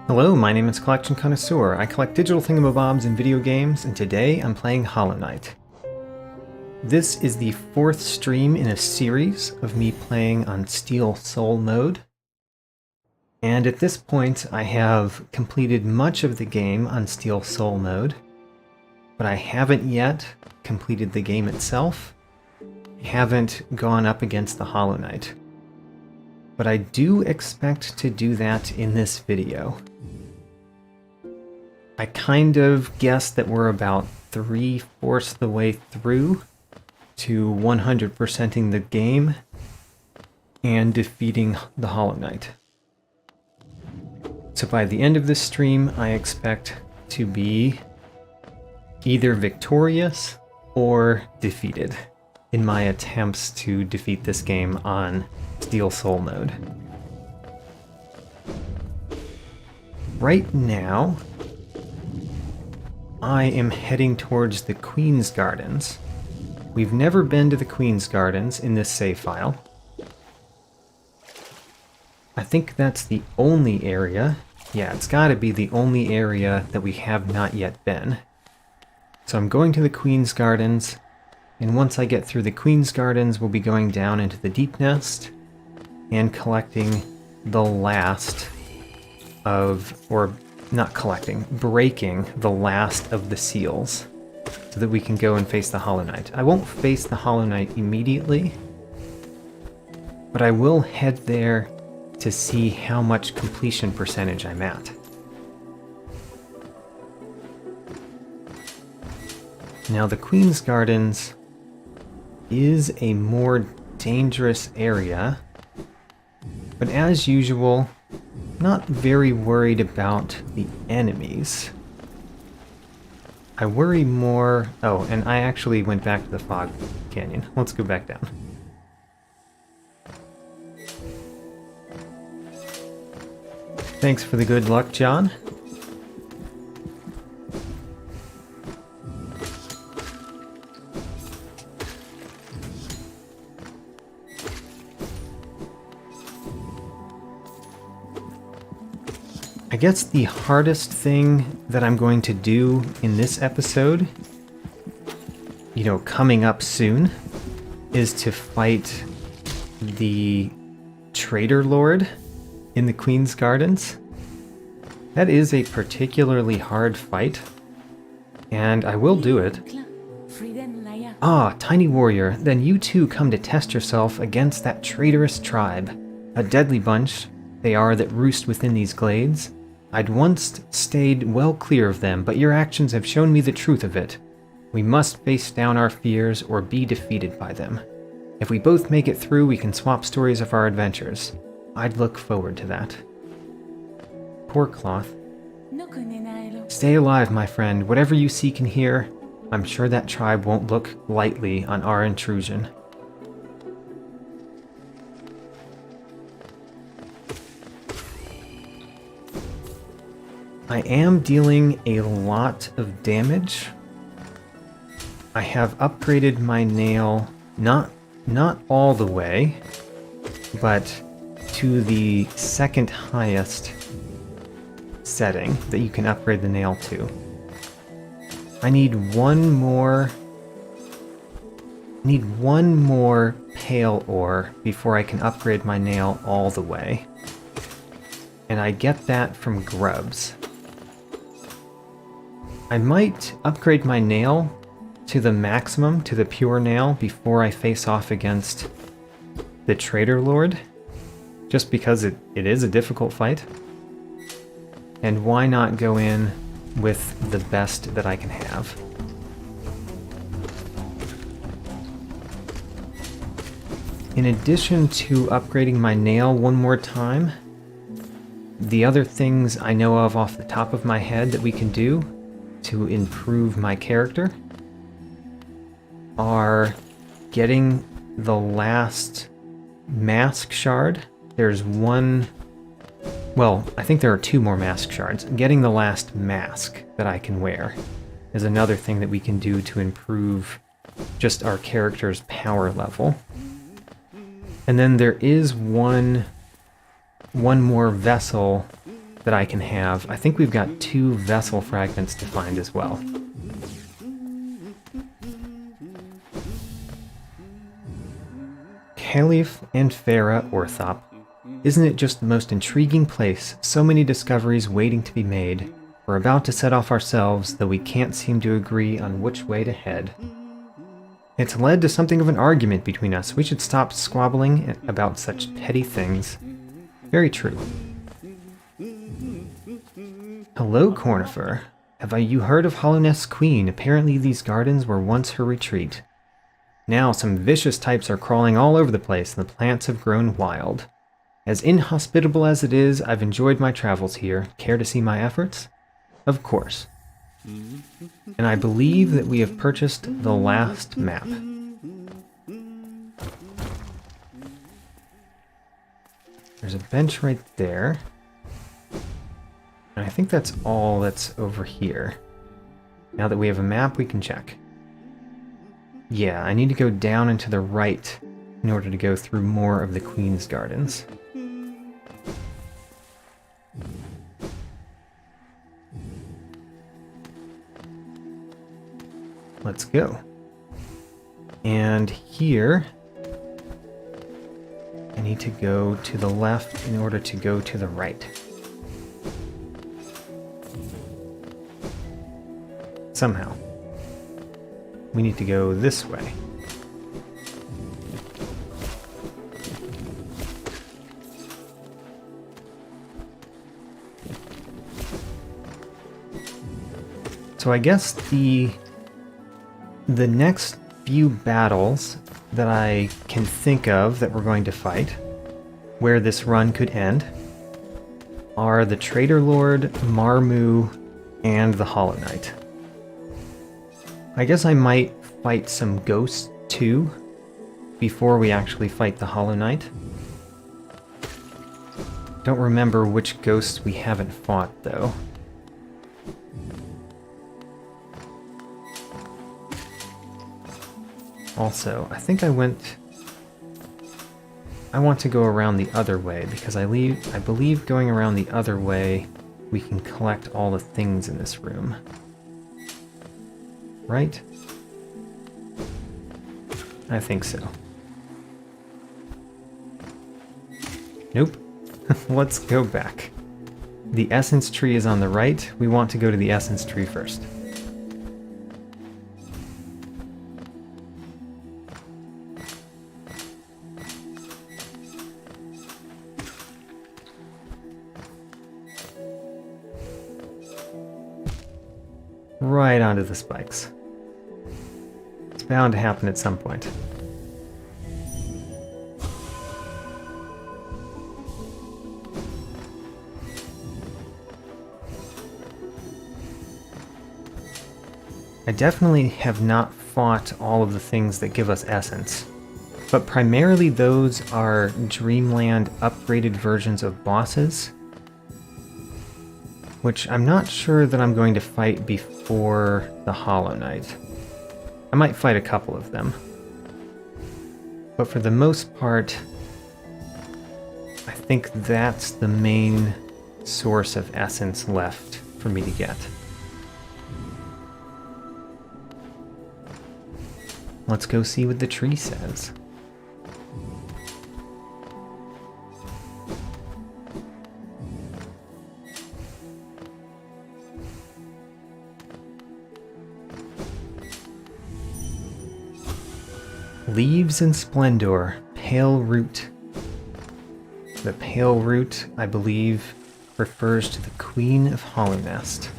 Hello, my name is Collection Connoisseur. I collect digital thingamabobs in video games, and today I'm playing Hollow Knight. This is the fourth stream in a series of me playing on Steel Soul mode. And at this point, I have completed much of the game on Steel Soul mode, but I haven't yet completed the game itself. I haven't gone up against the Hollow Knight. But I do expect to do that in this video. I kind of guessed that we're about 3/4 the way through to 100%ing the game and defeating the Hollow Knight. So by the end of this stream, I expect to be either victorious or defeated in my attempts to defeat this game on Steel Soul mode. Right now, I am heading towards the Queen's Gardens. We've never been to the Queen's Gardens in this save file. I think that's the only area. Yeah, it's gotta be the only area that we have not yet been. So I'm going to the Queen's Gardens, and once I get through the Queen's Gardens, we'll be going down into the Deep Nest and collecting the last of, or not collecting, breaking the last of the seals so that we can go and face the Hollow Knight. I won't face the Hollow Knight immediately, but I will head there to see how much completion percentage I'm at. Now the Queen's Gardens is a more dangerous area, but as usual, not very worried about the enemies. I worry more... Oh, and I actually went back to the Fog Canyon. Let's go back down. Thanks for the good luck, John. I guess the hardest thing that I'm going to do in this episode, you know, coming up soon, is to fight the Trader Lord in the Queen's Gardens. That is a particularly hard fight, and I will do it. Ah, Tiny Warrior, then you too come to test yourself against that traitorous tribe. A deadly bunch they are that roost within these glades. I'd once stayed well clear of them, but your actions have shown me the truth of it. We must face down our fears or be defeated by them. If we both make it through, we can swap stories of our adventures. I'd look forward to that. Poor Cloth. Stay alive, my friend. Whatever you seek and hear, I'm sure that tribe won't look lightly on our intrusion. I am dealing a lot of damage. I have upgraded my nail, not all the way, but to the second highest setting that you can upgrade the nail to. I need one more pale ore before I can upgrade my nail all the way. And I get that from grubs. I might upgrade my nail to the maximum, to the pure nail, before I face off against the Trader Lord, just because it is a difficult fight. And why not go in with the best that I can have? In addition to upgrading my nail one more time, the other things I know of off the top of my head that we can do to improve my character are getting the last mask shard. There's one... Well, I think there are 2 more mask shards. Getting the last mask that I can wear is another thing that we can do to improve just our character's power level. And then there is one more vessel that I can have. I think we've got 2 vessel fragments to find as well. Caliph and Farah Orthop. Isn't it just the most intriguing place? So many discoveries waiting to be made. We're about to set off ourselves, though we can't seem to agree on which way to head. It's led to something of an argument between us. We should stop squabbling about such petty things. Very true. Hello, Cornifer. Have you heard of Hollownest's queen? Apparently these gardens were once her retreat. Now some vicious types are crawling all over the place, and the plants have grown wild. As inhospitable as it is, I've enjoyed my travels here. Care to see my efforts? Of course. And I believe that we have purchased the last map. There's a bench right there. And I think that's all that's over here. Now that we have a map, we can check. Yeah, I need to go down and to the right in order to go through more of the Queen's Gardens. Let's go. And here, I need to go to the left in order to go to the right. Somehow. We need to go this way. So I guess the next few battles that I can think of that we're going to fight, where this run could end, are the Traitor Lord, Marmu, and the Hollow Knight. I guess I might fight some ghosts too, before we actually fight the Hollow Knight. Don't remember which ghosts we haven't fought, though. Also, I think I want to go around the other way, because I believe going around the other way, we can collect all the things in this room. Right? I think so. Nope. Let's go back. The essence tree is on the right. We want to go to the essence tree first. Right onto the spikes. It's bound to happen at some point. I definitely have not fought all of the things that give us essence, but primarily those are Dreamland upgraded versions of bosses, which I'm not sure that I'm going to fight before the Hollow Knight. I might fight a couple of them, but for the most part, I think that's the main source of essence left for me to get. Let's go see what the tree says. Leaves in Splendor, Pale Root. The Pale Root, I believe, refers to the Queen of Hollownest.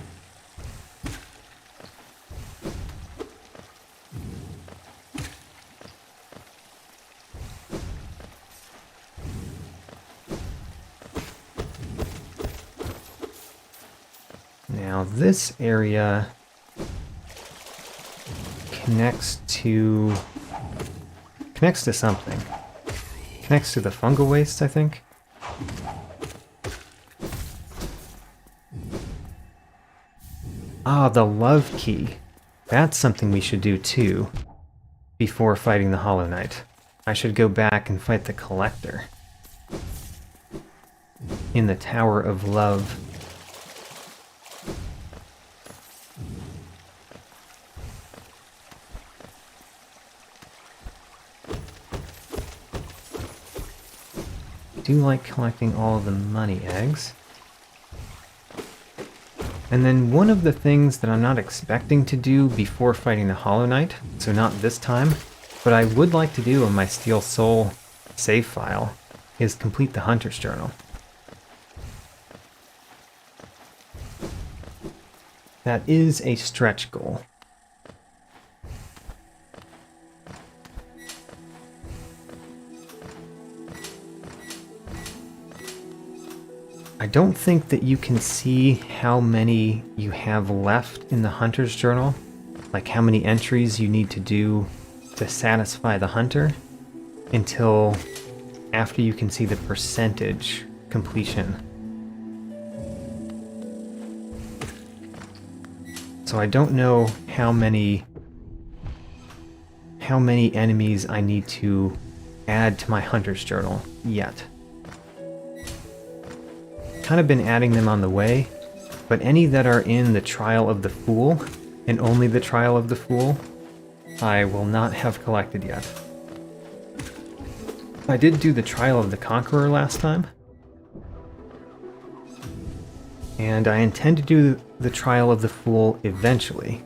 Now this area connects to something. Connects to the fungal waste, I think. Ah, the love key. That's something we should do too, before fighting the Hollow Knight. I should go back and fight the Collector in the Tower of Love. do like collecting all of the money eggs. And then one of the things that I'm not expecting to do before fighting the Hollow Knight, so not this time, but I would like to do on my Steel Soul save file, is complete the Hunter's Journal. That is a stretch goal. I don't think that you can see how many you have left in the Hunter's Journal, like how many entries you need to do to satisfy the hunter, until after you can see the percentage completion. So I don't know how many enemies I need to add to my Hunter's Journal yet. Kind of been adding them on the way, but any that are in the Trial of the Fool, and only the Trial of the Fool, I will not have collected yet. I did do the Trial of the Conqueror last time, and I intend to do the Trial of the Fool eventually,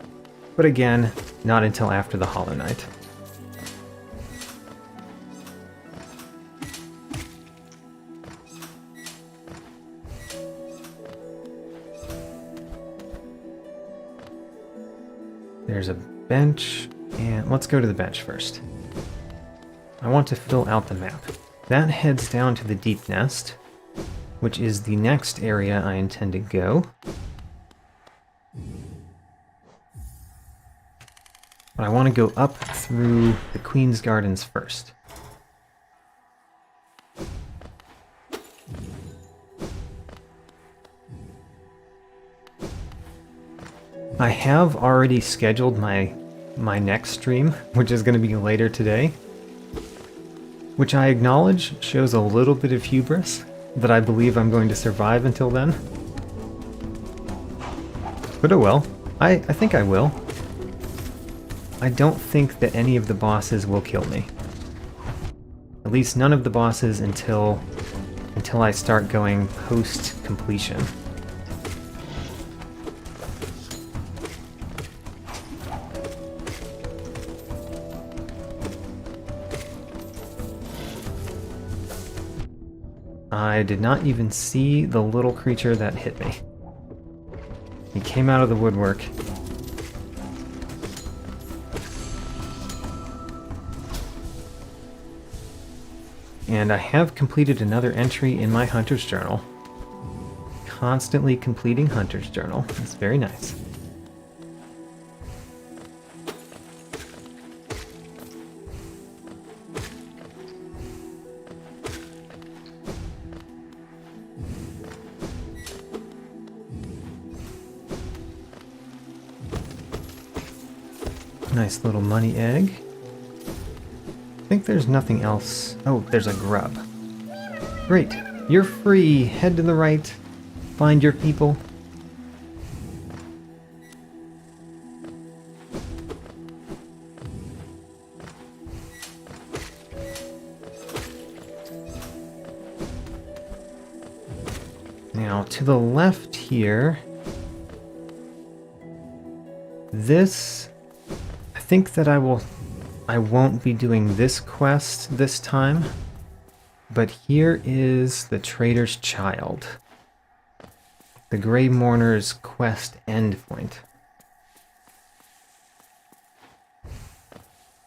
but again, not until after the Hollow Knight. There's a bench, and let's go to the bench first. I want to fill out the map. That heads down to the Deep Nest, which is the next area I intend to go. But I want to go up through the Queen's Gardens first. I have already scheduled my next stream, which is going to be later today, which I acknowledge shows a little bit of hubris that I believe I'm going to survive until then. But oh well, I think I will. I don't think that any of the bosses will kill me. At least none of the bosses until I start going post-completion. I did not even see the little creature that hit me. He came out of the woodwork. And I have completed another entry in my Hunter's Journal. Constantly completing Hunter's Journal. It's very nice. Nice little money egg. I think there's nothing else. Oh, there's a grub. Great. You're free. Head to the right. Find your people. Now, to the left here, this... I think that I won't be doing this quest this time, but here is the Trader's Child, the Grey Mourner's quest endpoint.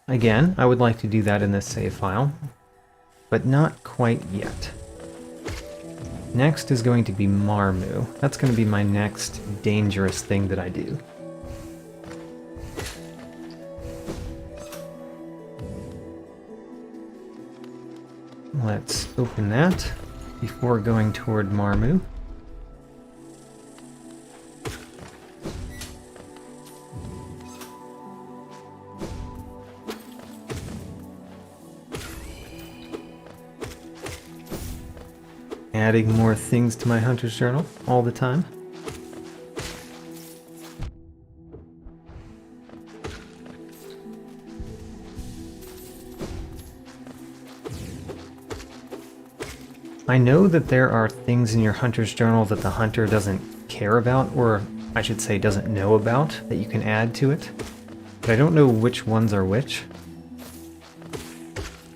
Again, I would like to do that in this save file, but not quite yet. Next is going to be Marmu. That's going to be my next dangerous thing that I do. Let's open that before going toward Marmu. Adding more things to my Hunter's Journal all the time. I know that there are things in your hunter's journal that the hunter doesn't care about, or I should say doesn't know about, that you can add to it, but I don't know which ones are which.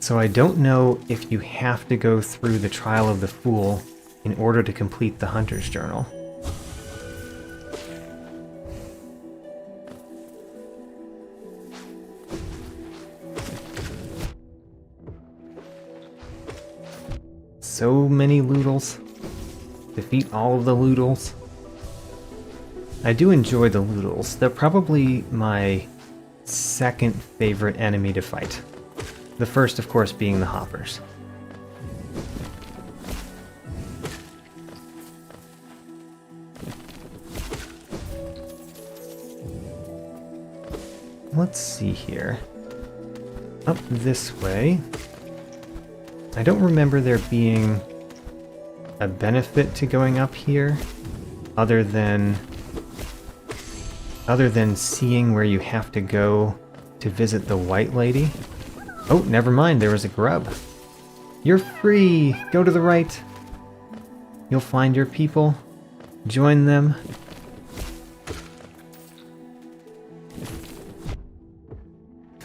So I don't know if you have to go through the Trial of the Fool in order to complete the hunter's journal. So many loodles. Defeat all of the loodles. I do enjoy the loodles. They're probably my second favorite enemy to fight. The first, of course, being the hoppers. Let's see here. Up this way. I don't remember there being a benefit to going up here, other than seeing where you have to go to visit the White Lady. Oh, never mind, there was a grub. You're free! Go to the right. You'll find your people. Join them.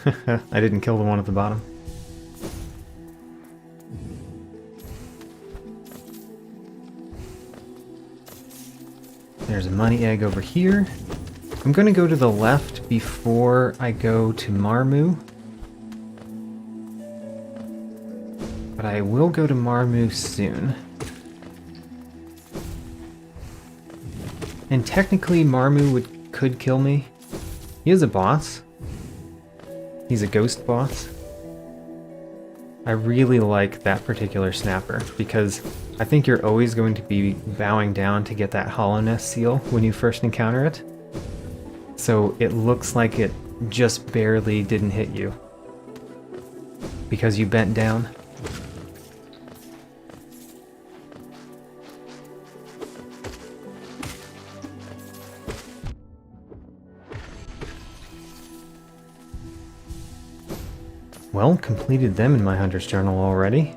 I didn't kill the one at the bottom. There's a money egg over here. I'm going to go to the left before I go to Marmu. But I will go to Marmu soon. And technically Marmu could kill me. He is a boss. He's a ghost boss. I really like that particular snapper because I think you're always going to be bowing down to get that hollowness seal when you first encounter it. So it looks like it just barely didn't hit you because you bent down. Well, completed them in my hunter's journal already.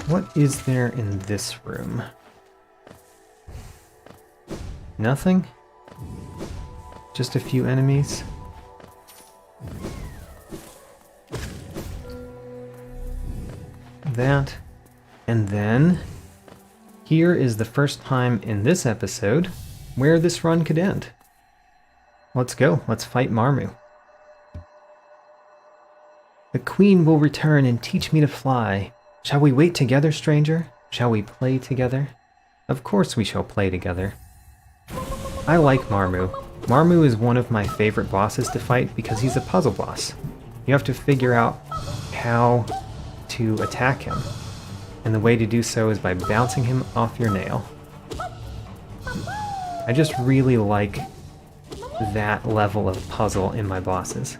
What is there in this room? Nothing? Just a few enemies? That, and then here is the first time in this episode where this run could end. Let's go, let's fight Marmu. The Queen will return and teach me to fly. Shall we wait together, stranger? Shall we play together? Of course we shall play together. I like Marmu. Marmu is one of my favorite bosses to fight because he's a puzzle boss. You have to figure out how to attack him, and the way to do so is by bouncing him off your nail. I just really like that level of puzzle in my bosses.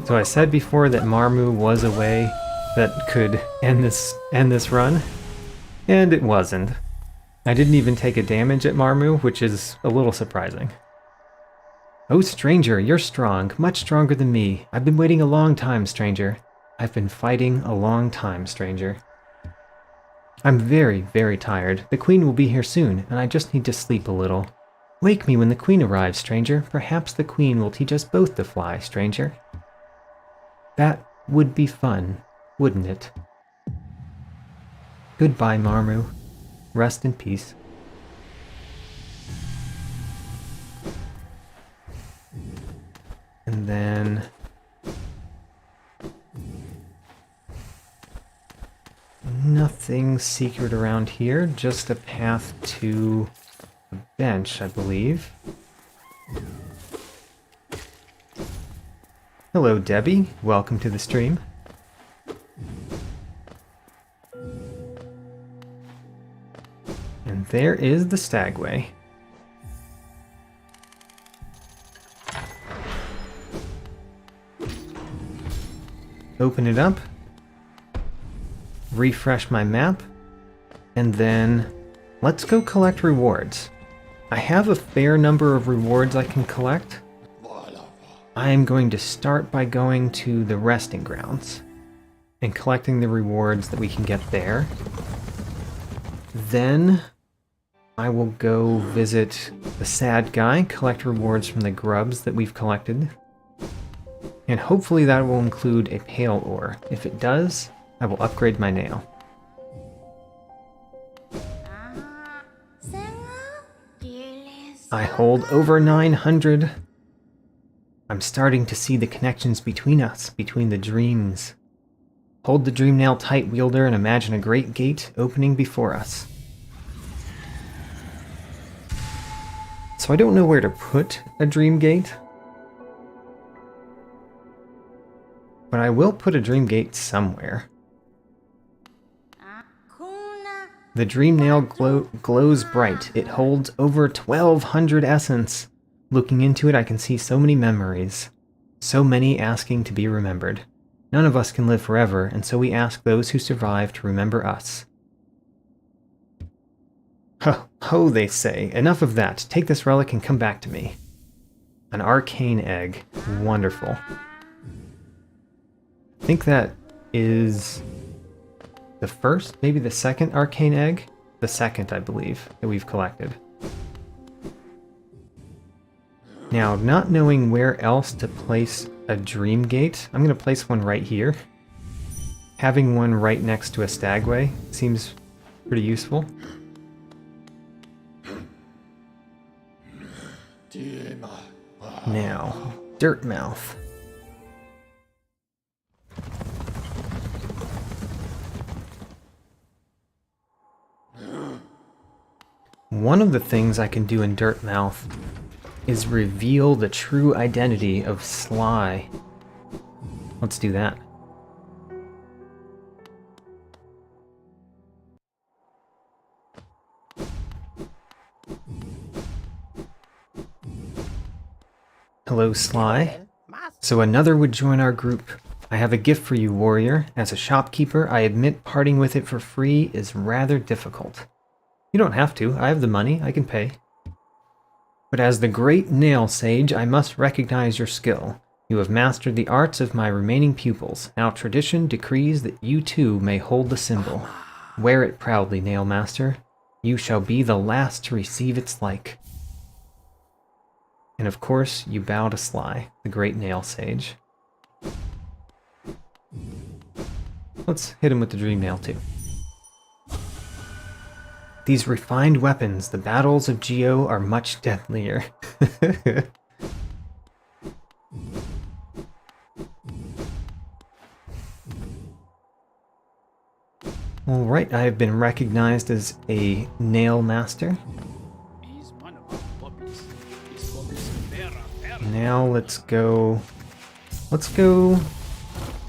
So I said before that Marmu was a way that could end this run, and it wasn't. I didn't even take a damage at Marmu, which is a little surprising. Oh, stranger, you're strong, much stronger than me. I've been waiting a long time, stranger. I've been fighting a long time, stranger. I'm very, very tired. The Queen will be here soon, and I just need to sleep a little. Wake me when the Queen arrives, stranger. Perhaps the Queen will teach us both to fly, stranger. That would be fun, wouldn't it? Goodbye, Marmu. Rest in peace. And then nothing secret around here, just a path to a bench, I believe. Hello, Debbie. Welcome to the stream. And there is the Stagway. open it up, refresh my map, and then let's go collect rewards. I have a fair number of rewards I can collect. I am going to start by going to the resting grounds and collecting the rewards that we can get there. Then I will go visit the sad guy, collect rewards from the grubs that we've collected. And hopefully that will include a pale ore. If it does, I will upgrade my nail. I hold over 900. I'm starting to see the connections between us, between the dreams. Hold the dream nail tight, wielder, and imagine a great gate opening before us. So I don't know where to put a dream gate, but I will put a dream gate somewhere. The dream nail glows bright. It holds over 1,200 essence. Looking into it, I can see so many memories. So many asking to be remembered. None of us can live forever, and so we ask those who survive to remember us. Ho, ho, they say. Enough of that. Take this relic and come back to me. An arcane egg. Wonderful. I think that is the first, maybe the second arcane egg? The second, I believe, that we've collected. Now, not knowing where else to place a dream gate, I'm going to place one right here. Having one right next to a stagway seems pretty useful. Now, Dirtmouth. One of the things I can do in Dirtmouth is reveal the true identity of Sly. Let's do that. Hello, Sly. So another would join our group. I have a gift for you, warrior. As a shopkeeper, I admit parting with it for free is rather difficult. You don't have to. I have the money. I can pay. But as the great nail sage, I must recognize your skill. You have mastered the arts of my remaining pupils. Now tradition decrees that you too may hold the symbol. Wear it proudly, nail master. You shall be the last to receive its like. And of course, you bow to Sly, the great nail sage. Let's hit him with the dream nail too. These refined weapons, the battles of Geo, are much deadlier. Alright, I have been recognized as a nail master. Now let's go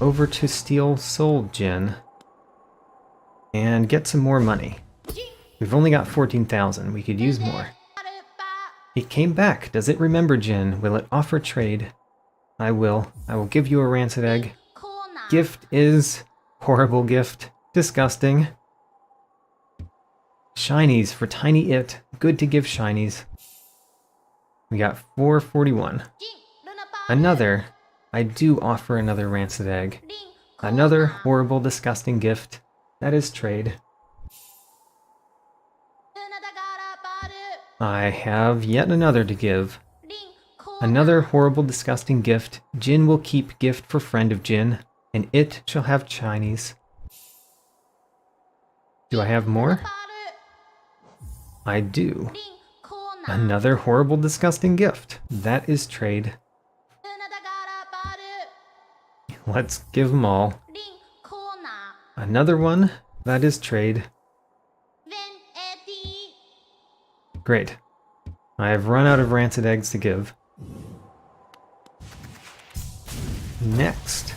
over to Steel Soul Jin and get some more money. We've only got 14,000. We could use more. It came back. Does it remember Jin? Will it offer trade? I will. I will give you a rancid egg. Gift is horrible gift. Disgusting. Shinies for tiny it. Good to give shinies. We got 441. Another. I do offer another rancid egg. Another horrible, disgusting gift. That is trade. I have yet another to give. Another horrible, disgusting gift. Jin will keep gift for friend of Jin, and it shall have Chinese. Do I have more? I do. Another horrible, disgusting gift. That is trade. Let's give them all. Another one. That is trade. Great. I have run out of rancid eggs to give. Next,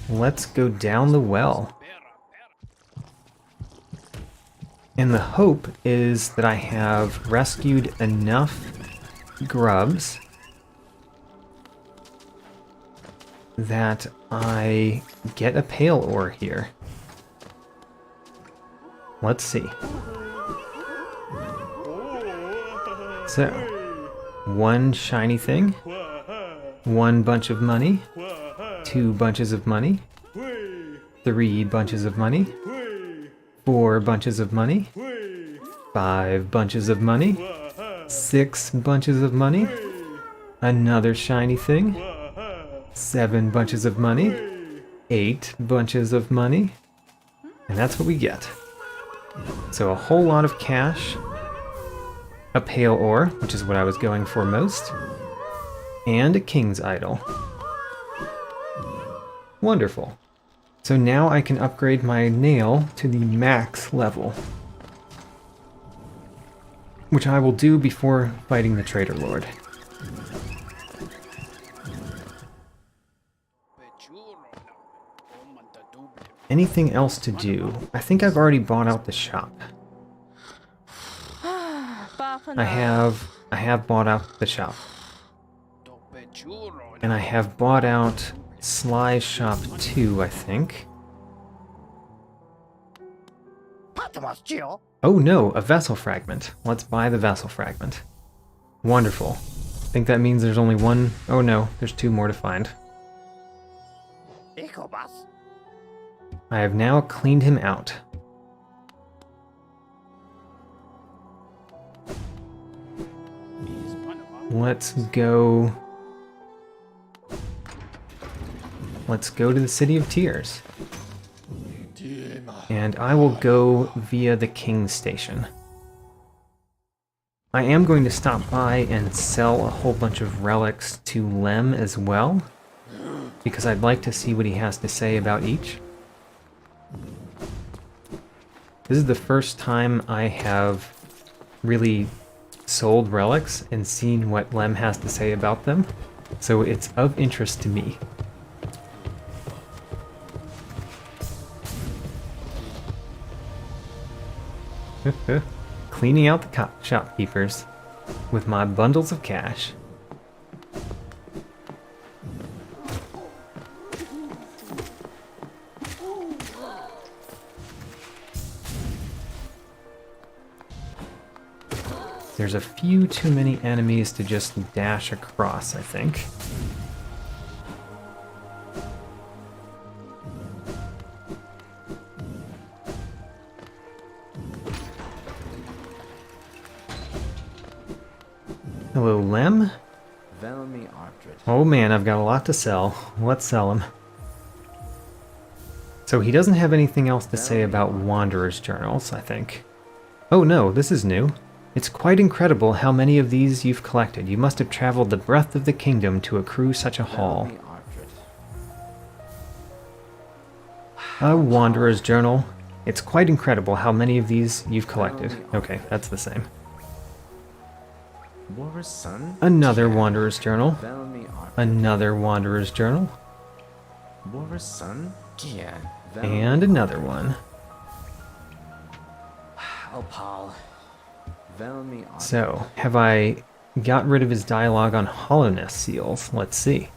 let's go down the well. And the hope is that I have rescued enough grubs that I get a pale ore here. Let's see. So, one shiny thing, one bunch of money, 2 bunches of money, 3 bunches of money, 4 bunches of money, 5 bunches of money, 6 bunches of money, another shiny thing, 7 bunches of money, 8 bunches of money, and that's what we get. So a whole lot of cash, a pale ore, which is what I was going for most, and a king's idol. Wonderful. So now I can upgrade my nail to the max level, which I will do before fighting the Traitor Lord. Anything else to do? I think I've already bought out the shop. I have bought out the shop. And I have bought out Sly's shop too, I think. Oh no, a vessel fragment. Let's buy the vessel fragment. Wonderful. I think that means there's only one. Oh no, there's 2 more to find. I have now cleaned him out. Let's go to the City of Tears. And I will go via the King's Station. I am going to stop by and sell a whole bunch of relics to Lem as well, because I'd like to see what he has to say about each. This is the first time I have really sold relics and seen what Lem has to say about them, so it's of interest to me. Cleaning out the shopkeepers with my bundles of cash. There's a few too many enemies to just dash across, I think. Hello, Lem. Oh man, I've got a lot to sell. Let's sell him. So he doesn't have anything else to say about Wanderer's Journals, I think. Oh no, this is new. It's quite incredible how many of these you've collected. You must have traveled the breadth of the kingdom to accrue such a haul. A Wanderer's Journal. It's quite incredible how many of these you've collected. Okay, that's the same. Another Wanderer's Journal. Another Wanderer's Journal. And another one. So, have I got rid of his dialogue on hollowness seals? Let's see.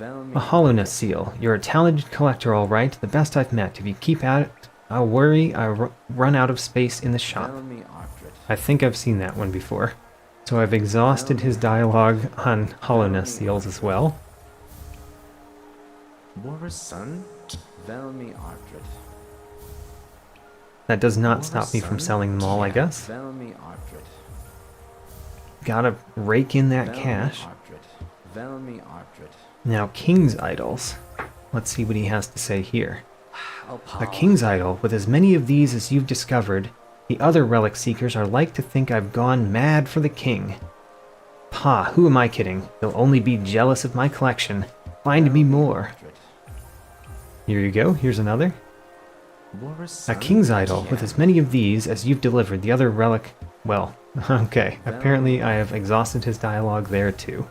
A hollowness seal. You're a talented collector, all right. The best I've met. If you keep at it, I'll worry I run out of space in the shop. I think I've seen that one before. So I've exhausted his dialogue on hollowness seals as well. That does not stop me from selling them all, I guess. Gotta rake in that cash. Now, King's Idols. Let's see what he has to say here. A King's Idol, with as many of these as you've discovered, the other relic seekers are like to think I've gone mad for the king. Pah, who am I kidding? They'll only be jealous of my collection. Find me more. Here you go, here's another. A King's Idol, with as many of these as you've delivered, the other relic... Well, okay, apparently I have exhausted his dialogue there too.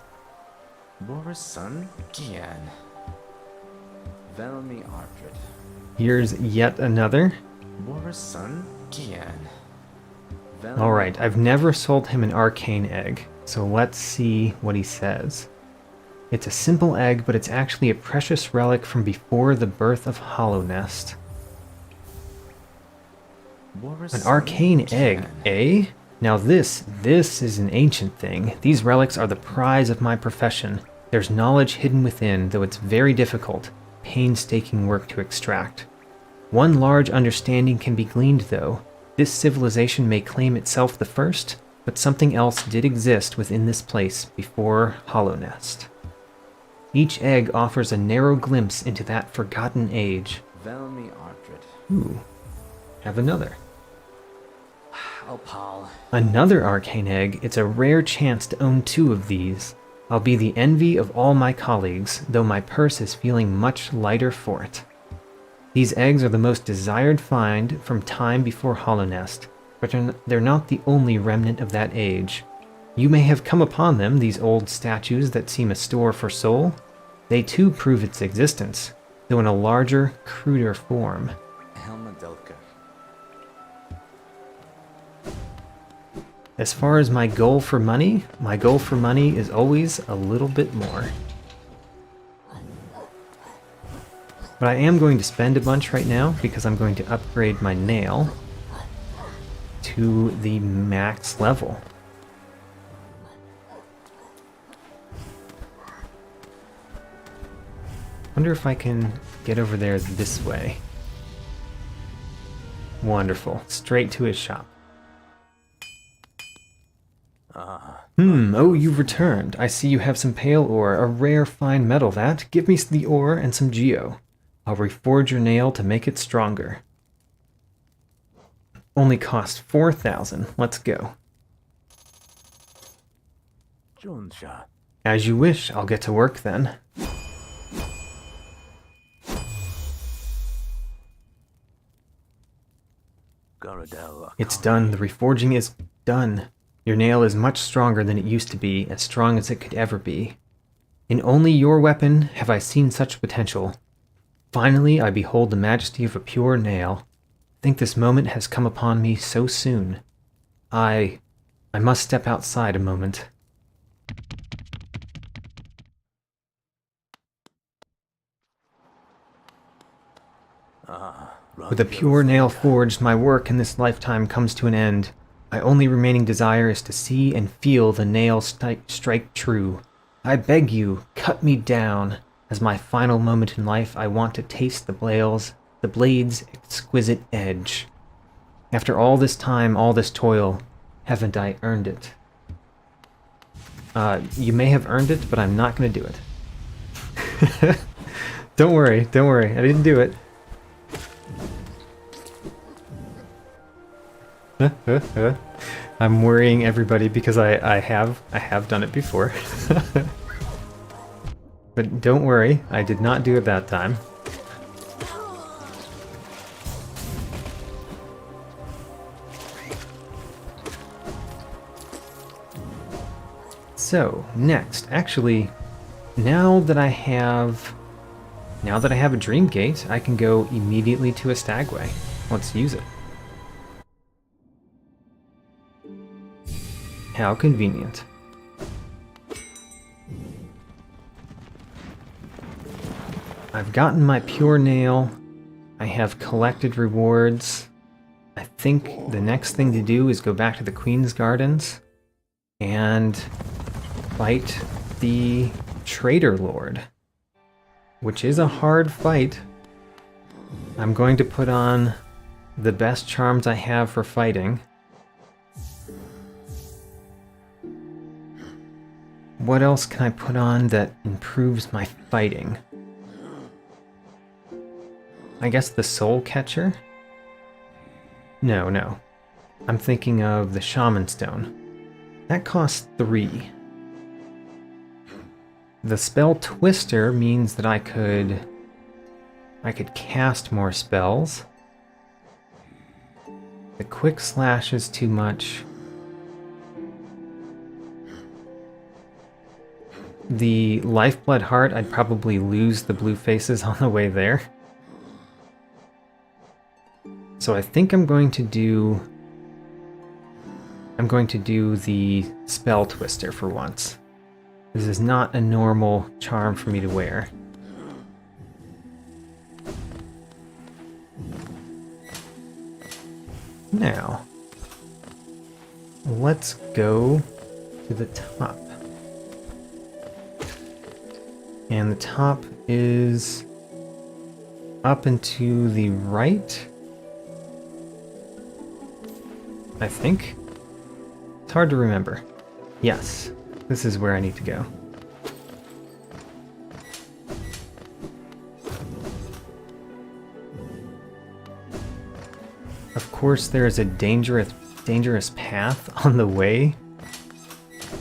Here's yet another. Alright, I've never sold him an arcane egg, so let's see what he says. It's a simple egg, but it's actually a precious relic from before the birth of Hollownest. An arcane egg, eh? Now this is an ancient thing. These relics are the prize of my profession. There's knowledge hidden within, though it's very difficult, painstaking work to extract. One large understanding can be gleaned, though. This civilization may claim itself the first, but something else did exist within this place before Hollownest. Each egg offers a narrow glimpse into that forgotten age. Ooh, have another. Another arcane egg. It's a rare chance to own 2 of these. I'll be the envy of all my colleagues, though my purse is feeling much lighter for it. These eggs are the most desired find from time before Hollownest, but they're not the only remnant of that age. You may have come upon them, these old statues that seem a store for soul. They too prove its existence, though in a larger, cruder form. As far as my goal for money is always a little bit more. But I am going to spend a bunch right now because I'm going to upgrade my nail to the max level. Wonder if I can get over there this way. Wonderful. Straight to his shop. Oh, you've returned. I see you have some pale ore, a rare fine metal that. Give me the ore and some geo. I'll reforge your nail to make it stronger. Only cost 4,000. Let's go. As you wish, I'll get to work then. It's done. The reforging is done. Your nail is much stronger than it used to be, as strong as it could ever be. In only your weapon have I seen such potential. Finally, I behold the majesty of a pure nail. I think this moment has come upon me so soon. I must step outside a moment. With a pure nail forged, my work in this lifetime comes to an end. My only remaining desire is to see and feel the nail strike true. I beg you, cut me down. As my final moment in life, I want to taste the blade's exquisite edge. After all this time, all this toil, haven't I earned it? You may have earned it, but I'm not going to do it. Don't worry, I didn't do it. I'm worrying everybody because I have done it before. But don't worry, I did not do it that time. So, next, actually, now that I have a dream gate, I can go immediately to a stagway. Let's use it. How convenient. I've gotten my pure nail. I have collected rewards. I think the next thing to do is go back to the Queen's Gardens and fight the Traitor Lord, which is a hard fight. I'm going to put on the best charms I have for fighting. What else can I put on that improves my fighting? I guess the Soul Catcher? No. I'm thinking of the Shaman Stone. That costs 3. The Spell Twister means that I could cast more spells. The Quick Slash is too much. The Lifeblood Heart, I'd probably lose the blue faces on the way there. So I think I'm going to do the Spell Twister for once. This is not a normal charm for me to wear. Now, let's go to the top. And the top is up and to the right, I think. It's hard to remember. Yes, this is where I need to go. Of course, there is a dangerous path on the way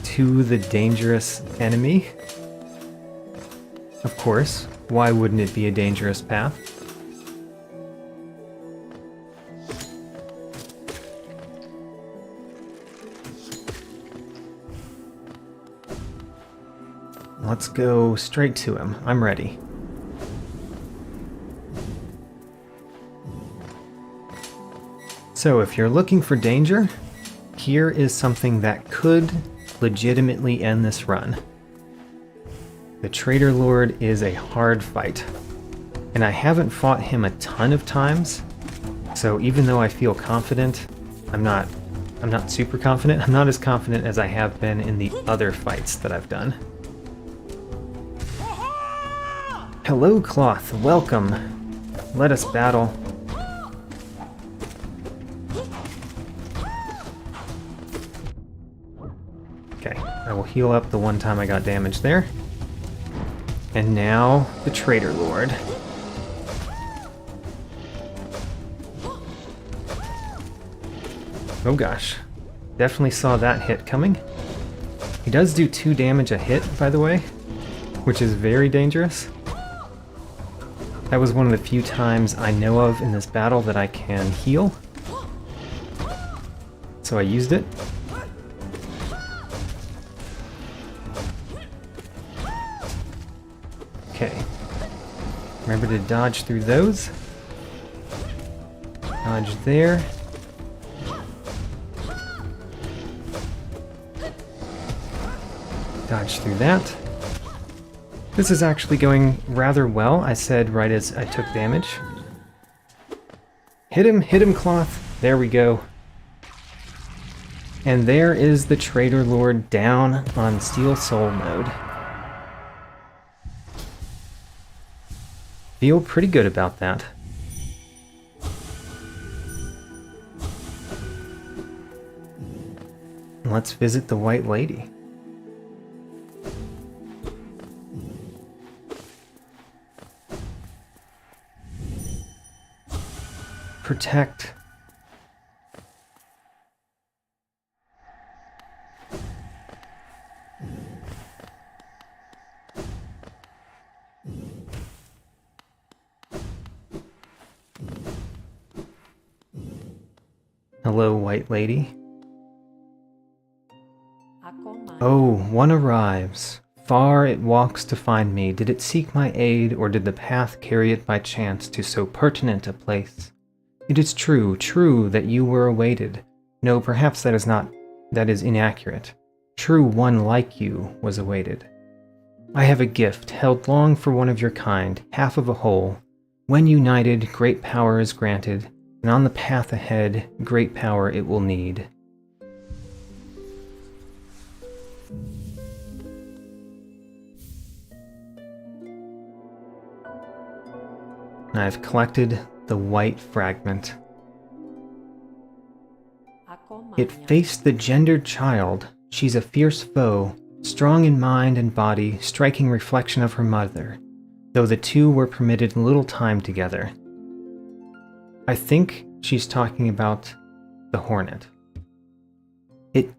to the dangerous enemy. Of course, why wouldn't it be a dangerous path? Let's go straight to him. I'm ready. So if you're looking for danger, here is something that could legitimately end this run. The Traitor Lord is a hard fight, and I haven't fought him a ton of times, so even though I feel confident, I'm not super confident. I'm not as confident as I have been in the other fights that I've done. Hello, Cloth. Welcome. Let us battle. Okay, I will heal up the one time I got damaged there. And now, the Traitor Lord. Oh gosh. Definitely saw that hit coming. He does do 2 damage a hit, by the way, which is very dangerous. That was one of the few times I know of in this battle that I can heal. So I used it. Okay. Remember to dodge through those. Dodge there. Dodge through that. This is actually going rather well, I said right as I took damage. Hit him, Cloth. There we go. And there is the Traitor Lord down on Steel Soul mode. Feel pretty good about that. Let's visit the White Lady. Protect. Hello, White Lady. Oh, one arrives. Far it walks to find me. Did it seek my aid, or did the path carry it by chance to so pertinent a place? It is true, true that you were awaited. No, perhaps that is inaccurate. True, one like you was awaited. I have a gift, held long for one of your kind, half of a whole. When united, great power is granted, and on the path ahead, great power it will need. I've collected the white fragment. It faced the gendered child. She's a fierce foe, strong in mind and body, striking reflection of her mother, though the two were permitted little time together. I think she's talking about the hornet.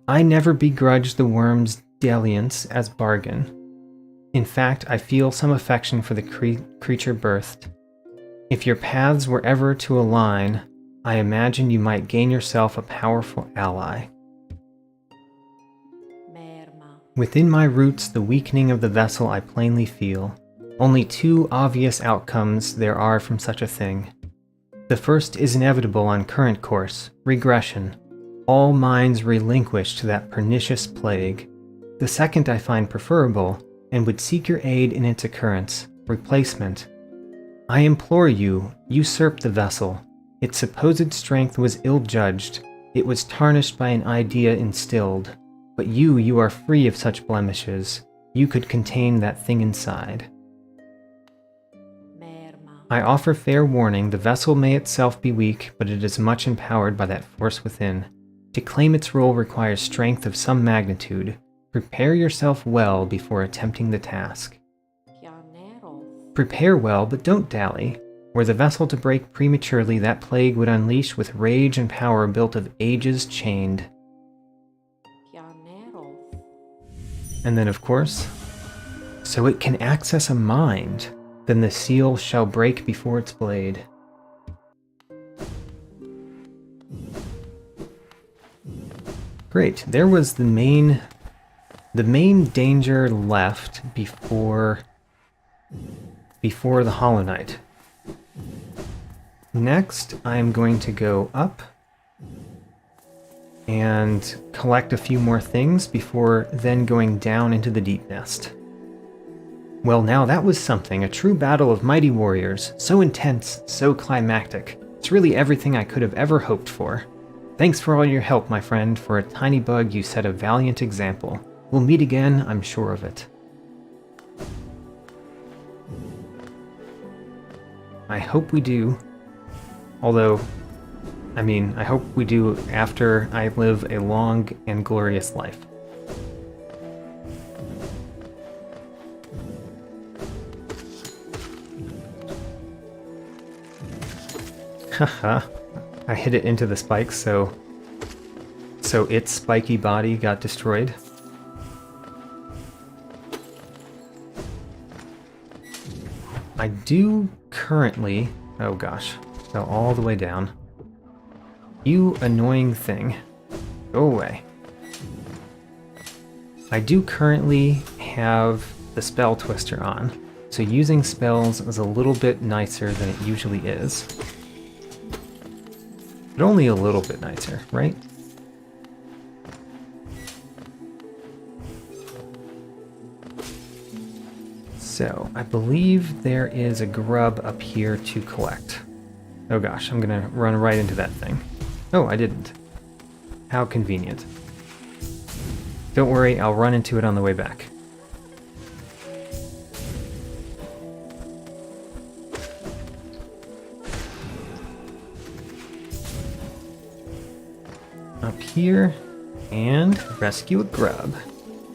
I never begrudged the worm's dalliance as bargain. In fact, I feel some affection for the creature birthed. If your paths were ever to align, I imagine you might gain yourself a powerful ally. Within my roots, the weakening of the vessel I plainly feel. Only 2 obvious outcomes there are from such a thing. The first is inevitable on current course, regression. All minds relinquished to that pernicious plague. The second I find preferable, and would seek your aid in its occurrence, replacement. I implore you, usurp the vessel. Its supposed strength was ill-judged. It was tarnished by an idea instilled. But you are free of such blemishes. You could contain that thing inside. I offer fair warning, the vessel may itself be weak, but it is much empowered by that force within. To claim its role requires strength of some magnitude. Prepare yourself well before attempting the task. Prepare well, but don't dally. Were the vessel to break prematurely, that plague would unleash with rage and power built of ages chained. And then, of course, so it can access a mind, then the seal shall break before its blade. Great, there was the main danger left before the Hollow Knight. Next, I'm going to go up and collect a few more things before then going down into the deep nest. Well, now that was something, a true battle of mighty warriors, so intense, so climactic. It's really everything I could have ever hoped for. Thanks for all your help, my friend. For a tiny bug, you set a valiant example. We'll meet again, I'm sure of it. I hope we do. Although, I hope we do after I live a long and glorious life. Haha, I hit it into the spikes, so its spiky body got destroyed. I do currently... oh gosh, fell all the way down. You annoying thing. Go away. I do currently have the spell twister on, so using spells is a little bit nicer than it usually is. But only a little bit nicer, right? So, I believe there is a grub up here to collect. Oh gosh, I'm gonna run right into that thing. Oh, I didn't. How convenient. Don't worry, I'll run into it on the way back. Up here, and rescue a grub.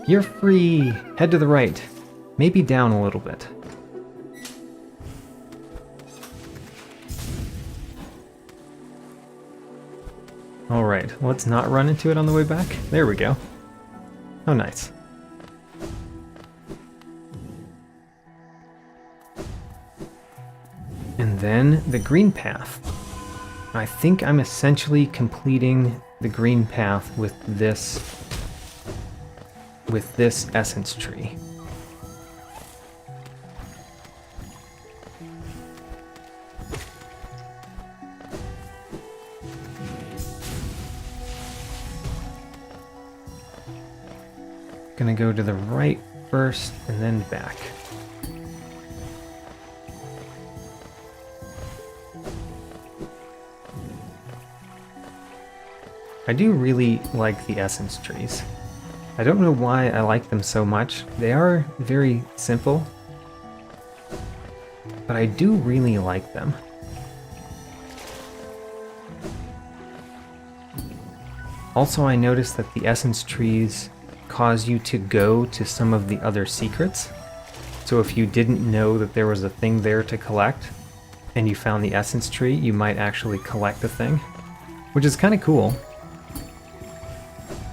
You're free! Head to the right. Maybe down a little bit. Alright, let's not run into it on the way back. There we go. Oh, nice. And then the green path. I think I'm essentially completing the green path with this essence tree. Gonna go to the right first and then back. I do really like the essence trees. I don't know why I like them so much. They are very simple, but I do really like them. Also, I noticed that the essence trees cause you to go to some of the other secrets. So if you didn't know that there was a thing there to collect, and you found the essence tree, you might actually collect the thing, which is kind of cool.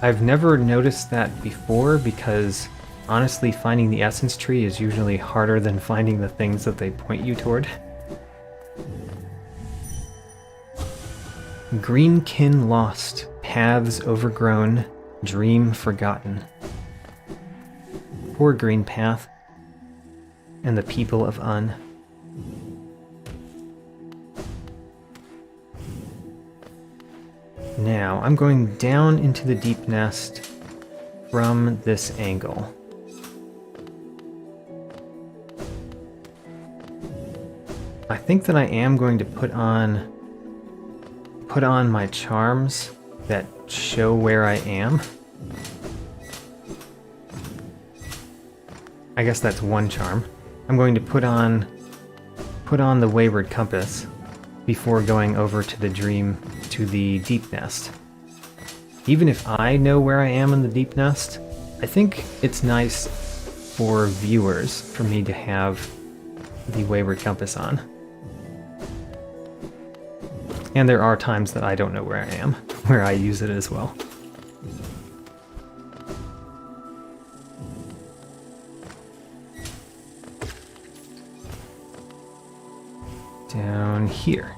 I've never noticed that before because, honestly, finding the essence tree is usually harder than finding the things that they point you toward. Greenkin lost, paths overgrown, dream forgotten. Poor green path, and the people of Un. Now, I'm going down into the deep nest from this angle. I think that I am going to put on my charms that show where I am. I guess that's one charm. I'm going to put on the Wayward Compass before going over to the Deep Nest. Even if I know where I am in the Deep Nest, I think it's nice for viewers for me to have the Wayward Compass on. And there are times that I don't know where I am, where I use it as well. Down here.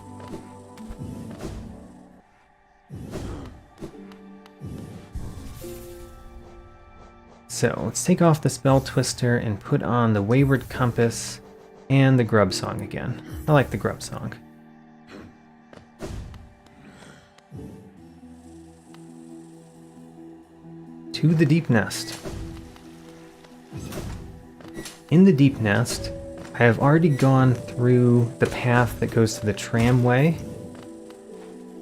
So let's take off the Spell Twister and put on the Wayward Compass and the Grub Song again. I like the Grub Song. To the Deep Nest. In the Deep Nest, I have already gone through the path that goes to the tramway,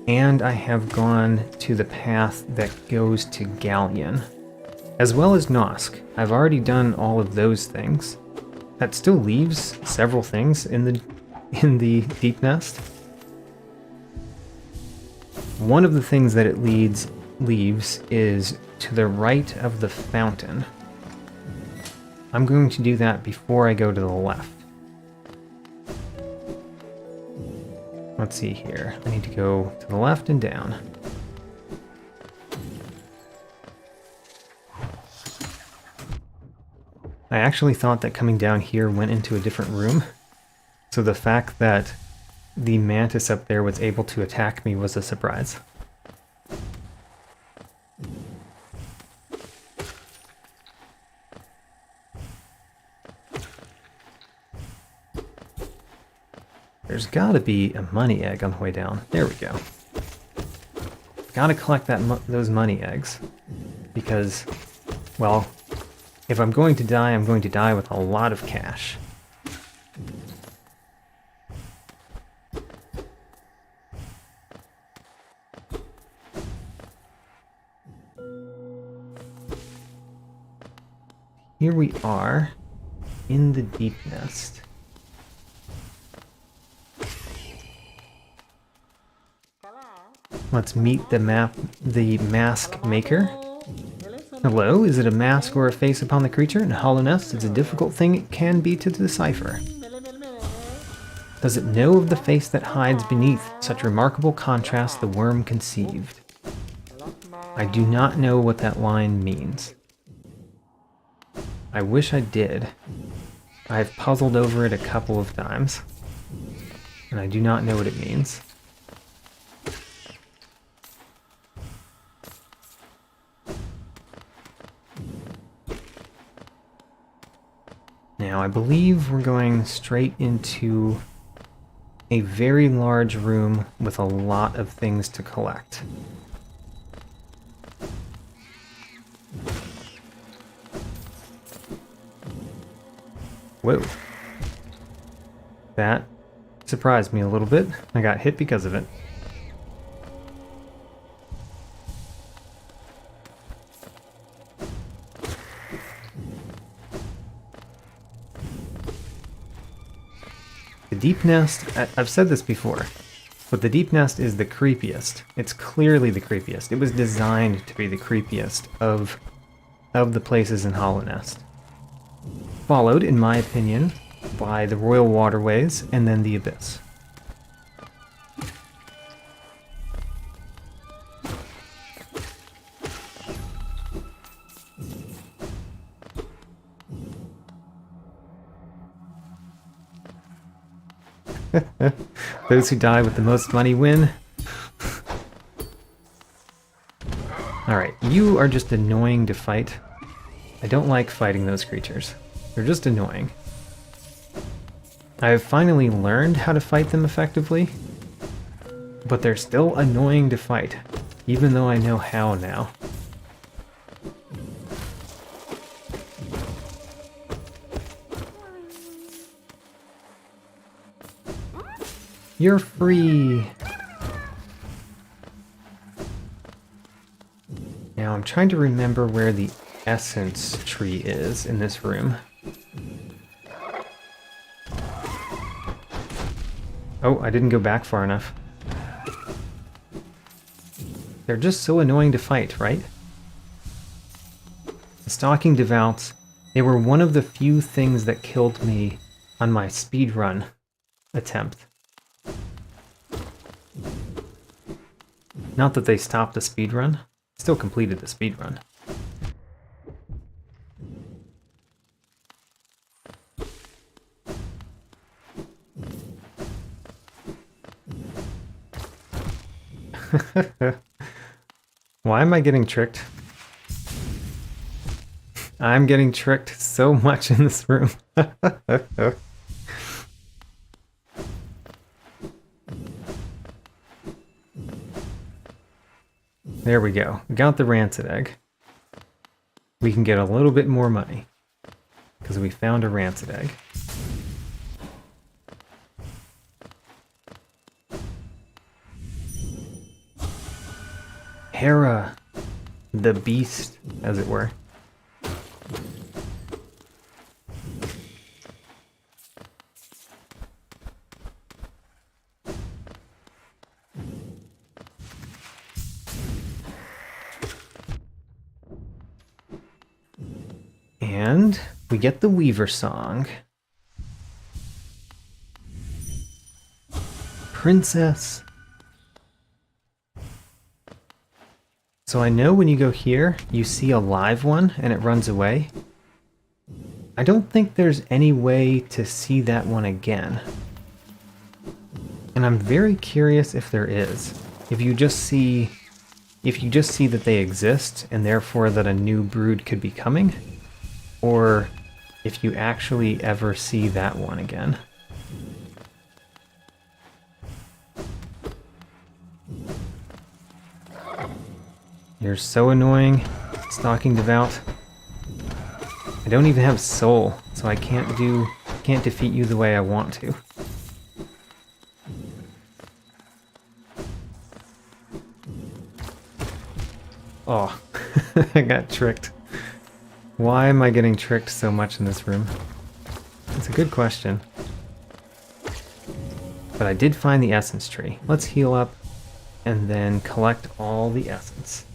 and I have gone to the path that goes to Galleon, as well as Nosk. I've already done all of those things. That still leaves several things in the Deep Nest. One of the things that it leaves is to the right of the fountain. I'm going to do that before I go to the left. Let's see here. I need to go to the left and down. I actually thought that coming down here went into a different room. So the fact that the mantis up there was able to attack me was a surprise. There's gotta be a money egg on the way down. There we go. Gotta collect those money eggs. Because, well, if I'm going to die, I'm going to die with a lot of cash. Here we are in the Deep Nest. Let's meet the mask maker. Hello, is it a mask or a face upon the creature? In Hollow Nest, it's a difficult thing it can be to decipher. Does it know of the face that hides beneath such remarkable contrast the worm conceived? I do not know what that line means. I wish I did. I've puzzled over it a couple of times, and I do not know what it means. Now, I believe we're going straight into a very large room with a lot of things to collect. Whoa. That surprised me a little bit. I got hit because of it. The Deep Nest, I've said this before, but the Deep Nest is the creepiest. It's clearly the creepiest. It was designed to be the creepiest of the places in Hollow Nest. Followed, in my opinion, by the Royal Waterways and then the Abyss. Those who die with the most money win. Alright, you are just annoying to fight. I don't like fighting those creatures. They're just annoying. I've finally learned how to fight them effectively, but they're still annoying to fight, even though I know how now. You're free! Now I'm trying to remember where the essence tree is in this room. Oh, I didn't go back far enough. They're just so annoying to fight, right? The stalking devouts, they were one of the few things that killed me on my speedrun attempt. Not that they stopped the speedrun, still completed the speedrun. Why am I getting tricked? I'm getting tricked so much in this room. There we go. We got the rancid egg. We can get a little bit more money because we found a rancid egg. Hera, the beast, as it were. And we get the Weaver song. Princess. So I know when you go here, you see a live one and it runs away. I don't think there's any way to see that one again. And I'm very curious if there is. If you just see that they exist and therefore that a new brood could be coming, or if you actually ever see that one again. You're so annoying, stalking devout. I don't even have soul, so I can't defeat you the way I want to. Oh, I got tricked. Why am I getting tricked so much in this room? It's a good question. But I did find the essence tree. Let's heal up and then collect all the essence.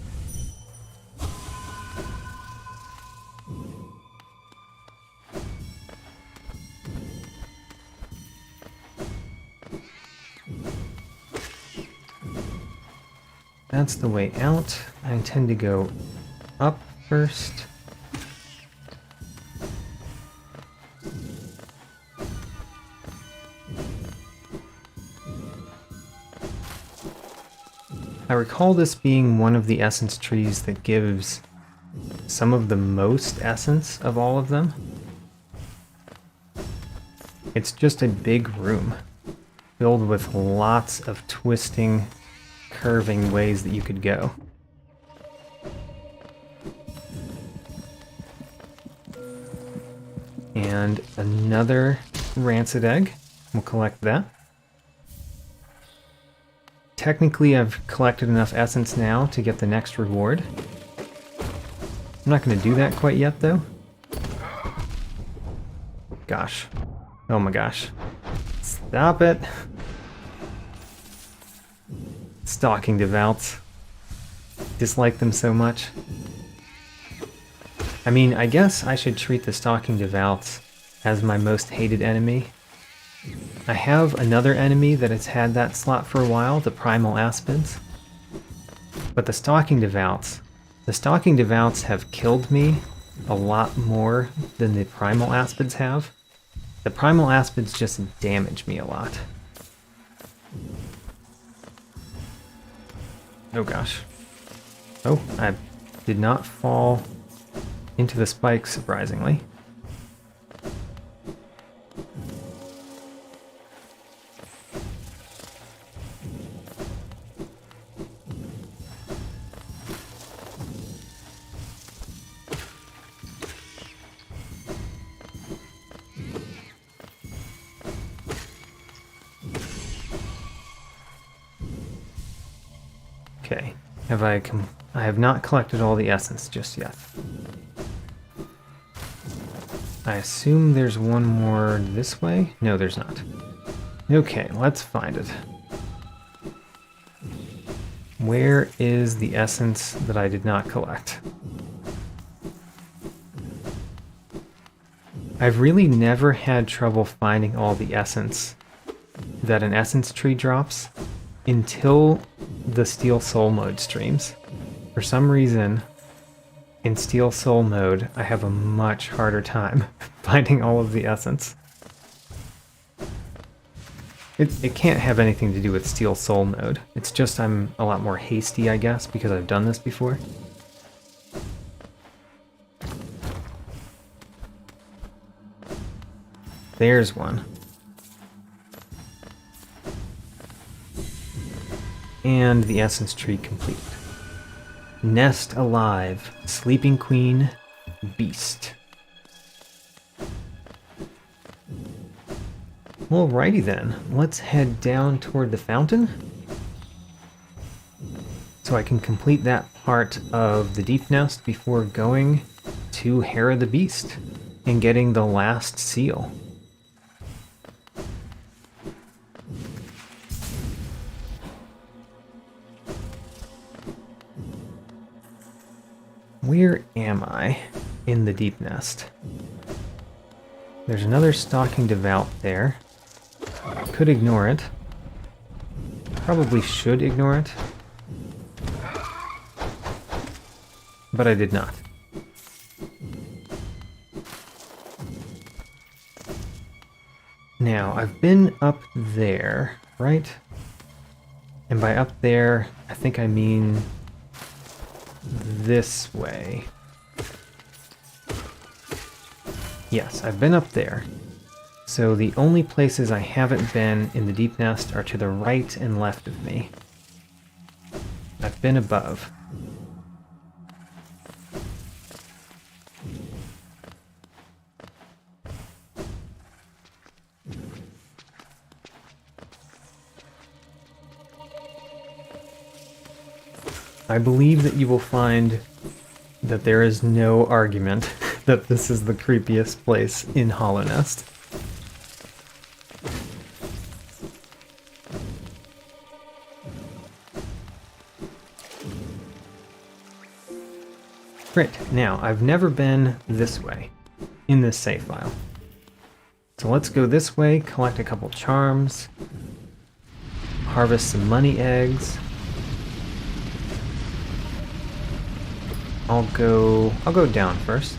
That's the way out. I intend to go up first. I recall this being one of the essence trees that gives some of the most essence of all of them. It's just a big room filled with lots of twisting, curving ways that you could go. And another rancid egg. We'll collect that. Technically, I've collected enough essence now to get the next reward. I'm not going to do that quite yet, though. Gosh. Oh my gosh. Stop it. Stalking devouts. Dislike them so much. I mean, I guess I should treat the stalking devouts as my most hated enemy. I have another enemy that has had that slot for a while, the primal aspids. But the stalking devouts have killed me a lot more than the primal aspids have. The primal aspids just damage me a lot. Oh gosh. Oh, I did not fall into the spikes, surprisingly. Okay. I have not collected all the essence just yet. I assume there's one more this way? No, there's not. Okay, let's find it. Where is the essence that I did not collect? I've really never had trouble finding all the essence that an essence tree drops until the Steel Soul mode streams. For some reason, in Steel Soul mode, I have a much harder time finding all of the essence. It can't have anything to do with Steel Soul mode. It's just I'm a lot more hasty, I guess, because I've done this before. There's one. And the essence tree complete. Nest alive, sleeping queen, beast. Alrighty then, let's head down toward the fountain so I can complete that part of the deep nest before going to Hera the Beast and getting the last seal. Where am I in the deep nest? There's another stalking devout there. Could ignore it. Probably should ignore it. But I did not. Now, I've been up there, right? And by up there, I think I mean this way. Yes, I've been up there. So the only places I haven't been in the deep nest are to the right and left of me. I've been above. I believe that you will find that there is no argument that this is the creepiest place in Hollow Nest. Great, now I've never been this way in this save file. So let's go this way, collect a couple charms, harvest some money eggs. I'll go down first.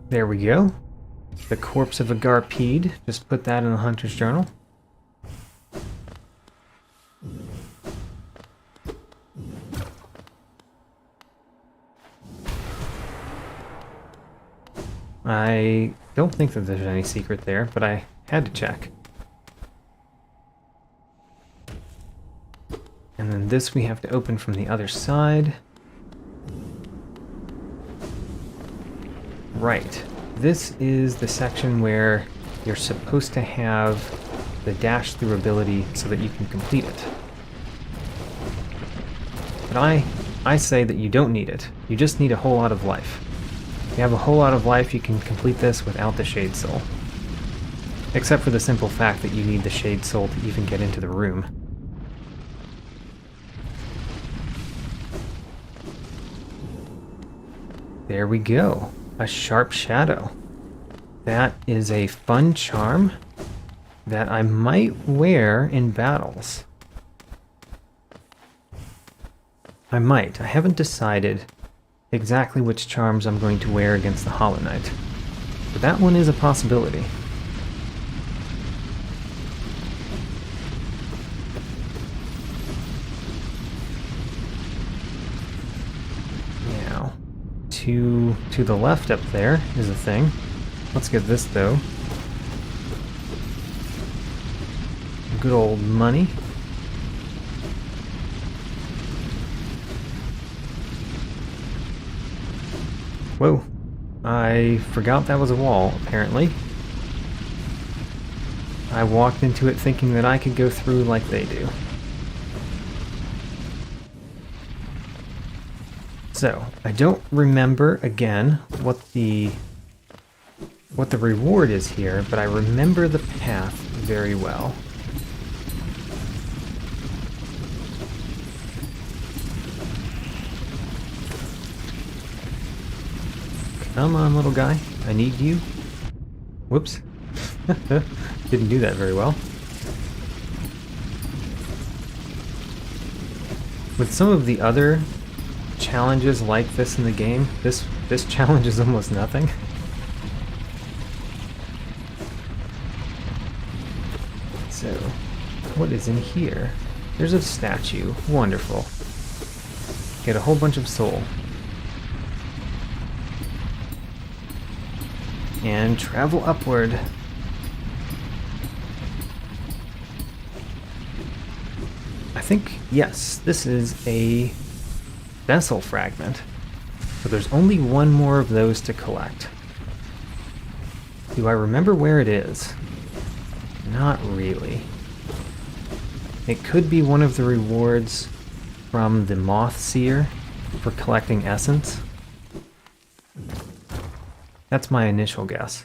There we go. The corpse of a Garpede. Just put that in the Hunter's Journal. I don't think that there's any secret there, but I had to check. And then this we have to open from the other side. Right. This is the section where you're supposed to have the dash through ability so that you can complete it. But I say that you don't need it. You just need a whole lot of life. If you have a whole lot of life, you can complete this without the Shade Soul. Except for the simple fact that you need the Shade Soul to even get into the room. There we go. A Sharp Shadow. That is a fun charm that I might wear in battles. I might. I haven't decided exactly which charms I'm going to wear against the Hollow Knight. But that one is a possibility. Now, to the left up there is a thing. Let's get this though. Good old money. Whoa, I forgot that was a wall, apparently. I walked into it thinking that I could go through like they do. So, I don't remember, again, what the reward is here, but I remember the path very well. Come on, little guy. I need you. Whoops. Didn't do that very well. With some of the other challenges like this in the game, this challenge is almost nothing. So, what is in here? There's a statue. Wonderful. Get a whole bunch of soul. And travel upward. I think, yes, this is a vessel fragment. But there's only one more of those to collect. Do I remember where it is? Not really. It could be one of the rewards from the Moth Seer for collecting essence. That's my initial guess.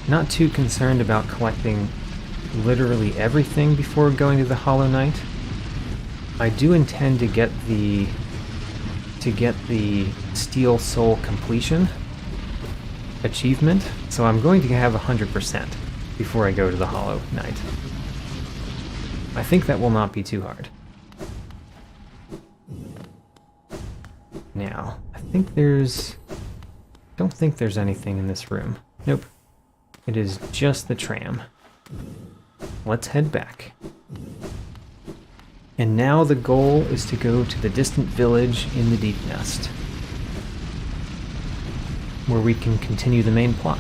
Not too concerned about collecting literally everything before going to the Hollow Knight. I do intend to get the Steel Soul completion achievement, so I'm going to have 100% before I go to the Hollow Knight. I think that will not be too hard. Now, don't think there's anything in this room. Nope. It is just the tram. Let's head back. And now the goal is to go to the distant village in the Deep Nest, where we can continue the main plot.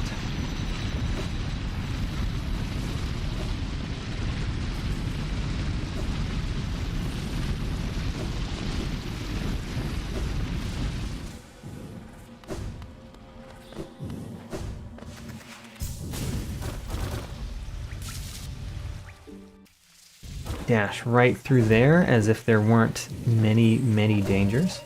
Dash right through there as if there weren't many, many dangers.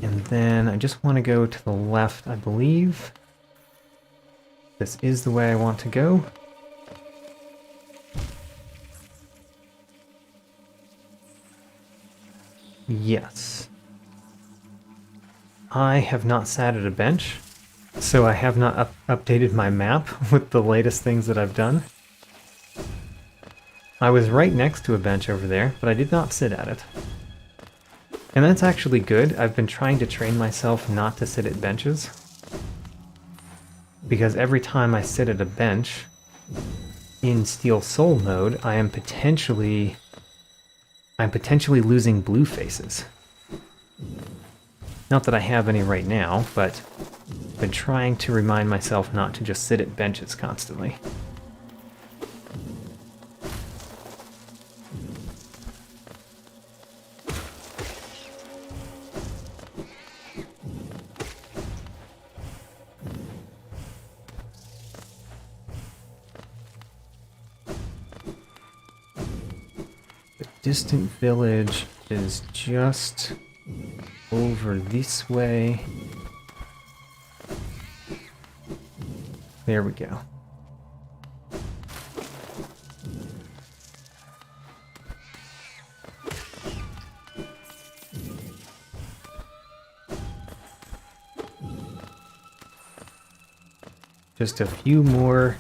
And then I just want to go to the left, I believe. This is the way I want to go. Yes. I have not sat at a bench, so I have not updated my map with the latest things that I've done. I was right next to a bench over there, but I did not sit at it. And that's actually good. I've been trying to train myself not to sit at benches, because every time I sit at a bench in Steel Soul mode, I am potentially losing blue faces. Not that I have any right now, but I've been trying to remind myself not to just sit at benches constantly. The distant village is just over this way. There we go. Just a few more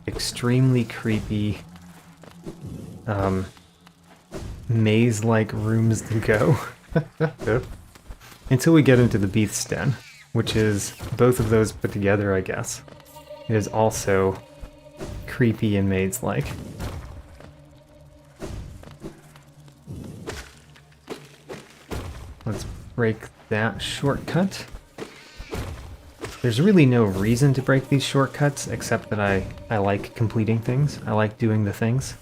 extremely creepy maze-like rooms to go. Until we get into the Beast's Den, which is both of those put together, I guess. It is also creepy and maze-like. Let's break that shortcut. There's really no reason to break these shortcuts, except that I like completing things. I like doing the things.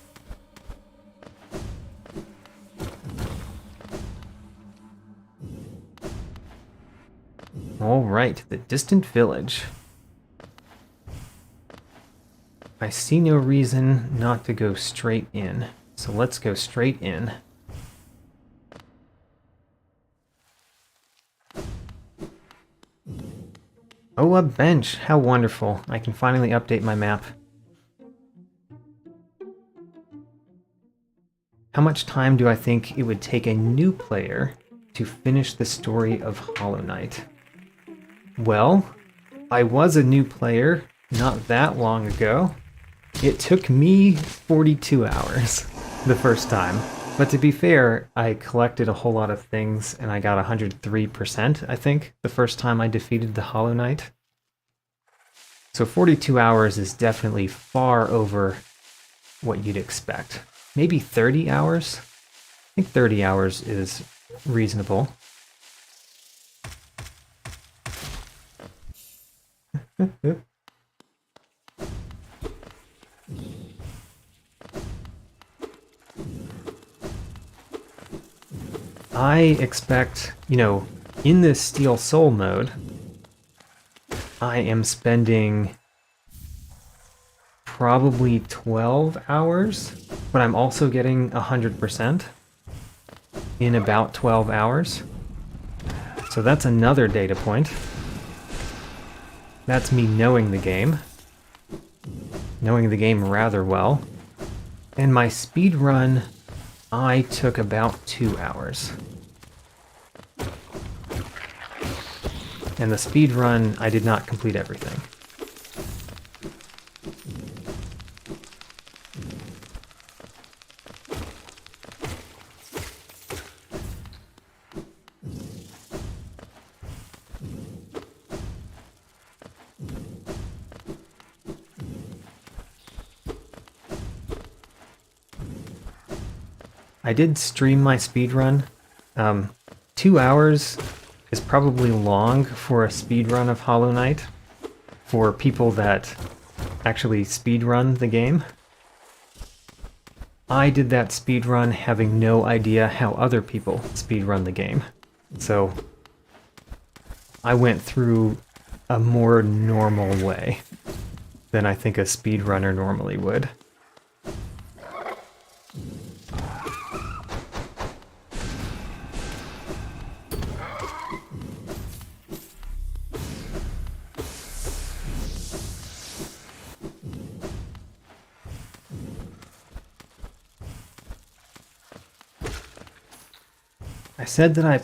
Alright, the distant village. I see no reason not to go straight in, so let's go straight in. Oh, a bench! How wonderful. I can finally update my map. How much time do I think it would take a new player to finish the story of Hollow Knight? Well, I was a new player not that long ago. It took me 42 hours the first time. But to be fair, I collected a whole lot of things and I got 103%, I think, the first time I defeated the Hollow Knight. So 42 hours is definitely far over what you'd expect. Maybe 30 hours? I think 30 hours is reasonable. I expect, in this Steel Soul mode, I am spending probably 12 hours, but I'm also getting 100% in about 12 hours. So that's another data point. That's me knowing the game rather well. And my speed run, I took about 2 hours. And the speed run, I did not complete everything. I did stream my speedrun. 2 hours is probably long for a speedrun of Hollow Knight for people that actually speedrun the game. I did that speedrun having no idea how other people speedrun the game. So I went through a more normal way than I think a speedrunner normally would. I said that I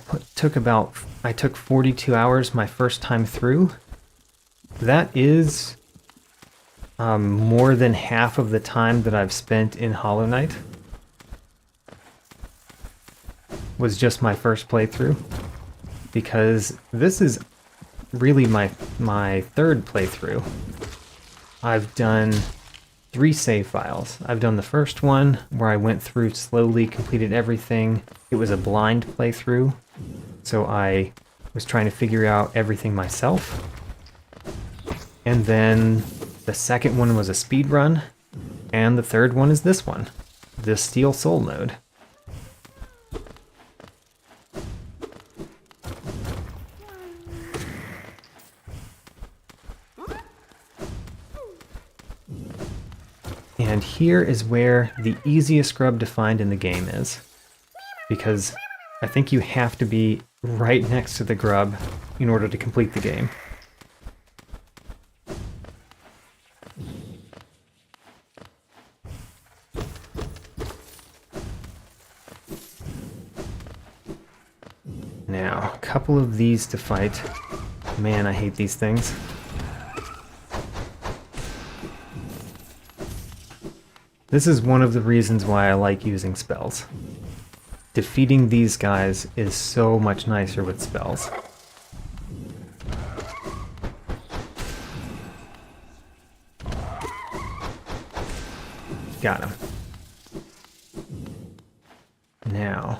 took 42 hours my first time through. That is more than half of the time that I've spent in Hollow Knight. Was just my first playthrough, because this is really my third playthrough. I've done 3 save files. I've done the first one where I went through slowly, completed everything. It was a blind playthrough, so I was trying to figure out everything myself. And then the second one was a speed run, and the third one is this one, the Steel Soul mode. And here is where the easiest grub to find in the game is, because I think you have to be right next to the grub in order to complete the game. Now, a couple of these to fight. Man, I hate these things. This is one of the reasons why I like using spells. Defeating these guys is so much nicer with spells. Got him. Now,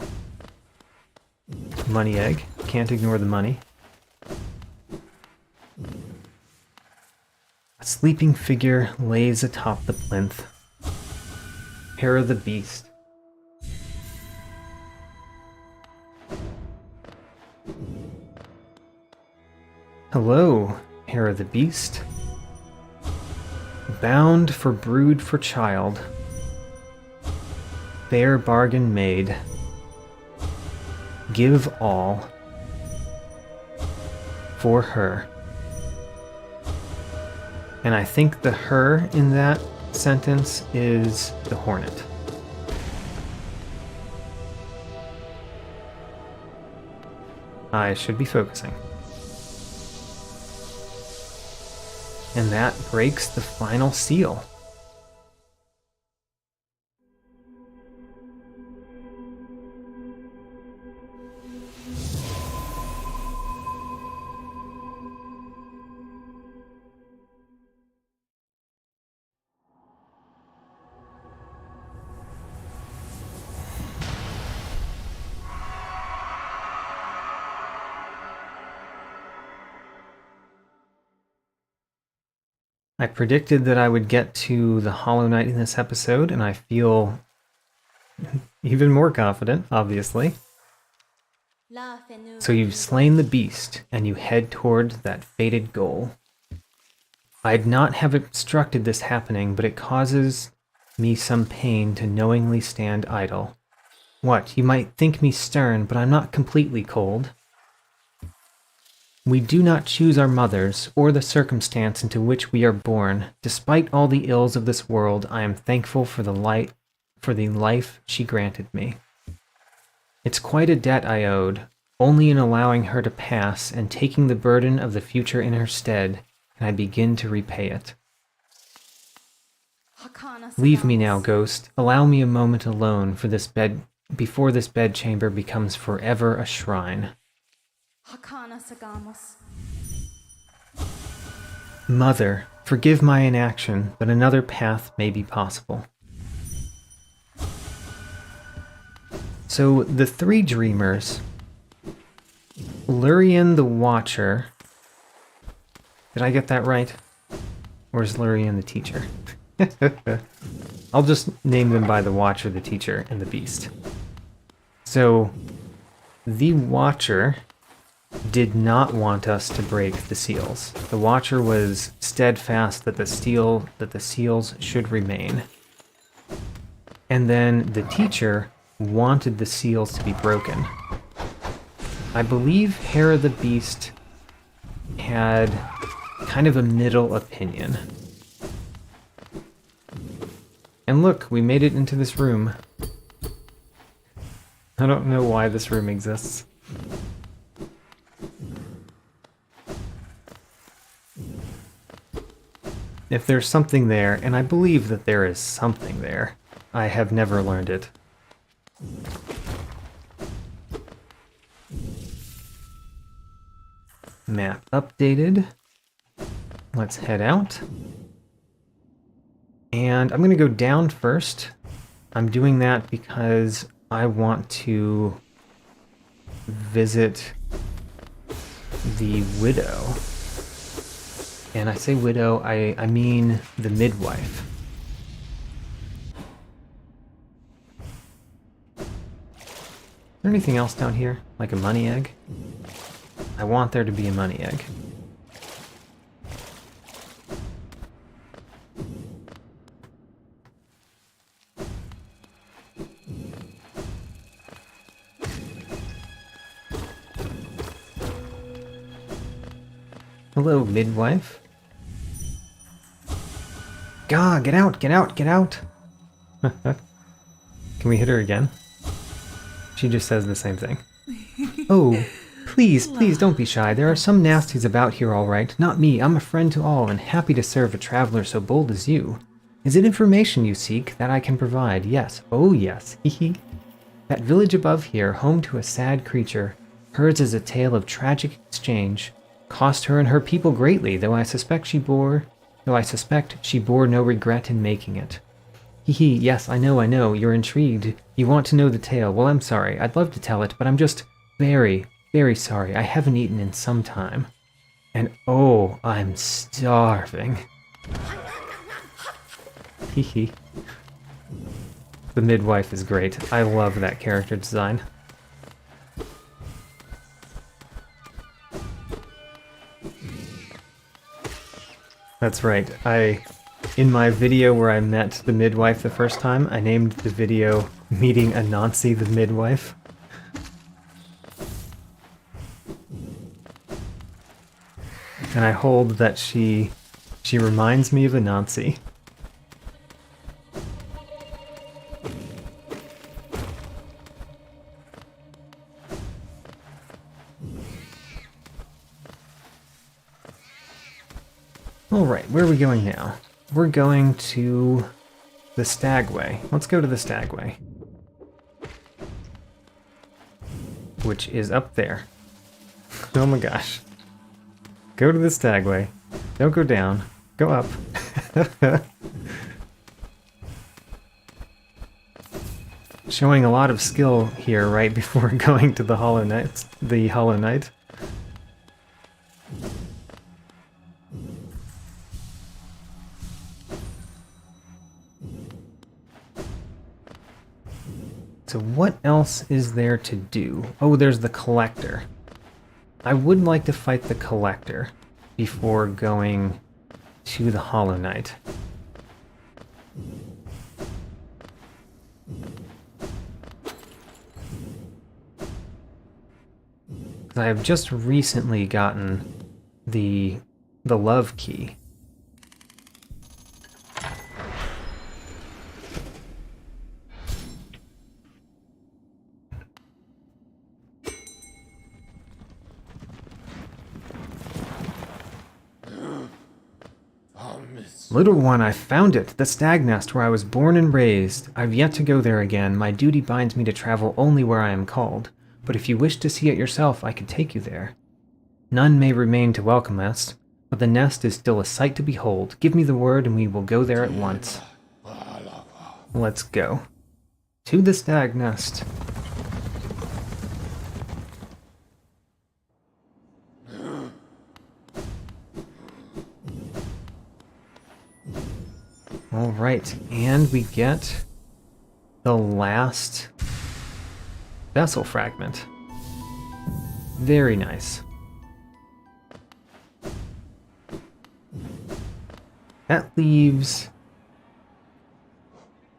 money egg. Can't ignore the money. A sleeping figure lays atop the plinth. Hair of the beast. Hello, hair of the beast. Bound for brood for child. Fair bargain made. Give all. For her. And I think the her in that sentence is the hornet. I should be focusing. And that breaks the final seal. I predicted that I would get to the Hollow Knight in this episode, and I feel even more confident, obviously. So you've slain the beast, and you head toward that fated goal. I'd not have obstructed this happening, but it causes me some pain to knowingly stand idle. What, you might think me stern, but I'm not completely cold. We do not choose our mothers, or the circumstance into which we are born. Despite all the ills of this world, I am thankful for the life she granted me. It's quite a debt I owed. Only in allowing her to pass and taking the burden of the future in her stead can I begin to repay it. Leave me now, ghost. Allow me a moment alone for this bed before this bedchamber becomes forever a shrine. Mother, forgive my inaction, but another path may be possible. So the three dreamers, Lurian the Watcher, did I get that right? Or is Lurian the teacher? I'll just name them by the Watcher, the teacher, and the beast. So the Watcher did not want us to break the seals. The Watcher was steadfast that the seals should remain. And then the teacher wanted the seals to be broken. I believe Hera the Beast had kind of a middle opinion. And look, we made it into this room. I don't know why this room exists. If there's something there, and I believe that there is something there, I have never learned it. Map updated. Let's head out. And I'm going to go down first. I'm doing that because I want to visit the widow. And I say widow, I mean the midwife. Is there anything else down here? Like a money egg? I want there to be a money egg. Hello, midwife. Gah, get out, get out, get out! Can we hit her again? She just says the same thing. Oh, please, please don't be shy. There are some nasties about here, all right. Not me. I'm a friend to all and happy to serve a traveler so bold as you. Is it information you seek? That I can provide. Yes. Oh, yes. Hee. That village above here, home to a sad creature. Hers is a tale of tragic exchange. Cost her and her people greatly, though I suspect she bore no regret in making it. Hee, yes, I know, you're intrigued. You want to know the tale. Well, I'm sorry. I'd love to tell it, but I'm just very, very sorry. I haven't eaten in some time. And oh, I'm starving. Hee. The midwife is great. I love that character design. That's right. In my video where I met the midwife the first time, I named the video Meeting Anansi the Midwife. And I hold that she reminds me of Anansi. Alright, where are we going now? We're going to the Stagway. Let's go to the Stagway. Which is up there. Oh my gosh. Go to the Stagway. Don't go down. Go up. Showing a lot of skill here right before going to the Hollow Knight. The Hollow Knight. So what else is there to do? Oh, there's the Collector. I would like to fight the Collector before going to the Hollow Knight. I have just recently gotten the love key. Little one, I found it! The stag nest where I was born and raised. I've yet to go there again. My duty binds me to travel only where I am called. But if you wish to see it yourself, I could take you there. None may remain to welcome us, but the nest is still a sight to behold. Give me the word and we will go there at once. Let's go. To the stag nest. Alright, and we get the last vessel fragment. Very nice. That leaves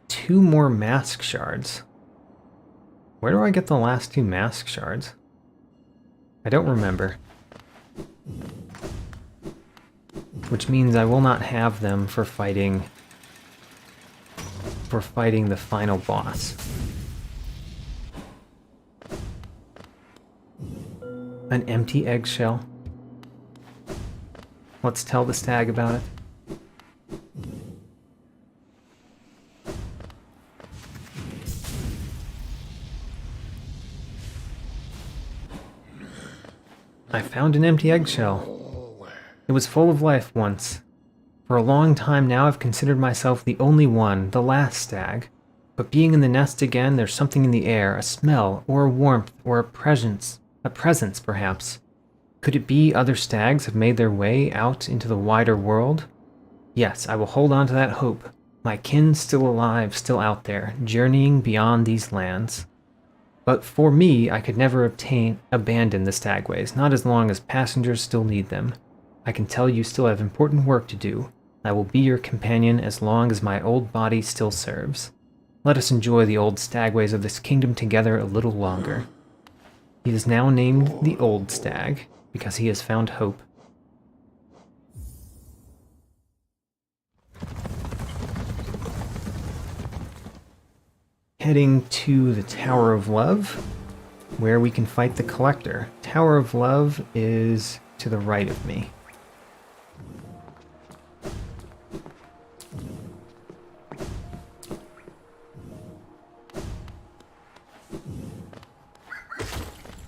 2 more mask shards. Where do I get the last 2 mask shards? I don't remember. Which means I will not have them for fighting the final boss. An empty eggshell. Let's tell the stag about it. I found an empty eggshell. It was full of life once. For a long time now I've considered myself the only one, the last stag. But being in the nest again, there's something in the air, a smell, or a warmth, or a presence perhaps. Could it be other stags have made their way out into the wider world? Yes, I will hold on to that hope. My kin still alive, still out there, journeying beyond these lands. But for me, I could never abandon the stagways, not as long as passengers still need them. I can tell you still have important work to do. I will be your companion as long as my old body still serves. Let us enjoy the old stagways of this kingdom together a little longer. He is now named the Old Stag, because he has found hope. Heading to the Tower of Love, where we can fight the Collector. Tower of Love is to the right of me.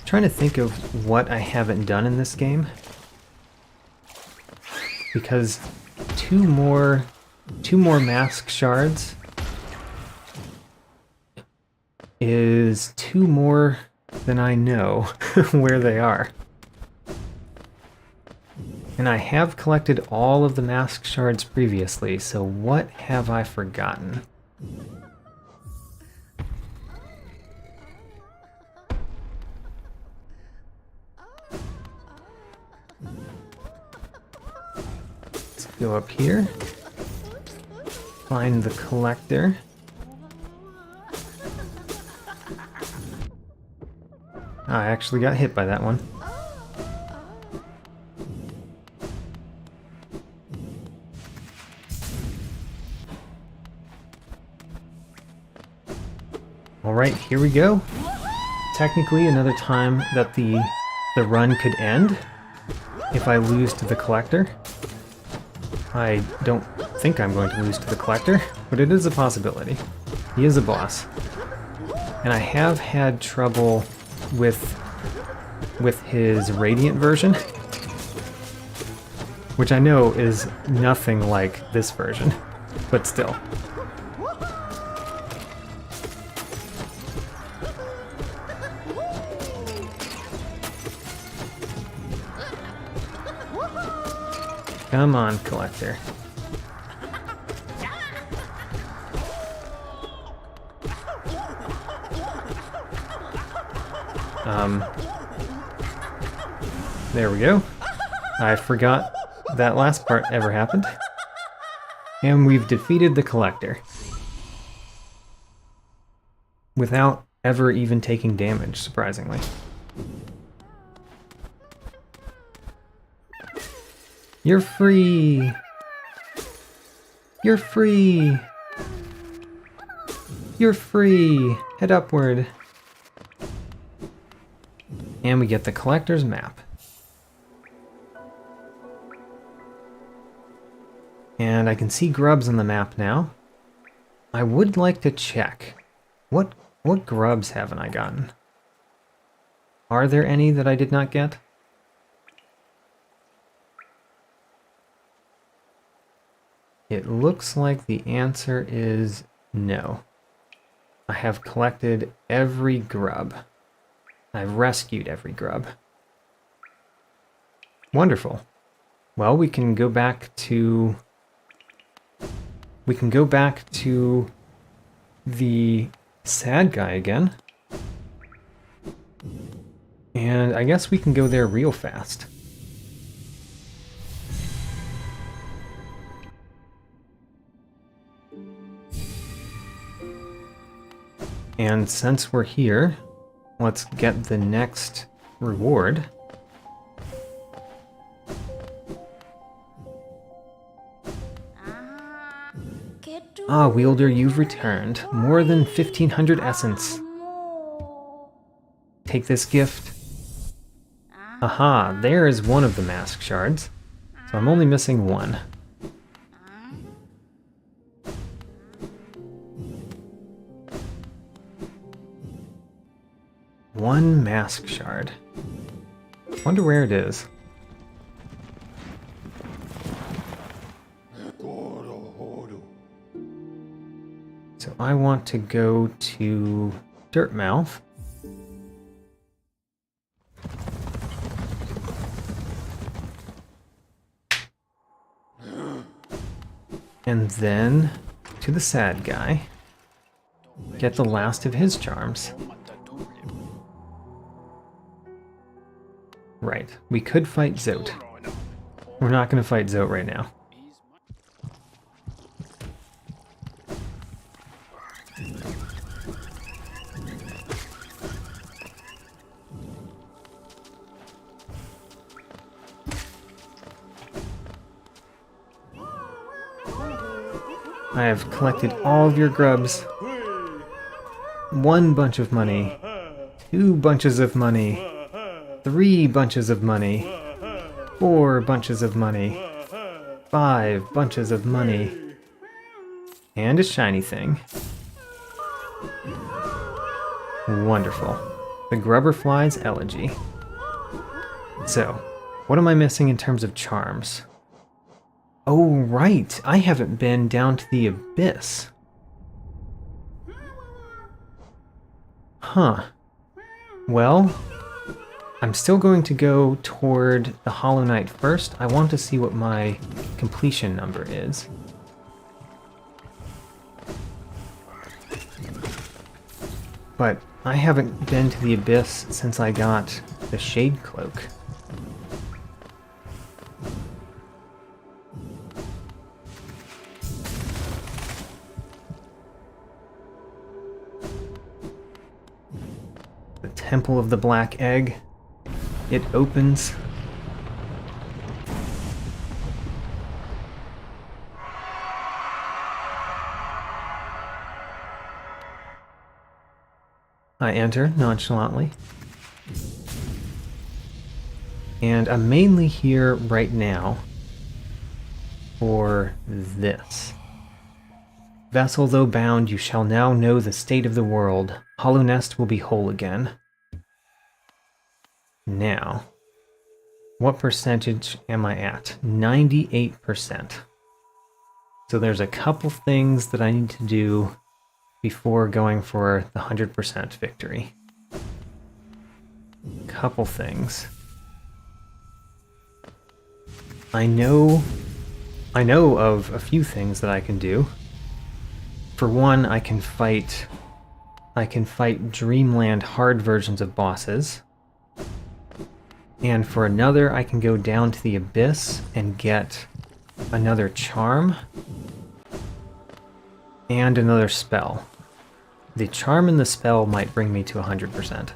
Trying to think of what I haven't done in this game, because two more mask shards is 2 more than I know where they are. And I have collected all of the mask shards previously, so what have I forgotten? go up here. Find the collector. I actually got hit by that one. Alright, here we go. Technically, another time that the run could end if I lose to the collector. I don't think I'm going to lose to the collector, but it is a possibility. He is a boss. And I have had trouble with his Radiant version, which I know is nothing like this version, but still. Come on, collector. There we go. I forgot that last part ever happened. And we've defeated the collector. Without ever even taking damage, surprisingly. You're free! You're free! You're free! Head upward. And we get the collector's map. And I can see grubs on the map now. I would like to check. What grubs haven't I gotten? Are there any that I did not get? It looks like the answer is no. I have collected every grub. I've rescued every grub. Wonderful. Well, we can go back to the sad guy again. And I guess we can go there real fast. And since we're here, let's get the next reward. Ah, Wielder, you've returned. More than 1,500 essence. Take this gift. Aha, there is one of the mask shards. So I'm only missing one. One mask shard. Wonder where it is. So I want to go to Dirtmouth. And then to the sad guy. Get the last of his charms. Right, we could fight Zote. We're not going to fight Zote right now. I have collected all of your grubs. 1 bunch of money. 2 bunches of money. 3 bunches of money. 4 bunches of money. 5 bunches of money. And a shiny thing. Wonderful. The Grubberfly's Elegy. So, what am I missing in terms of charms? Oh, right! I haven't been down to the Abyss. Huh. Well, I'm still going to go toward the Hollow Knight first. I want to see what my completion number is. But I haven't been to the Abyss since I got the Shade Cloak. Temple of the Black Egg. It opens. I enter nonchalantly. And I'm mainly here right now for this. Vessel though bound, you shall now know the state of the world. Hollow Nest will be whole again. Now, what percentage am I at? 98%. So there's a couple things that I need to do before going for the 100% victory. Couple things. I know of a few things that I can do. For one, I can fight Dreamland hard versions of bosses. And for another, I can go down to the Abyss and get another charm and another spell. The charm and the spell might bring me to 100%.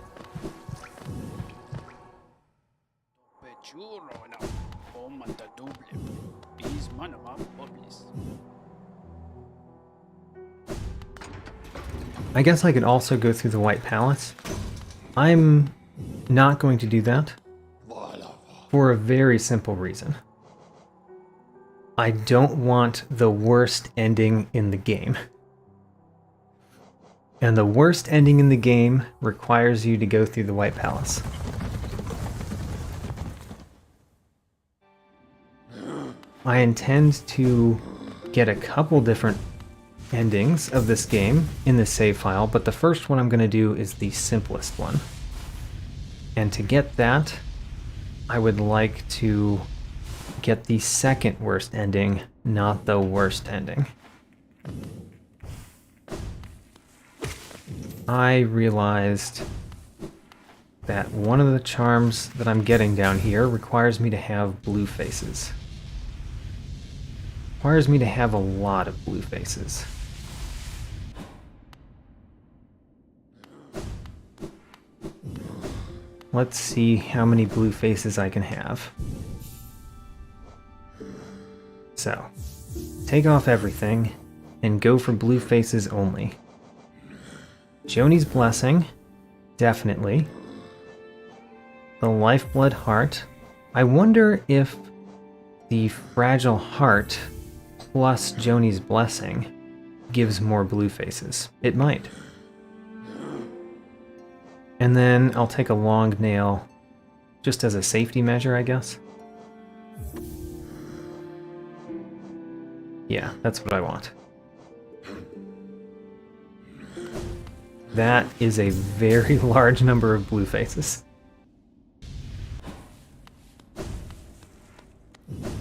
I guess I could also go through the White Palace. I'm not going to do that for a very simple reason. I don't want the worst ending in the game. And the worst ending in the game requires you to go through the White Palace. I intend to get a couple different endings of this game in the save file, but the first one I'm going to do is the simplest one. And to get that, I would like to get the second worst ending, not the worst ending. I realized that one of the charms that I'm getting down here requires me to have blue faces. Requires me to have a lot of blue faces. Let's see how many blue faces I can have. So, take off everything and go for blue faces only. Joni's Blessing, definitely. The Lifeblood Heart. I wonder if the Fragile Heart plus Joni's Blessing gives more blue faces. It might. And then I'll take a long nail just as a safety measure, I guess. Yeah, that's what I want. That is a very large number of blue faces.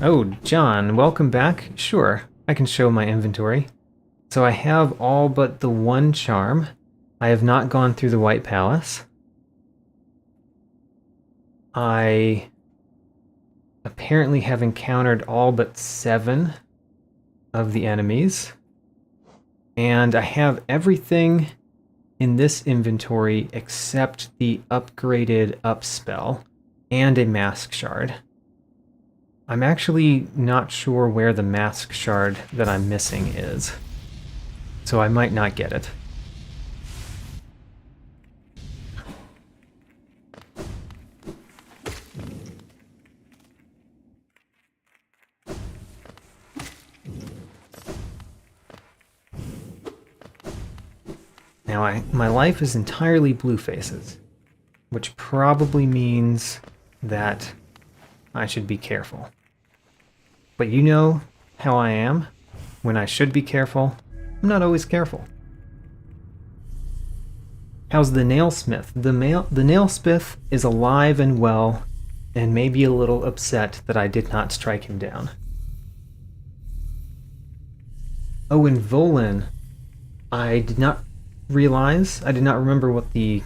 Oh, John, welcome back. Sure, I can show my inventory. So I have all but the one charm. I have not gone through the White Palace. I apparently have encountered all but 7 of the enemies. And I have everything in this inventory except the upgraded up spell and a mask shard. I'm actually not sure where the mask shard that I'm missing is, so I might not get it. Now, my life is entirely blue faces, which probably means that I should be careful. But you know how I am. When I should be careful, I'm not always careful. How's the nailsmith? The nailsmith is alive and well, and maybe a little upset that I did not strike him down. Oh, and Volin, I did not remember what the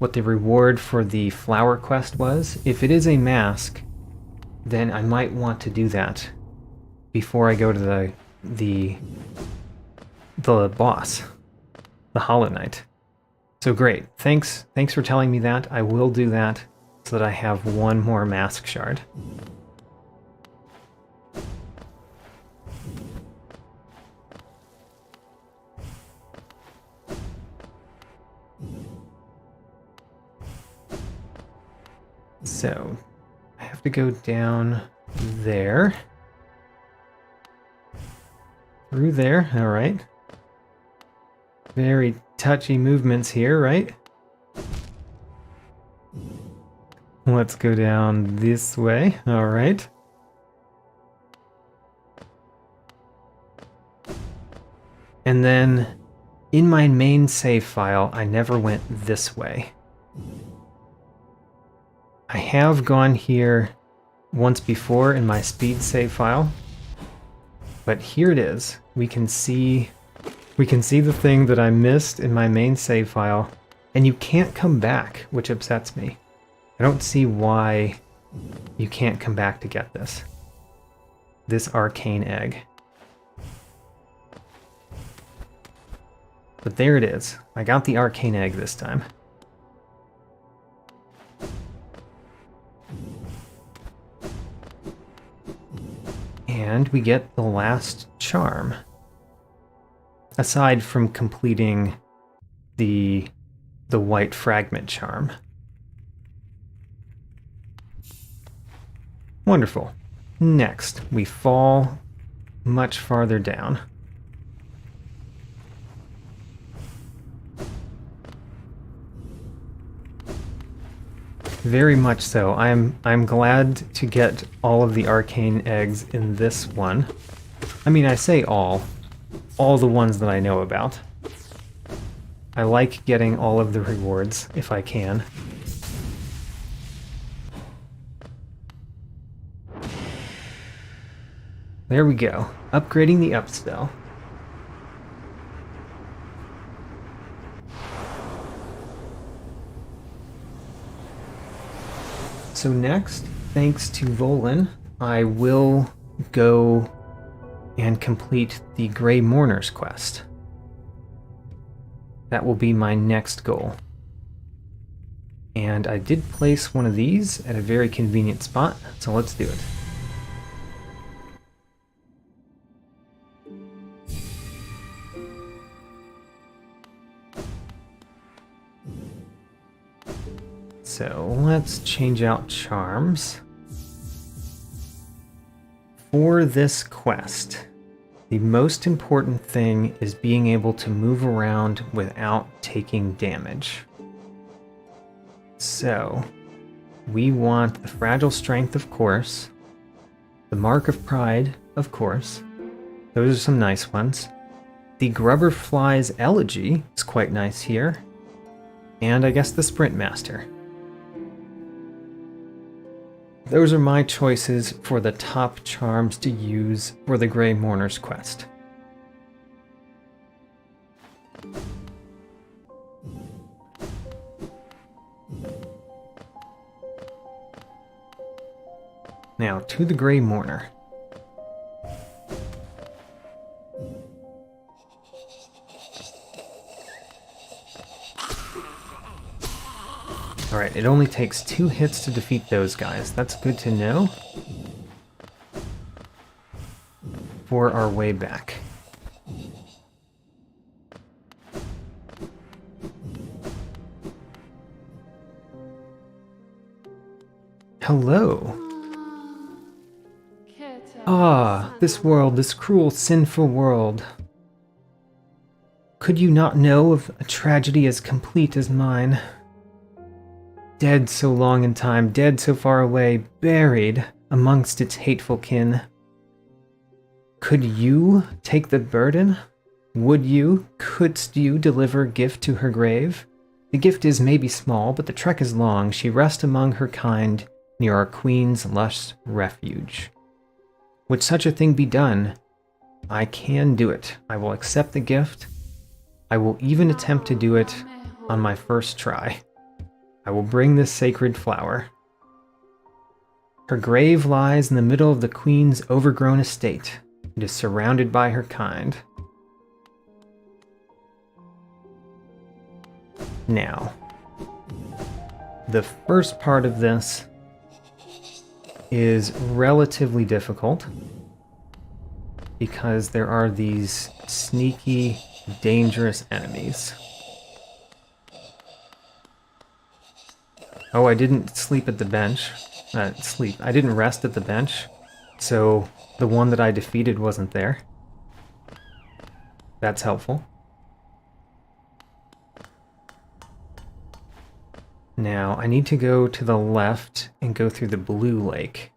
reward for the flower quest was. If it is a mask, then I might want to do that before I go to the boss, the Hollow Knight. So great. Thanks for telling me that. I will do that so that I have one more mask shard. So, I have to go down there. Through there, alright. Very touchy movements here, right? Let's go down this way, alright. And then, in my main save file, I never went this way. I have gone here once before in my speed save file, but here it is. We can see the thing that I missed in my main save file, and you can't come back, which upsets me. I don't see why you can't come back to get this. This arcane egg. But there it is. I got the arcane egg this time. And we get the last charm. Aside from completing the white fragment charm. Wonderful. Next, we fall much farther down. Very much so. I'm glad to get all of the arcane eggs in this one. I mean, I say all the ones that I know about. I like getting all of the rewards if I can. There we go. Upgrading the upspell. So next, thanks to Volin, I will go and complete the Grey Mourner's quest. That will be my next goal. And I did place one of these at a very convenient spot, so let's do it. So let's change out charms. For this quest, the most important thing is being able to move around without taking damage. So, we want the Fragile Strength, of course, the Mark of Pride, of course. Those are some nice ones. The Grubberfly's Elegy is quite nice here. And I guess the Sprint Master. Those are my choices for the top charms to use for the Grey Mourner's quest. Now, to the Grey Mourner. Alright, it only takes 2 hits to defeat those guys. That's good to know. For our way back. Hello. Ah, this world, this cruel, sinful world. Could you not know of a tragedy as complete as mine? Dead so long in time, dead so far away, buried amongst its hateful kin. Could you take the burden? Would you, couldst you deliver gift to her grave? The gift is maybe small, but the trek is long. She rests among her kind, near our queen's lush refuge. Would such a thing be done? I can do it. I will accept the gift. I will even attempt to do it on my first try. I will bring this sacred flower. Her grave lies in the middle of the queen's overgrown estate. It is surrounded by her kind. Now, the first part of this is relatively difficult because there are these sneaky, dangerous enemies. Oh, I didn't sleep at the bench. I didn't rest at the bench, so the one that I defeated wasn't there. That's helpful. Now, I need to go to the left and go through the blue lake.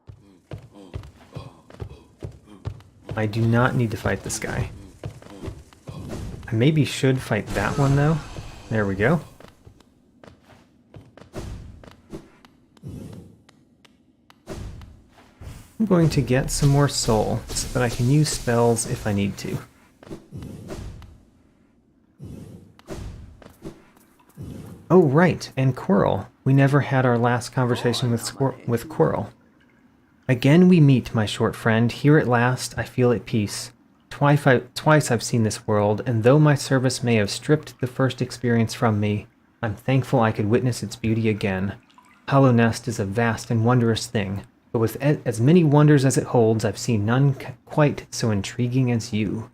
I do not need to fight this guy. I maybe should fight that one, though. There we go. I'm going to get some more soul so that I can use spells if I need to. Oh, right, and Quirrell. We never had our last conversation with Quirrell. Again we meet, my short friend. Here at last, I feel at peace. Twice I've seen this world, and though my service may have stripped the first experience from me, I'm thankful I could witness its beauty again. Hollow Nest is a vast and wondrous thing, but with as many wonders as it holds, I've seen none quite so intriguing as you.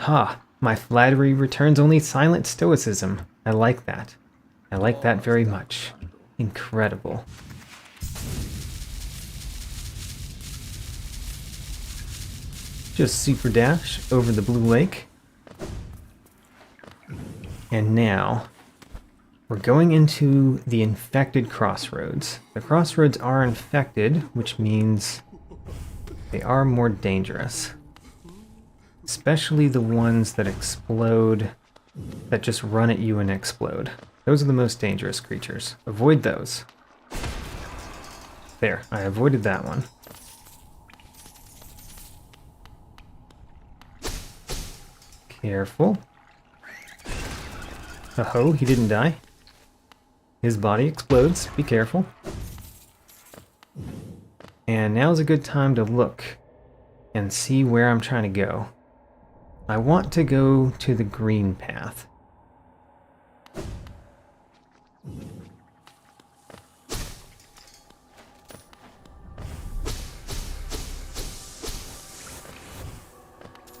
Ha! My flattery returns only silent stoicism. I like that. I like that very much. Incredible. Just super dash over the blue lake. And now, we're going into the infected crossroads. The crossroads are infected, which means they are more dangerous. Especially the ones that explode, that just run at you and explode. Those are the most dangerous creatures. Avoid those. There, I avoided that one. Careful. Oh, he didn't die. His body explodes. Be careful. And now's a good time to look and see where I'm trying to go. I want to go to the green path.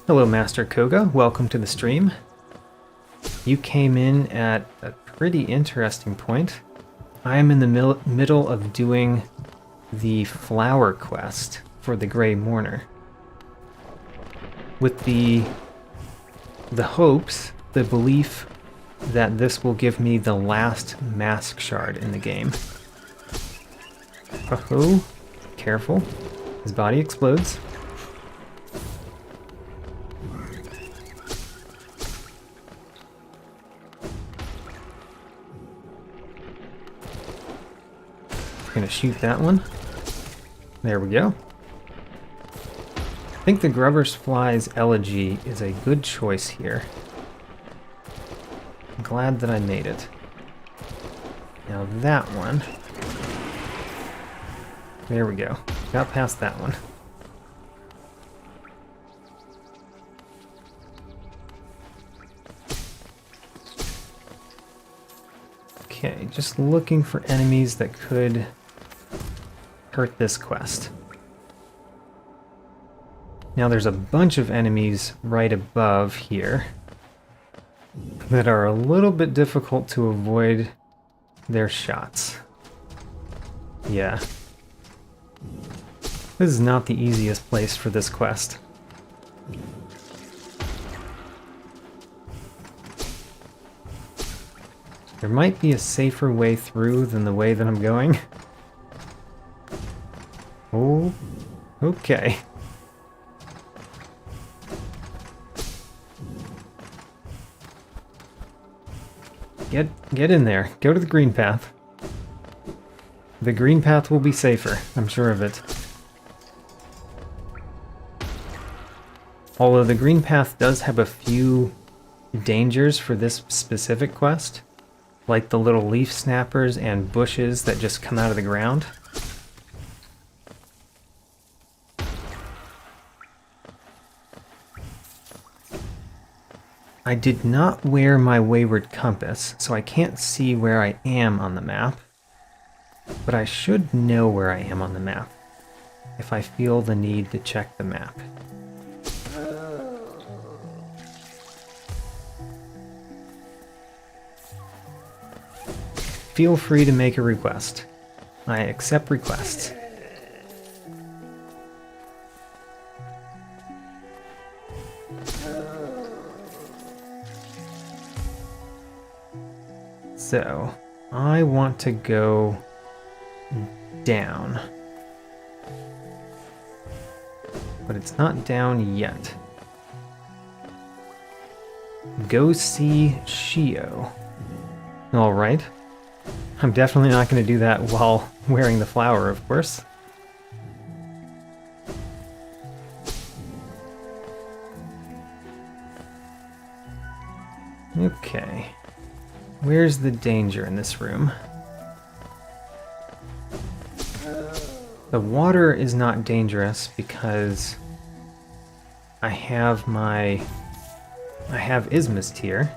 Hello, Master Koga. Welcome to the stream. You came in at a pretty interesting point. I am in the middle of doing the flower quest for the Grey Mourner. With the hopes, the belief that this will give me the last mask shard in the game. Oh, careful. His body explodes. Gonna shoot that one. There we go. I think the Grubber's Fly's Elegy is a good choice here. I'm glad that I made it. Now that one. There we go. Got past that one. Okay, just looking for enemies that could hurt this quest. Now there's a bunch of enemies right above here that are a little bit difficult to avoid their shots. Yeah. This is not the easiest place for this quest. There might be a safer way through than the way that I'm going. Oh, okay. Get in there. Go to the green path. The green path will be safer, I'm sure of it. Although the green path does have a few dangers for this specific quest, like the little leaf snappers and bushes that just come out of the ground. I did not wear my wayward compass, so I can't see where I am on the map. But I should know where I am on the map if I feel the need to check the map. Feel free to make a request. I accept requests. So, I want to go down. But it's not down yet. Go see Shio. Alright. I'm definitely not going to do that while wearing the flower, of course. Okay. Where's the danger in this room? The water is not dangerous because I have Ismist here.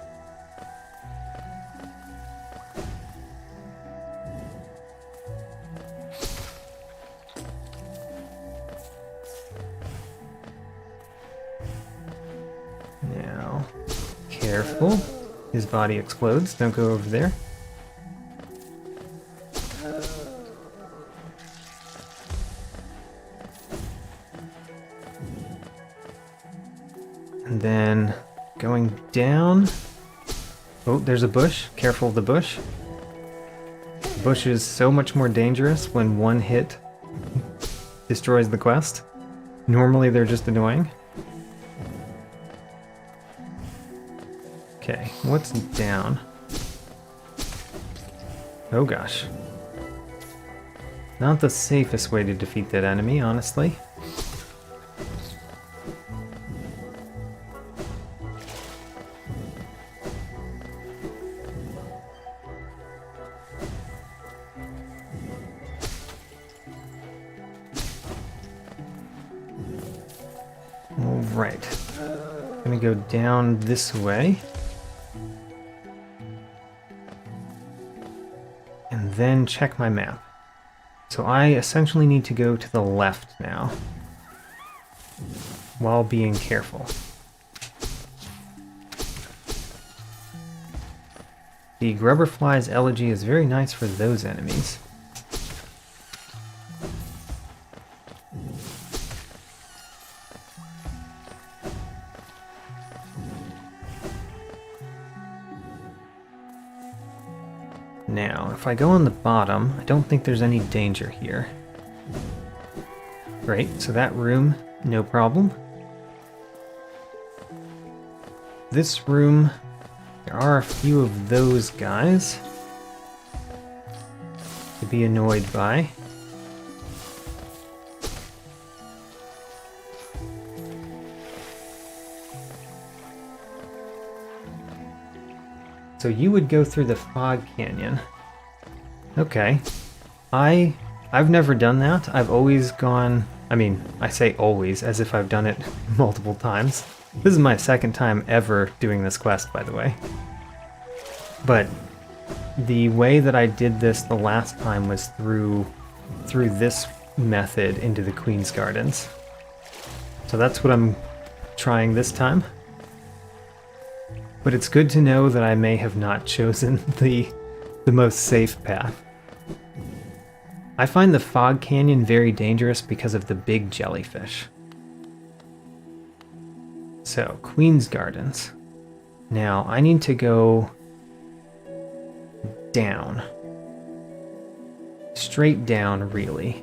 Now, careful. His body explodes. Don't go over there. And then going down. Oh, there's a bush. Careful of the bush. The bush is so much more dangerous when one hit destroys the quest. Normally they're just annoying. Okay, what's down? Oh gosh. Not the safest way to defeat that enemy, honestly. Alright. Gonna go down this way. And then check my map. So I essentially need to go to the left now, while being careful. The Grubberfly's Elegy is very nice for those enemies. Now, if I go on the bottom, I don't think there's any danger here. Great, so that room, no problem. This room, there are a few of those guys to be annoyed by. So you would go through the fog canyon. Okay. I've never done that. I've always gone... I mean, I say always, as if I've done it multiple times. This is my second time ever doing this quest, by the way. But the way that I did this the last time was through this method into the Queen's Gardens. So that's what I'm trying this time. But it's good to know that I may have not chosen the most safe path. I find the Fog Canyon very dangerous because of the big jellyfish. So, Queen's Gardens. Now, I need to go down. Straight down, really.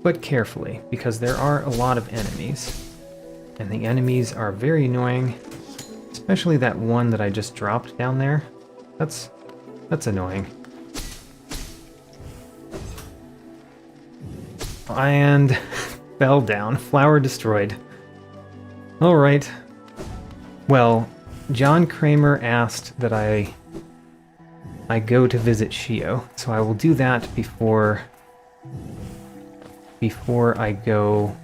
But carefully, because there are a lot of enemies. And the enemies are very annoying. Especially that one that I just dropped down there. That's annoying. And fell down. Flower destroyed. Alright. Well, John Kramer asked that I go to visit Shio, so I will do that before I go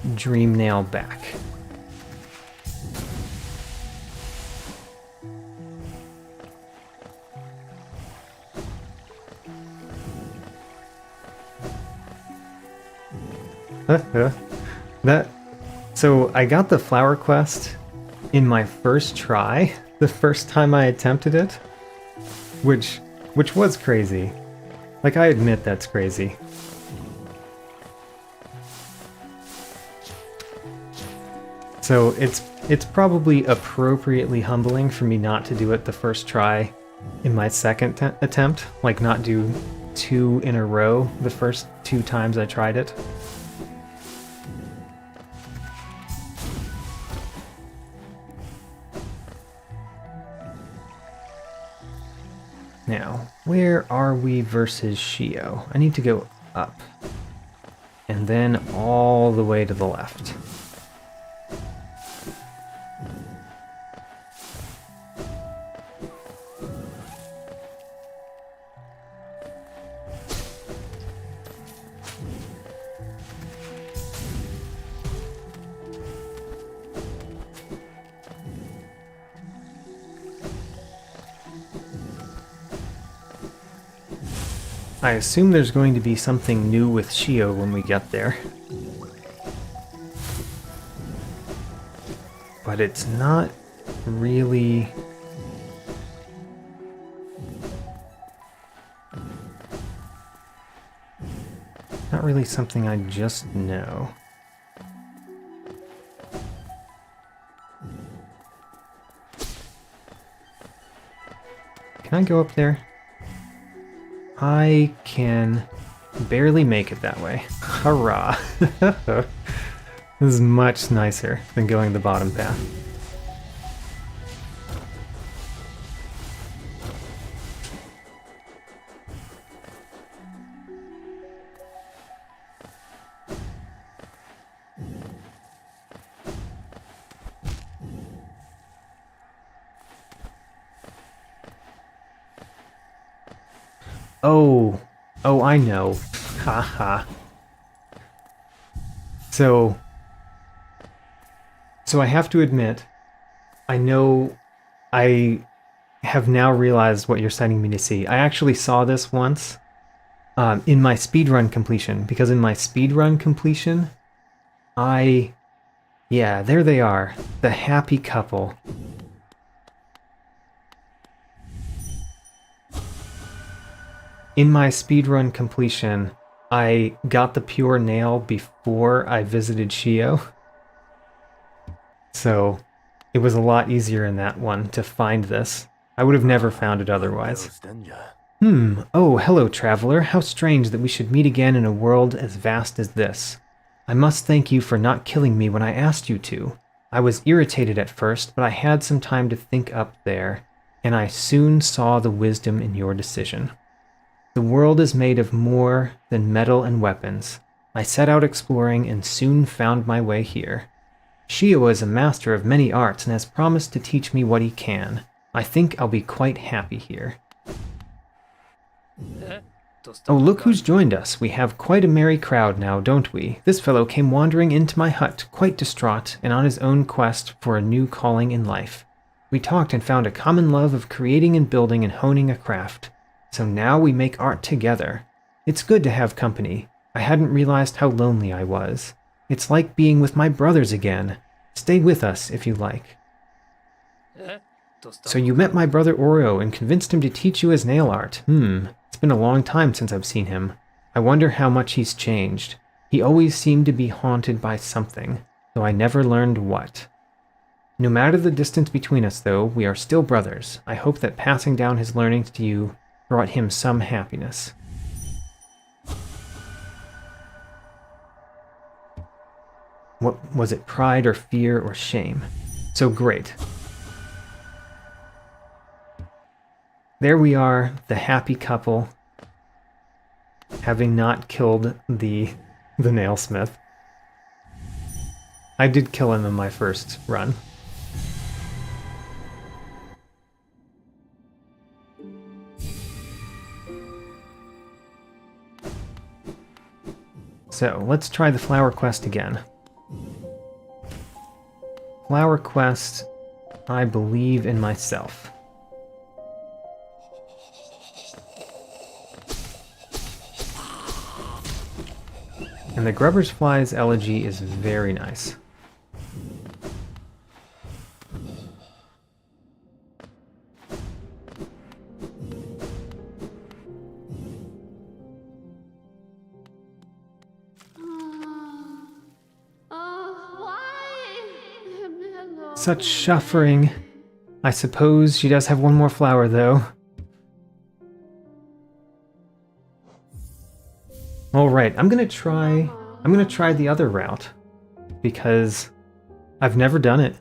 Dreamnail back. That so I got the flower quest in my first try, the first time I attempted it, which was crazy. Like, I admit that's crazy. So it's probably appropriately humbling for me not to do it the first try in my second attempt, like not do 2 in a row the first 2 times I tried it. Now, where are we versus Shio? I need to go up. And then all the way to the left. I assume there's going to be something new with Shio when we get there. But it's not really... not really something I just know. Can I go up there? I can barely make it that way. Hurrah! This is much nicer than going the bottom path. Oh, I know. Haha. So I have to admit, I know I have now realized what you're sending me to see. I actually saw this once in my speedrun completion, because in my speedrun completion, yeah, there they are, the happy couple. In my speedrun completion, I got the pure nail before I visited Shio. So it was a lot easier in that one to find this. I would have never found it otherwise. Oh, hello, traveler. How strange that we should meet again in a world as vast as this. I must thank you for not killing me when I asked you to. I was irritated at first, but I had some time to think up there, and I soon saw the wisdom in your decision. The world is made of more than metal and weapons. I set out exploring and soon found my way here. Shio is a master of many arts and has promised to teach me what he can. I think I'll be quite happy here. Oh, look who's joined us. We have quite a merry crowd now, don't we? This fellow came wandering into my hut, quite distraught, and on his own quest for a new calling in life. We talked and found a common love of creating and building and honing a craft. So now we make art together. It's good to have company. I hadn't realized how lonely I was. It's like being with my brothers again. Stay with us if you like. So you met my brother Oreo and convinced him to teach you his nail art. It's been a long time since I've seen him. I wonder how much he's changed. He always seemed to be haunted by something, though I never learned what. No matter the distance between us, though, we are still brothers. I hope that passing down his learnings to you brought him some happiness. What was it, pride or fear or shame? So great. There we are, the happy couple, having not killed the nailsmith. I did kill him in my first run. So, let's try the flower quest again. Flower quest, I believe in myself. And the Grubber's Fly's elegy is very nice. Such suffering. I suppose she does have one more flower, though. Alright, I'm gonna try the other route, because I've never done it.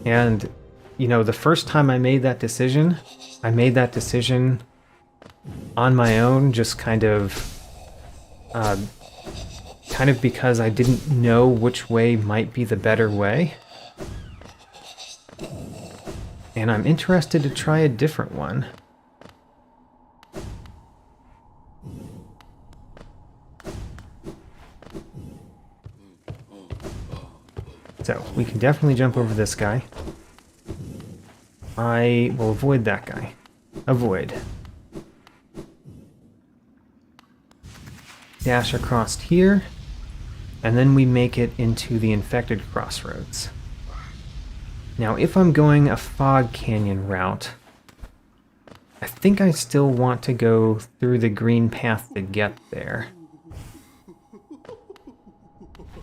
And, you know, the first time I made that decision on my own, just kind of because I didn't know which way might be the better way. And I'm interested to try a different one. So, we can definitely jump over this guy. I will avoid that guy. Avoid. Dash across here, and then we make it into the infected crossroads. Now, if I'm going a fog canyon route, I think I still want to go through the green path to get there.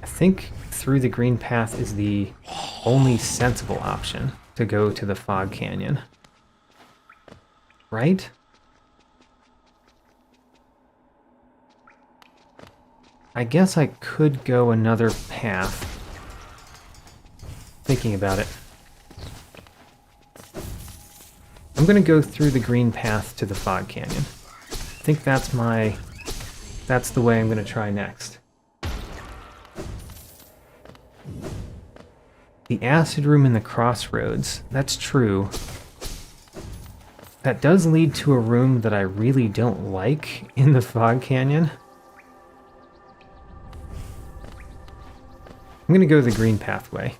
I think through the green path is the only sensible option to go to the fog canyon. Right? I guess I could go another path. Thinking about it. I'm gonna go through the green path to the fog canyon. I think that's the way I'm gonna try next. The acid room in the crossroads, that's true. That does lead to a room that I really don't like in the fog canyon. I'm gonna go the green pathway.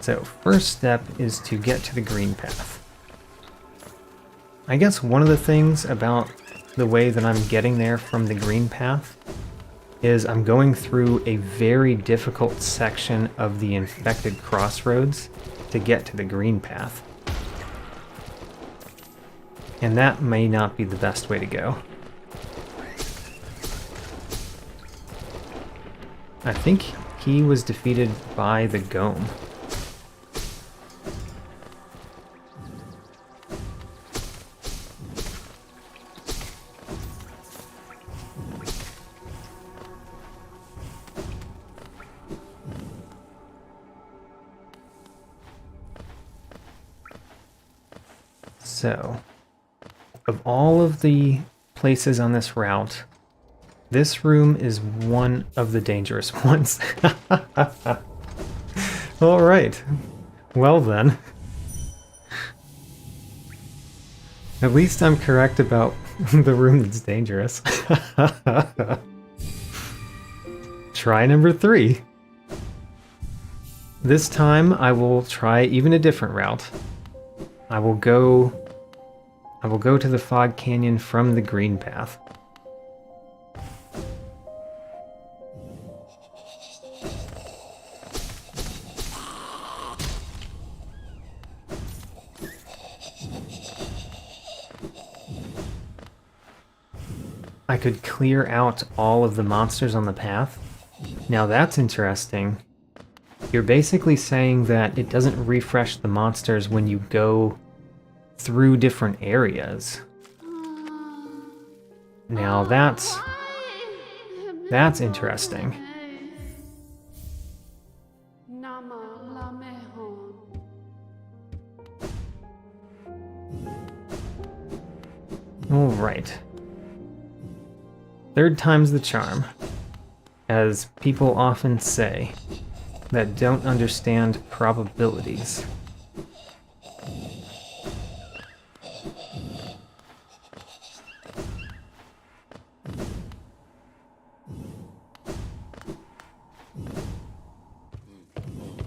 So, first step is to get to the green path. I guess one of the things about the way that I'm getting there from the green path is I'm going through a very difficult section of the infected crossroads to get to the green path. And that may not be the best way to go. I think he was defeated by the Gome. So, of all of the places on this route, this room is one of the dangerous ones. Alright. Well then. At least I'm correct about the room that's dangerous. Try number 3. This time I will try even a different route. I will go to the fog canyon from the green path. I could clear out all of the monsters on the path. Now that's interesting. You're basically saying that it doesn't refresh the monsters when you go through different areas. Now that's interesting. All right. Third time's the charm, as people often say that don't understand probabilities.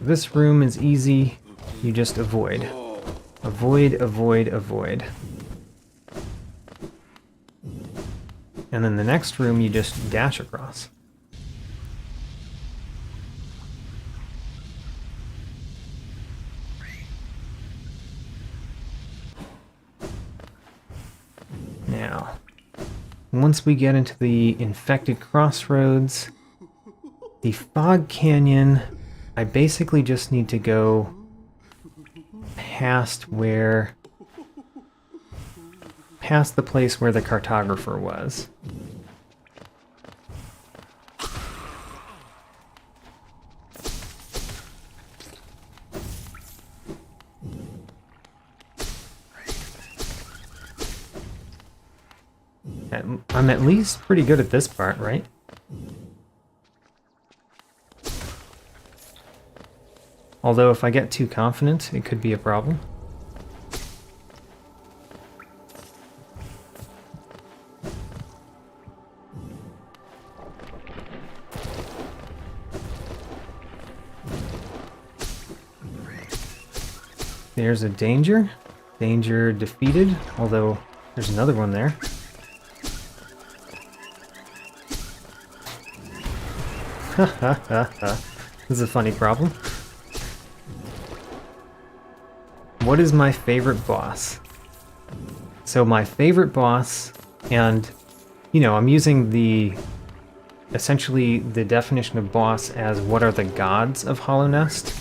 This room is easy. You just avoid. Avoid, avoid, avoid. And then the next room you just dash across. Now, once we get into the infected crossroads, the fog canyon, I basically just need to go past the place where the cartographer was. I'm at least pretty good at this part, right? Although if I get too confident, it could be a problem. There's a danger. Danger defeated, although there's another one there. Ha ha ha ha. This is a funny problem. What is my favorite boss? So my favorite boss, and you know, I'm using essentially the definition of boss as what are the gods of Hollow Nest,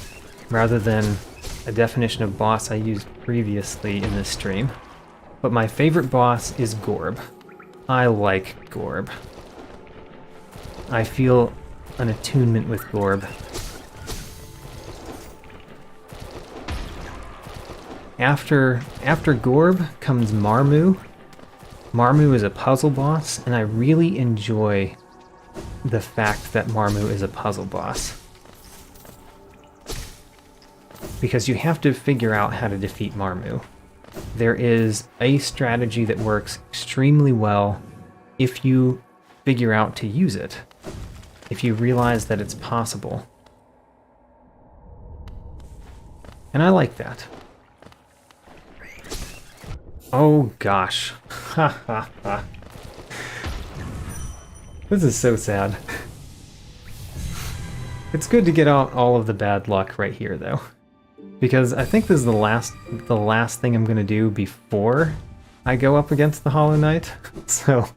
rather than a definition of boss I used previously in this stream. But my favorite boss is Gorb. I like Gorb. I feel an attunement with Gorb. After Gorb comes Marmu. Marmu is a puzzle boss, and I really enjoy the fact that Marmu is a puzzle boss. Because you have to figure out how to defeat Marmu. There is a strategy that works extremely well if you figure out to use it. If you realize that it's possible. And I like that. Oh gosh. Ha ha ha. This is so sad. It's good to get out all of the bad luck right here though. Because I think this is the last thing I'm gonna do before I go up against the Hollow Knight. So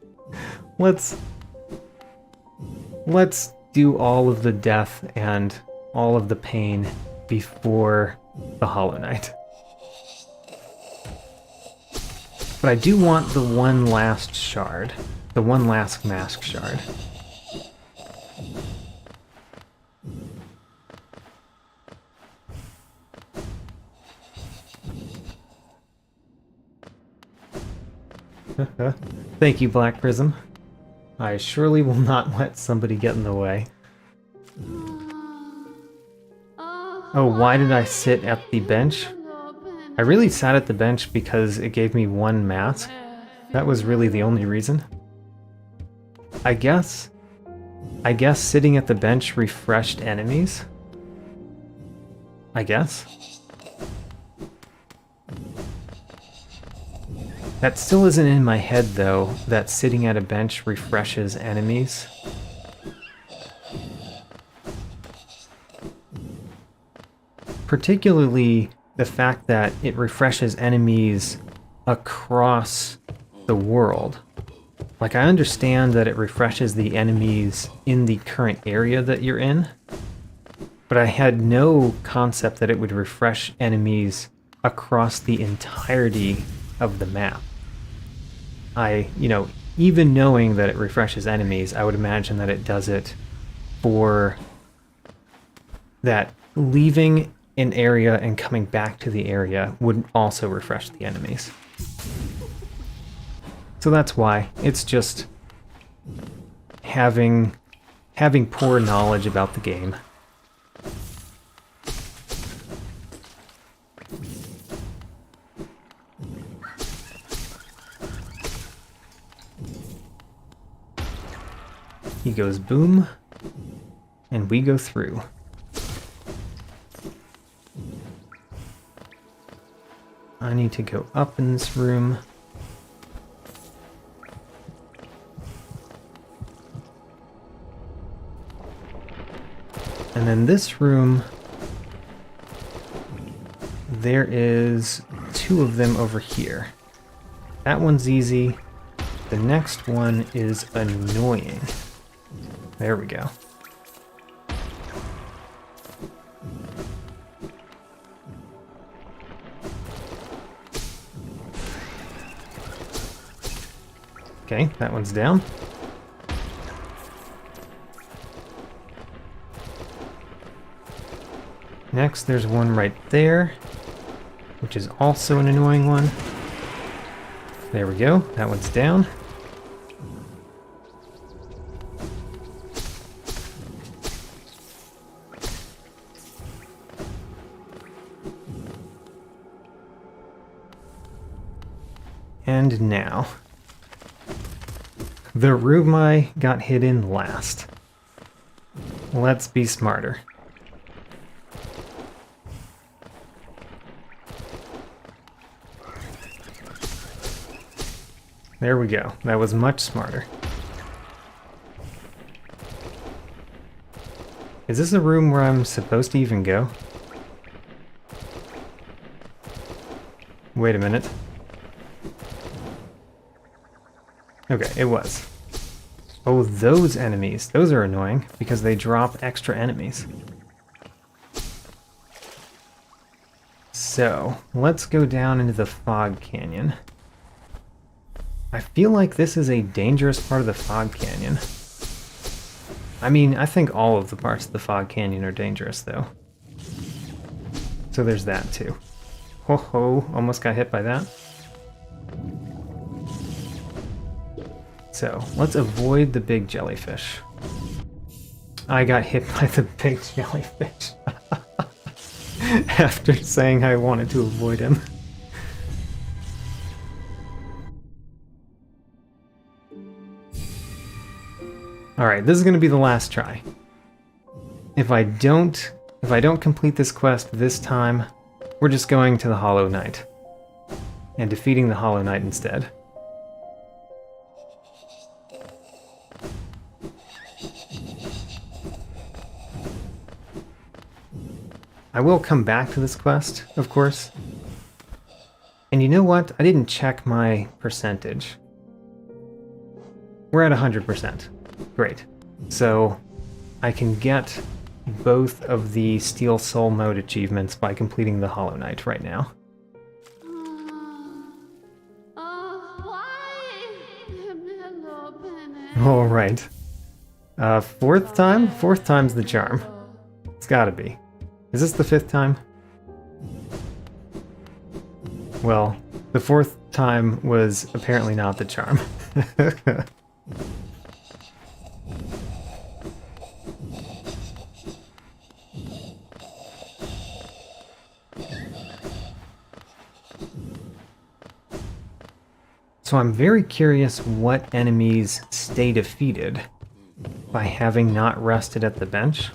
let's do all of the death and all of the pain before the Hollow Knight. But I do want the one last shard. The one last mask shard. Thank you, Black Prism. I surely will not let somebody get in the way. Oh, why did I sit at the bench? I really sat at the bench because it gave me one mask. That was really the only reason. I guess sitting at the bench refreshed enemies. I guess. That still isn't in my head though, that sitting at a bench refreshes enemies. Particularly the fact that it refreshes enemies across the world. Like, I understand that it refreshes the enemies in the current area that you're in, but I had no concept that it would refresh enemies across the entirety of the map. Even knowing that it refreshes enemies, I would imagine that it does it for that leaving an area and coming back to the area would also refresh the enemies. So that's why. It's just having poor knowledge about the game. He goes boom, and we go through. I need to go up in this room. And then this room, there is 2 of them over here. That one's easy. The next one is annoying. There we go. Okay, that one's down. Next, there's one right there, which is also an annoying one. There we go, that one's down. And now, the room I got hit in last. Let's be smarter. There we go. That was much smarter. Is this a room where I'm supposed to even go? Wait a minute. Okay, it was. Oh, those enemies. Those are annoying because they drop extra enemies. So, let's go down into the fog canyon. I feel like this is a dangerous part of the fog canyon. I mean, I think all of the parts of the fog canyon are dangerous, though. So there's that, too. Ho ho, almost got hit by that. So, let's avoid the big jellyfish. I got hit by the big jellyfish. After saying I wanted to avoid him. Alright, this is going to be the last try. If I don't complete this quest this time, we're just going to the Hollow Knight. And defeating the Hollow Knight instead. I will come back to this quest, of course. And you know what? I didn't check my percentage. We're at 100%. Great. So I can get both of the Steel Soul mode achievements by completing the Hollow Knight right now. All right. Fourth time? Fourth time's the charm. It's gotta be. Is this the 5th time? Well, the 4th time was apparently not the charm. So I'm very curious what enemies stay defeated by having not rested at the bench.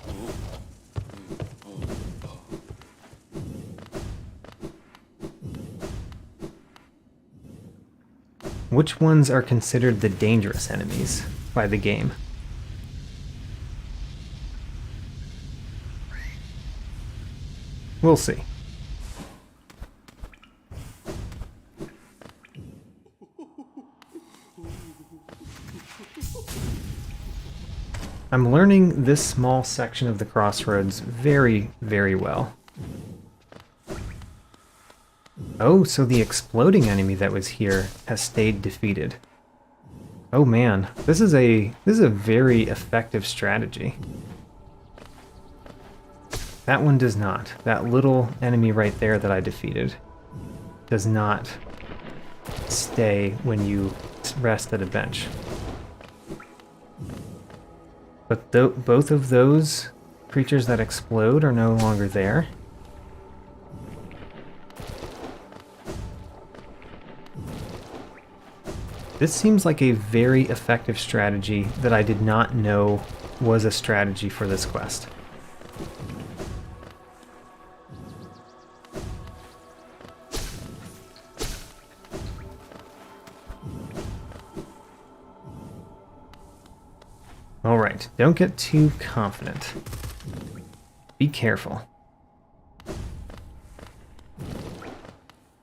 Which ones are considered the dangerous enemies by the game? We'll see. I'm learning this small section of the crossroads very, very well. Oh, so the exploding enemy that was here has stayed defeated. Oh man, this is a very effective strategy. That one does not. That little enemy right there that I defeated does not stay when you rest at a bench. But both of those creatures that explode are no longer there. This seems like a very effective strategy that I did not know was a strategy for this quest. Alright, don't get too confident. Be careful.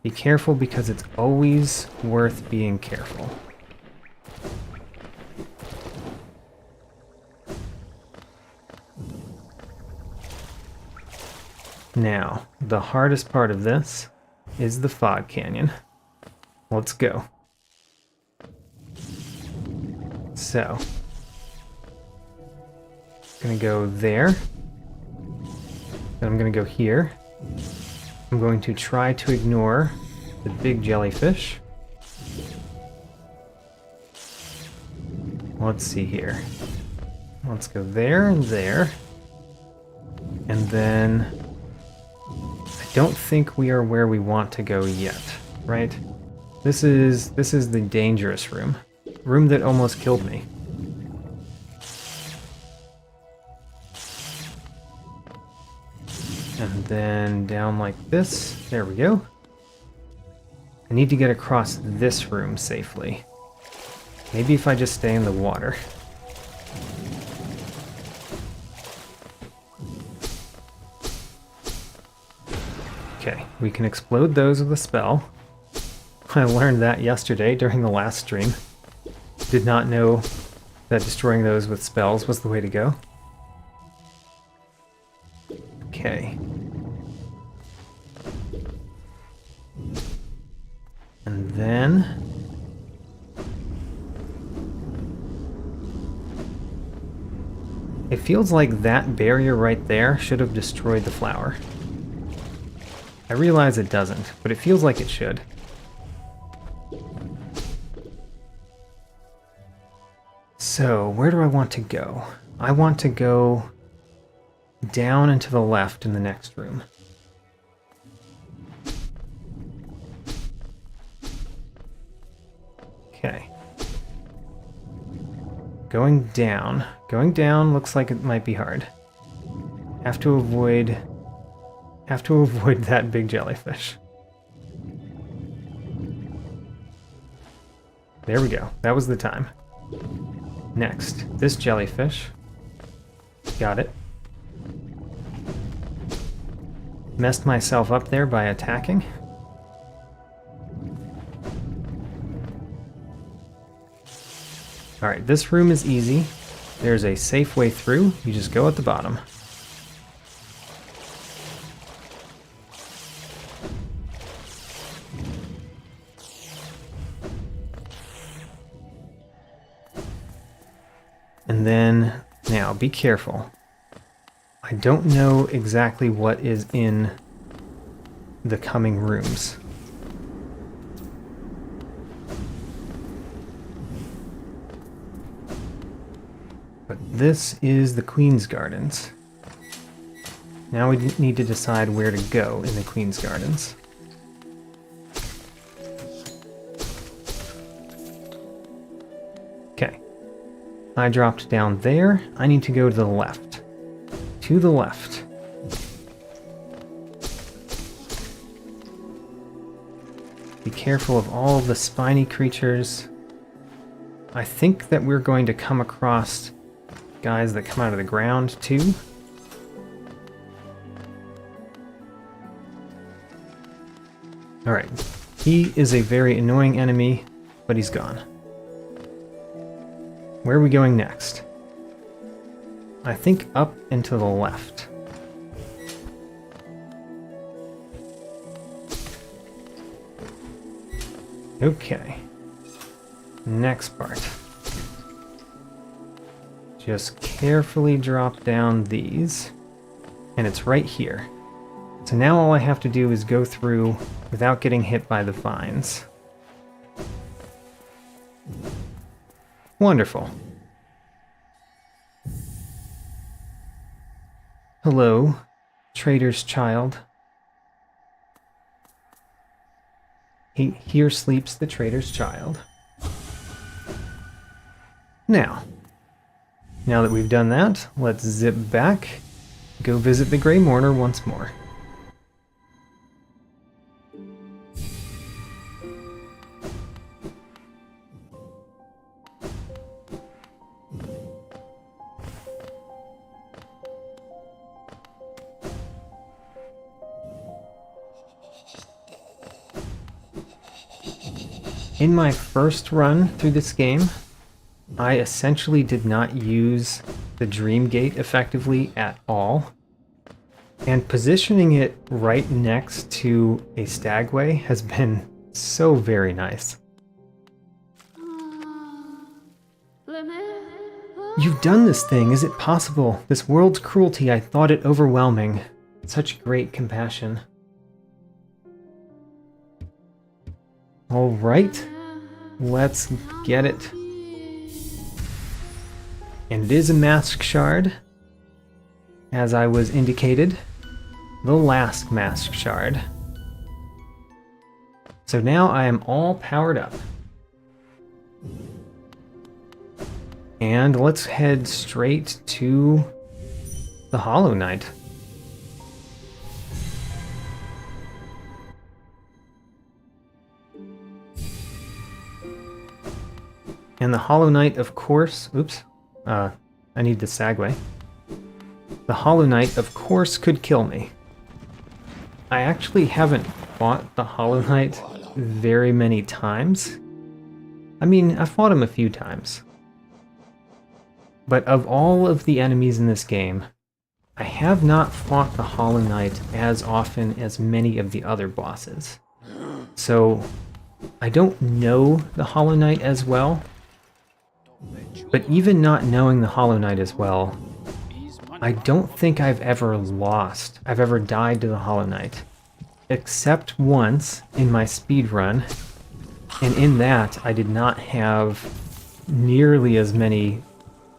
Be careful because it's always worth being careful. Now, the hardest part of this is the fog canyon. Let's go. So, I'm gonna go there. Then I'm gonna go here. I'm going to try to ignore the big jellyfish. Let's see here. Let's go there and there. And then I don't think we are where we want to go yet, right? This is the dangerous room. Room that almost killed me. And then down like this. There we go. I need to get across this room safely. Maybe if I just stay in the water. Okay, we can explode those with a spell. I learned that yesterday during the last stream. Did not know that destroying those with spells was the way to go. Okay. And then it feels like that barrier right there should have destroyed the flower. I realize it doesn't, but it feels like it should. So, where do I want to go? I want to go down and to the left in the next room. Okay. Going down. Going down looks like it might be hard. Have to avoid that big jellyfish. There we go. That was the time. Next, this jellyfish. Got it. Messed myself up there by attacking. Alright, this room is easy. There's a safe way through. You just go at the bottom. And then, now, be careful. I don't know exactly what is in the coming rooms. But this is the Queen's Gardens. Now we need to decide where to go in the Queen's Gardens. Okay. I dropped down there. I need to go to the left. To the left. Be careful of all the spiny creatures. I think that we're going to come across guys that come out of the ground too. Alright. He is a very annoying enemy, but he's gone. Where are we going next? I think up and to the left. Okay. Next part. Just carefully drop down these. And it's right here. So now all I have to do is go through without getting hit by the vines. Wonderful. Hello, trader's child. Here sleeps the trader's child. Now that we've done that, let's zip back, go visit the Grey Mourner once more. In my first run through this game, I essentially did not use the Dream Gate effectively at all. And positioning it right next to a Stagway has been so very nice. You've done this thing, is it possible? This world's cruelty, I thought it overwhelming. Such great compassion. Alright, let's get it. And it is a Mask Shard, as I was indicated. The last Mask Shard. So now I am all powered up. And let's head straight to the Hollow Knight. And the Hollow Knight, of course, oops, I need the Sagway. The Hollow Knight, of course, could kill me. I actually haven't fought the Hollow Knight very many times. I mean, I've fought him a few times. But of all of the enemies in this game, I have not fought the Hollow Knight as often as many of the other bosses. So, I don't know the Hollow Knight as well. But even not knowing the Hollow Knight as well, I don't think I've ever died to the Hollow Knight. Except once in my speedrun, and in that I did not have nearly as many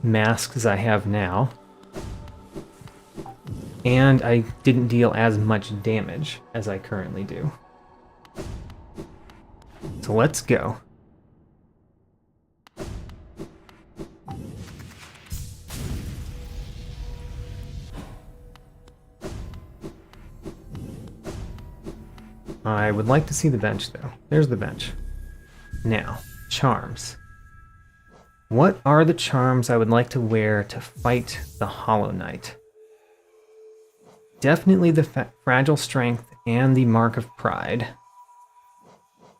masks as I have now, and I didn't deal as much damage as I currently do. So let's go. I would like to see the bench, though. There's the bench. Now, charms. What are the charms I would like to wear to fight the Hollow Knight? Definitely the Fragile Strength and the Mark of Pride.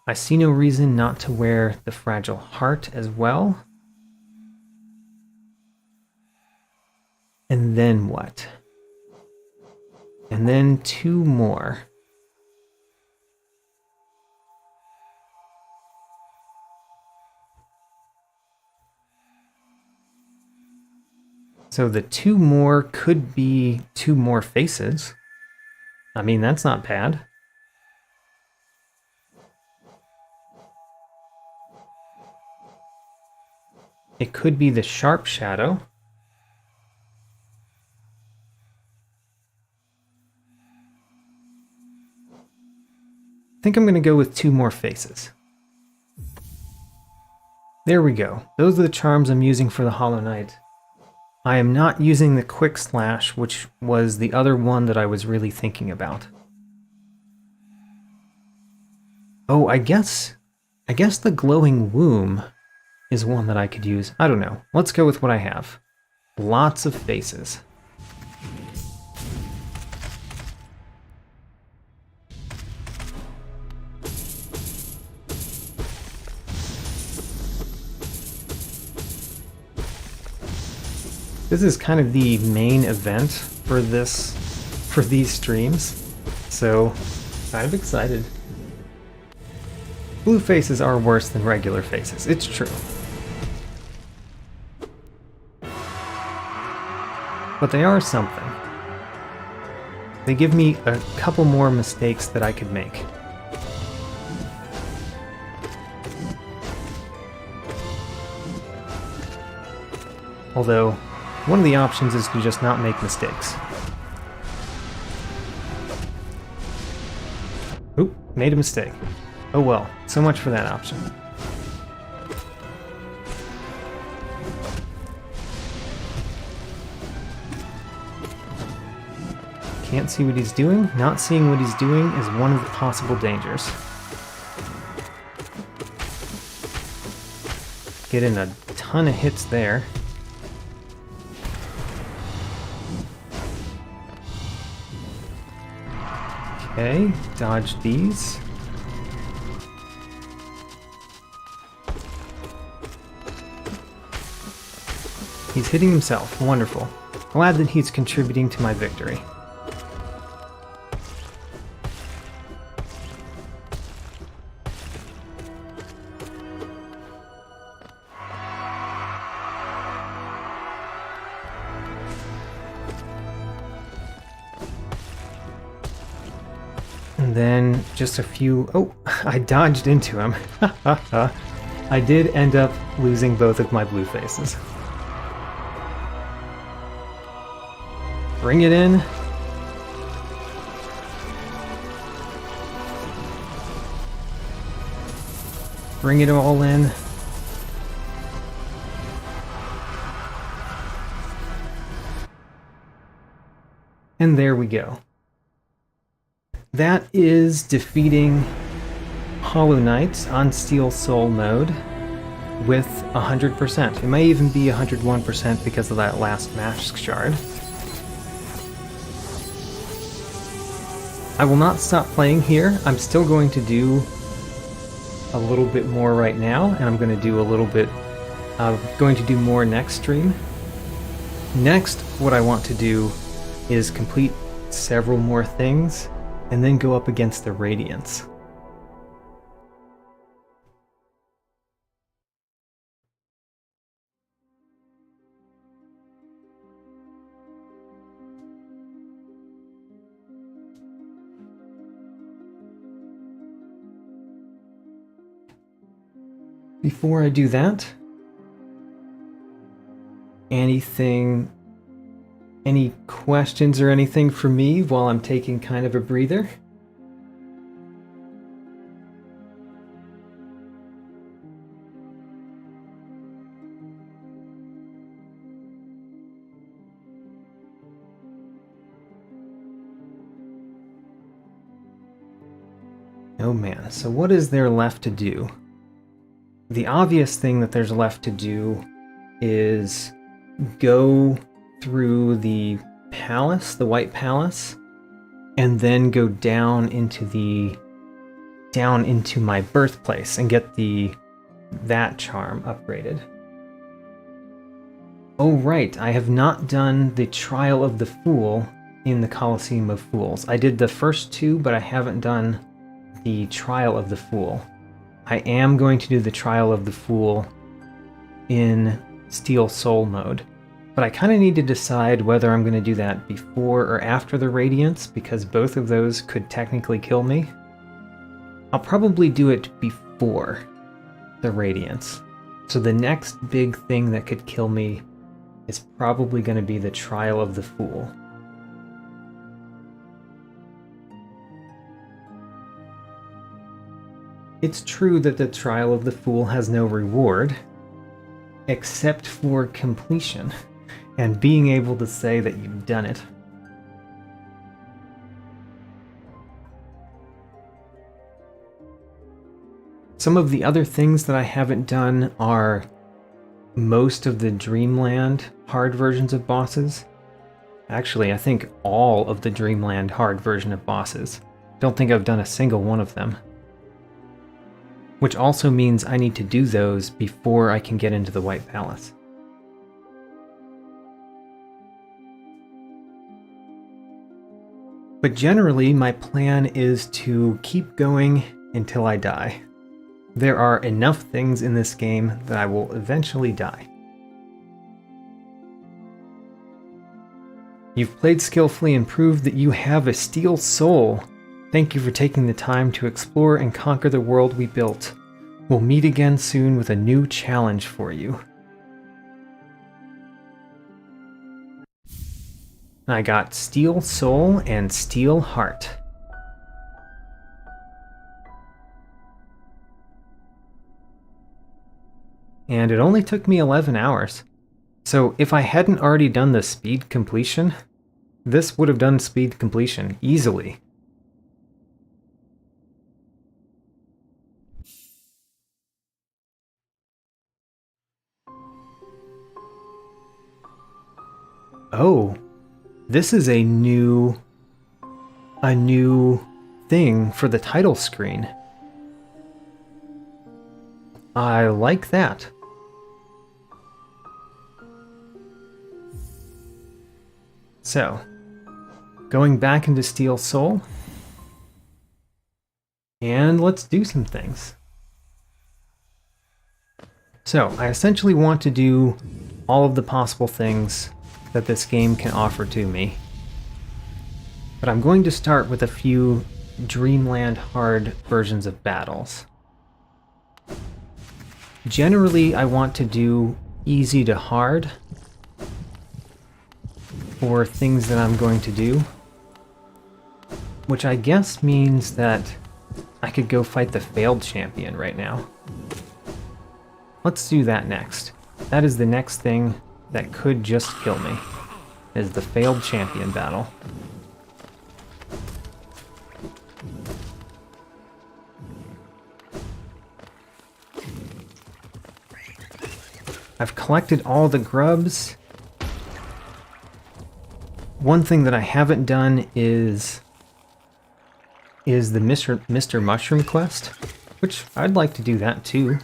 I see no reason not to wear the Fragile Heart as well. And then what? And then two more. So the two more could be two more faces. I mean, that's not bad. It could be the Sharp Shadow. I think I'm going to go with two more faces. There we go. Those are the charms I'm using for the Hollow Knight. I am not using the Quick Slash, which was the other one that I was really thinking about. Oh, I guess the Glowing Womb is one that I could use. I don't know. Let's go with what I have. Lots of faces. This is kind of the main event for these streams, so kind of excited. Blue faces are worse than regular faces, it's true. But they are something. They give me a couple more mistakes that I could make. Although, one of the options is to just not make mistakes. Oop, made a mistake. Oh well, so much for that option. Can't see what he's doing. Not seeing what he's doing is one of the possible dangers. Get in a ton of hits there. Okay, dodge these. He's hitting himself. Wonderful. Glad that he's contributing to my victory. And then just a few... Oh, I dodged into him. I did end up losing both of my blue faces. Bring it in. Bring it all in. And there we go. That is defeating Hollow Knight on Steel Soul mode with 100%. It may even be 101% because of that last mask shard. I will not stop playing here. I'm still going to do a little bit more right now, and I'm going to do a little bit going to do more next stream. Next, what I want to do is complete several more things and then go up against the Radiants. Before I do that, any questions or anything for me while I'm taking kind of a breather? Oh man, so what is there left to do? The obvious thing that there's left to do is go through the palace, the White Palace, and then go down into my birthplace and get that charm upgraded. Oh right, I have not done the Trial of the Fool in the Colosseum of Fools. I did the first two, but I haven't done the Trial of the Fool. I am going to do the Trial of the Fool in Steel Soul mode, but I kind of need to decide whether I'm going to do that before or after the Radiance, because both of those could technically kill me. I'll probably do it before the Radiance. So the next big thing that could kill me is probably going to be the Trial of the Fool. It's true that the Trial of the Fool has no reward, except for completion, and being able to say that you've done it. Some of the other things that I haven't done are most of the Dreamland hard versions of bosses. Actually, I think all of the Dreamland hard version of bosses. Don't think I've done a single one of them. Which also means I need to do those before I can get into the White Palace. But generally, my plan is to keep going until I die. There are enough things in this game that I will eventually die. You've played skillfully and proved that you have a steel soul. Thank you for taking the time to explore and conquer the world we built. We'll meet again soon with a new challenge for you. I got Steel Soul and Steel Heart. And it only took me 11 hours. So if I hadn't already done the speed completion, this would have done speed completion easily. Oh, this is a new thing for the title screen. I like that. So, going back into Steel Soul, and let's do some things. So, I essentially want to do all of the possible things that this game can offer to me. But I'm going to start with a few Dreamland hard versions of battles. Generally, I want to do easy to hard for things that I'm going to do, which I guess means that I could go fight the failed champion right now. Let's do that next. That is the next thing that could just kill me, is the failed champion battle. I've collected all the grubs. One thing that I haven't done is the Mr. Mushroom quest, which I'd like to do that too.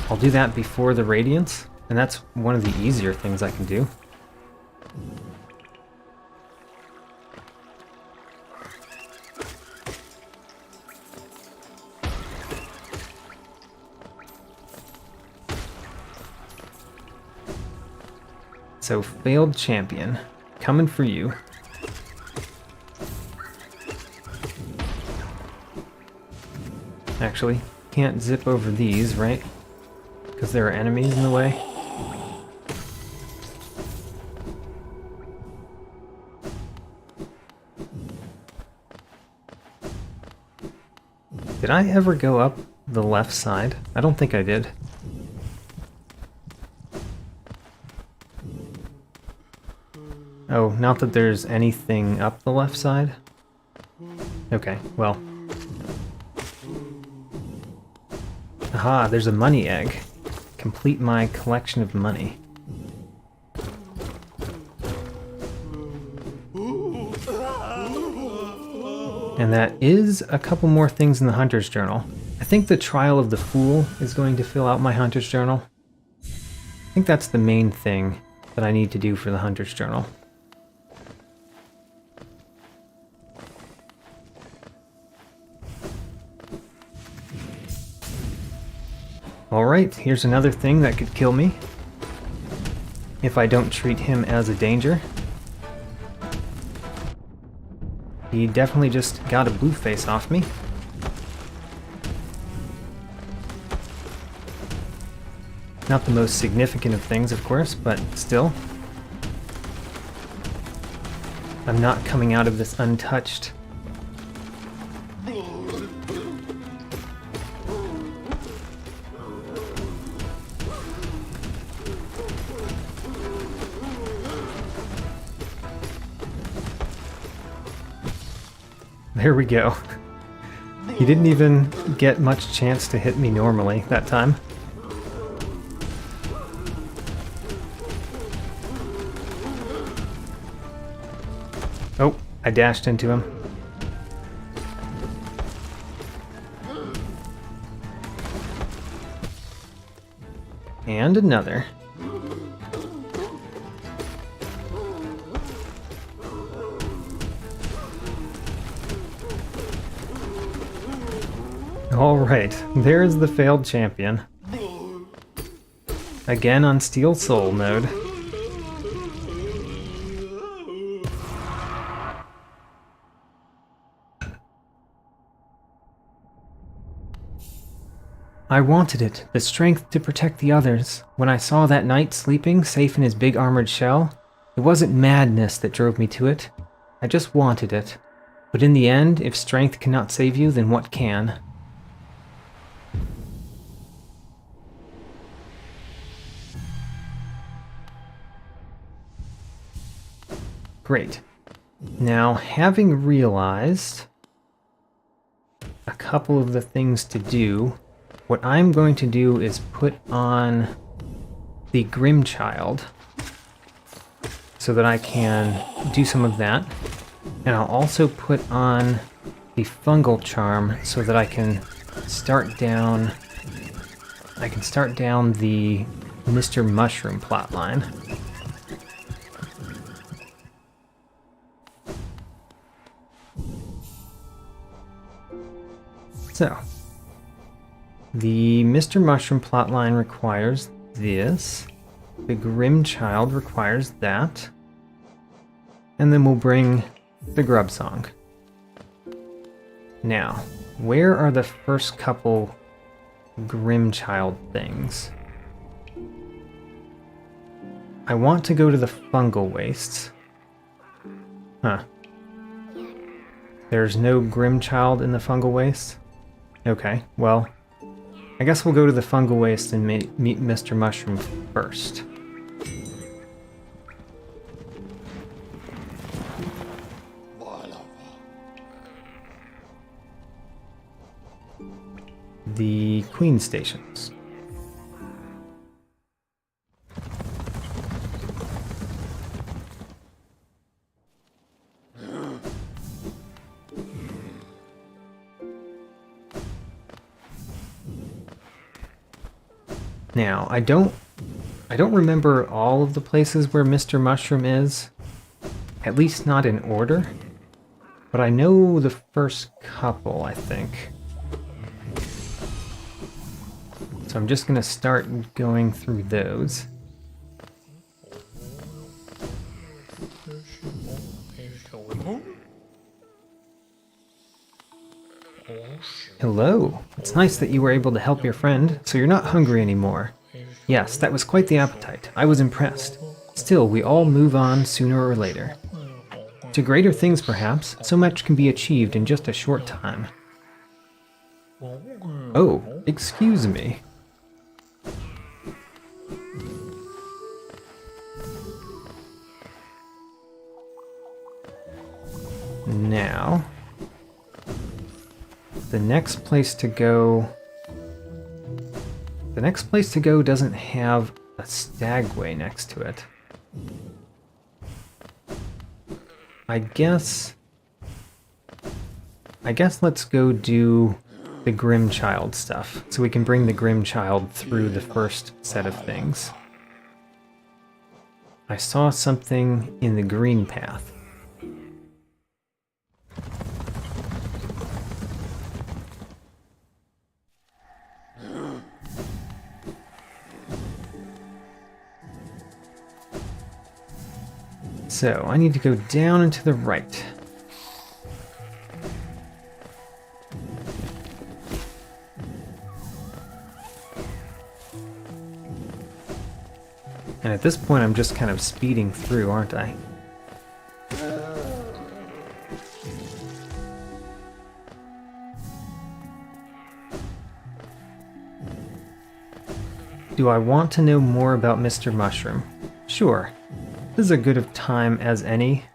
I'll do that before the Radiance, and that's one of the easier things I can do. So, failed champion, coming for you. Actually, can't zip over these, right? Because there are enemies in the way. Did I ever go up the left side? I don't think I did. Oh, not that there's anything up the left side? Okay, well. Aha, there's a money egg. Complete my collection of money. And that is a couple more things in the Hunter's Journal. I think the Trial of the Fool is going to fill out my Hunter's Journal. I think that's the main thing that I need to do for the Hunter's Journal. Alright, here's another thing that could kill me if I don't treat him as a danger. He definitely just got a blue face off me. Not the most significant of things, of course, but still. I'm not coming out of this untouched. There we go. He didn't even get much chance to hit me normally that time. Oh, I dashed into him. And another. Alright, there's the failed champion. Again on Steel Soul mode. I wanted it, the strength to protect the others. When I saw that knight sleeping, safe in his big armored shell, it wasn't madness that drove me to it. I just wanted it. But in the end, if strength cannot save you, then what can? Great. Now, having realized a couple of the things to do, what I'm going to do is put on the Grimchild so that I can do some of that. And I'll also put on the Fungal Charm so that I can start down the Mr. Mushroom plotline. So, the Mr. Mushroom plotline requires this. The Grim Child requires that. And then we'll bring the Grub Song. Now, where are the first couple Grim Child things? I want to go to the fungal wastes. Huh. There's no Grim Child in the fungal wastes? Okay, well, I guess we'll go to the fungal waste and meet Mr. Mushroom first. The Queen Stations. Now, I don't remember all of the places where Mr. Mushroom is, at least not in order, but I know the first couple, I think. So I'm just gonna start going through those. Hello. It's nice that you were able to help your friend, so you're not hungry anymore. Yes, that was quite the appetite. I was impressed. Still, we all move on sooner or later. To greater things, perhaps. So much can be achieved in just a short time. Oh, excuse me. Now, the next place to go doesn't have a stagway next to it. I guess let's go do the Grim Child stuff, so we can bring the Grim Child through the first set of things. I saw something in the green path. So, I need to go down and to the right. And at this point, I'm just kind of speeding through, aren't I? Do I want to know more about Mr. Mushroom? Sure. This is as good of time as any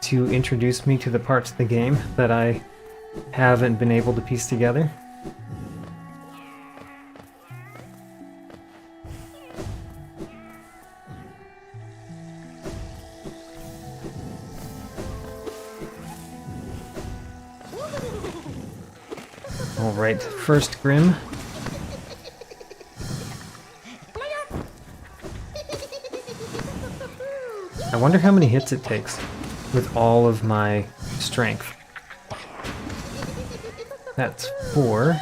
to introduce me to the parts of the game that I haven't been able to piece together. Alright, first Grim. I wonder how many hits it takes with all of my strength. That's 4.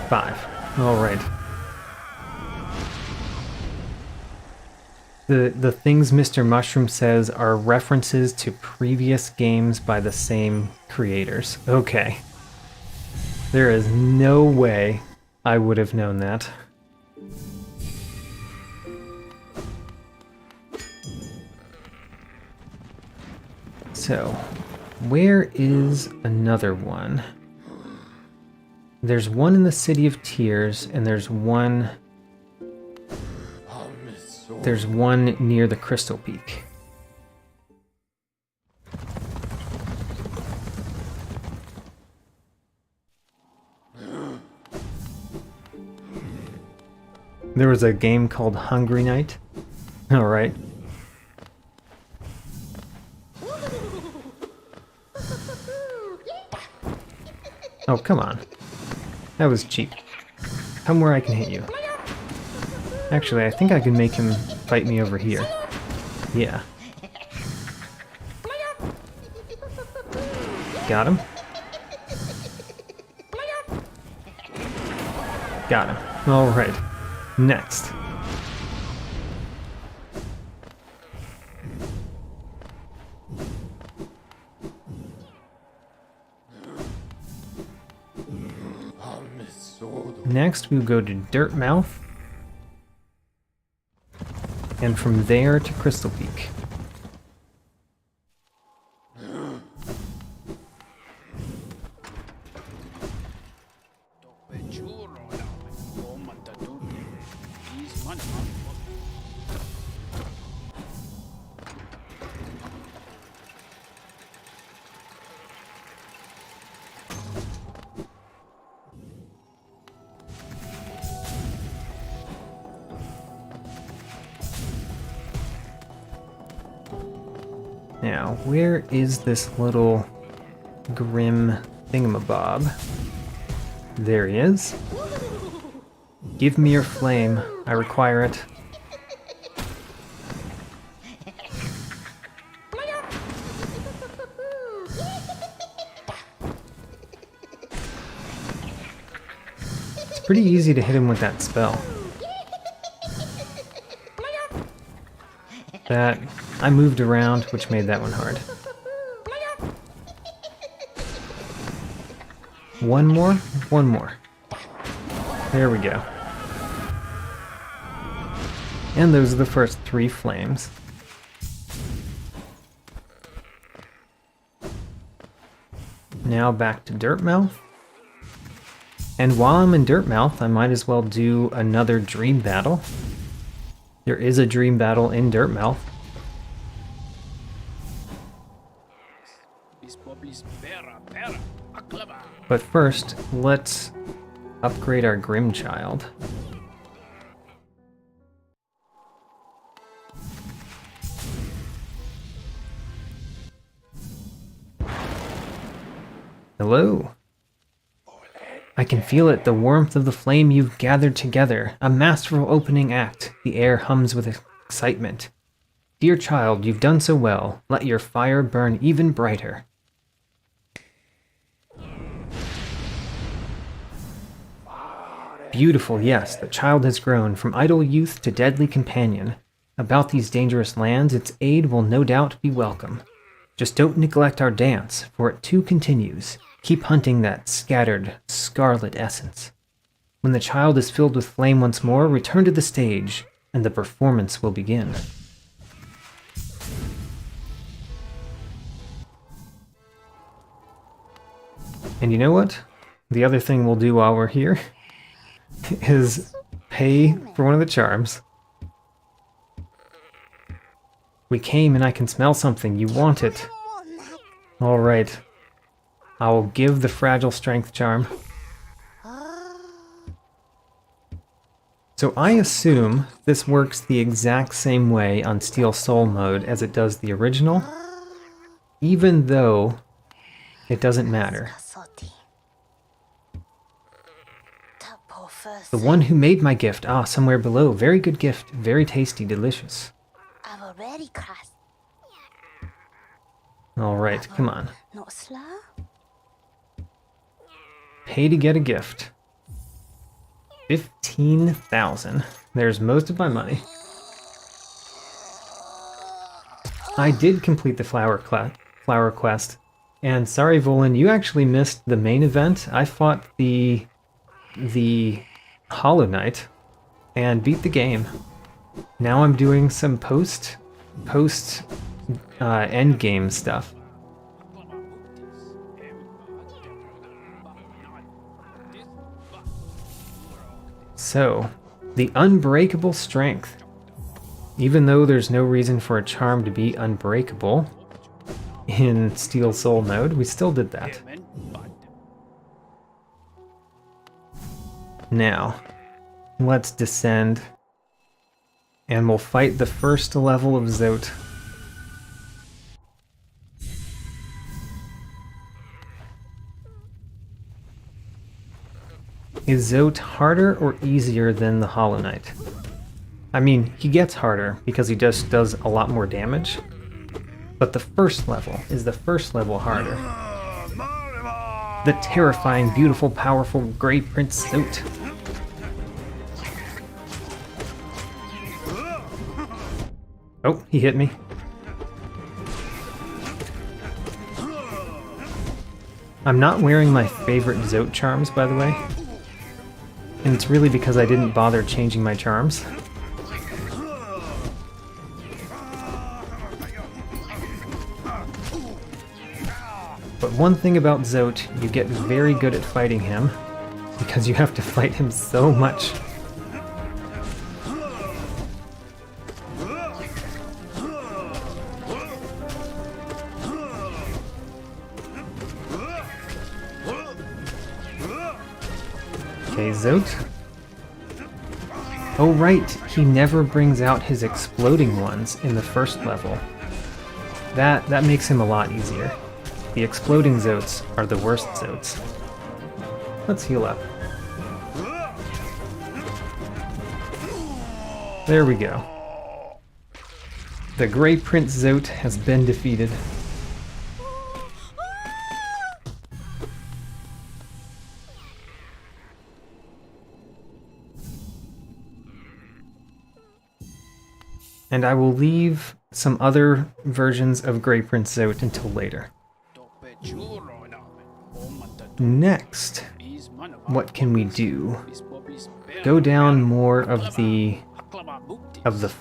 5. Alright. The things Mr. Mushroom says are references to previous games by the same creators. Okay. There is no way I would have known that. So, where is another one? There's one in the City of Tears, and there's one near the Crystal Peak. There was a game called Hungry Night. Alright. Oh, come on. That was cheap. Come where I can hit you. Actually, I think I can make him fight me over here. Yeah. Got him. Got him. Alright. Next. Next, we'll go to Dirtmouth. And from there to Crystal Peak. Now, where is this little grim thingamabob? There he is. Give me your flame. I require it. It's pretty easy to hit him with that spell. That I moved around, which made that one hard. One more, one more. There we go. And those are the first 3 flames. Now back to Dirtmouth. And while I'm in Dirtmouth, I might as well do another dream battle. There is a dream battle in Dirtmouth. But first, let's upgrade our Grim Child. Hello. I can feel it, the warmth of the flame you've gathered together. A masterful opening act. The air hums with excitement. Dear child, you've done so well. Let your fire burn even brighter. Beautiful, yes, the child has grown, from idle youth to deadly companion. About these dangerous lands, its aid will no doubt be welcome. Just don't neglect our dance, for it too continues. Keep hunting that scattered, scarlet essence. When the child is filled with flame once more, return to the stage, and the performance will begin. And you know what? The other thing we'll do while we're here is pay for one of the charms. We came and I can smell something. You want it. Alright. I will give the fragile strength charm. So I assume this works the exact same way on Steel Soul mode as it does the original, even though it doesn't matter. The one who made my gift, somewhere below. Very good gift, very tasty, delicious. Alright, come on. Pay to get a gift. 15,000. There's most of my money. I did complete the flower quest. And sorry, Volan, you actually missed the main event. I fought the Hollow Knight and beat the game. Now I'm doing some post end game stuff. So, the unbreakable strength. Even though there's no reason for a charm to be unbreakable in Steel Soul mode, we still did that. Now, let's descend, and we'll fight the first level of Zote. Is Zote harder or easier than the Hollow Knight? I mean, he gets harder because he just does a lot more damage, but the first level is the first level harder. The terrifying, beautiful, powerful Grey Prince Zote. Oh, he hit me. I'm not wearing my favorite Zote charms, by the way. And it's really because I didn't bother changing my charms. But one thing about Zote, you get very good at fighting him, because you have to fight him so much. Okay, Zote. Oh right, he never brings out his exploding ones in the first level. That makes him a lot easier. The exploding Zotes are the worst Zotes. Let's heal up. There we go. The Grey Prince Zote has been defeated. And I will leave some other versions of Grey Prince Zote until later. Next, what can we do? Go down more of the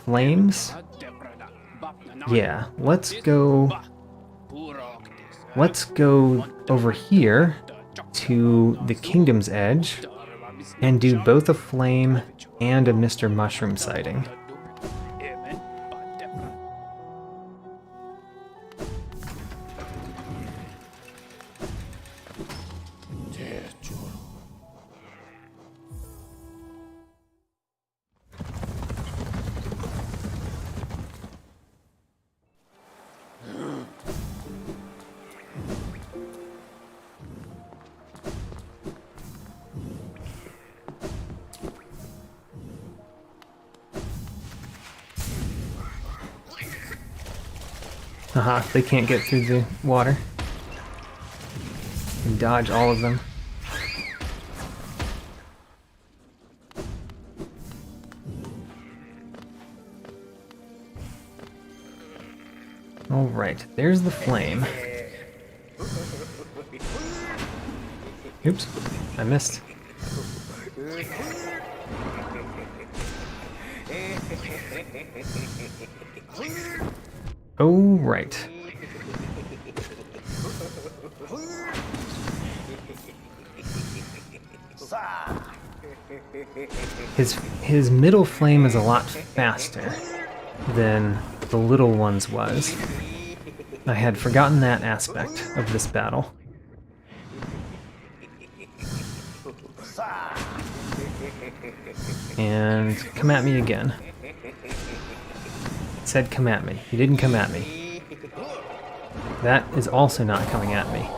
flames? Yeah, let's go over here to the Kingdom's Edge and do both a flame and a Mr. Mushroom sighting. Haha, they can't get through the water. And dodge all of them. Alright, there's the flame. Oops, I missed. Oh, right. His middle flame is a lot faster than the little one's was. I had forgotten that aspect of this battle. And come at me again. It said come at me. You didn't come at me. That is also not coming at me.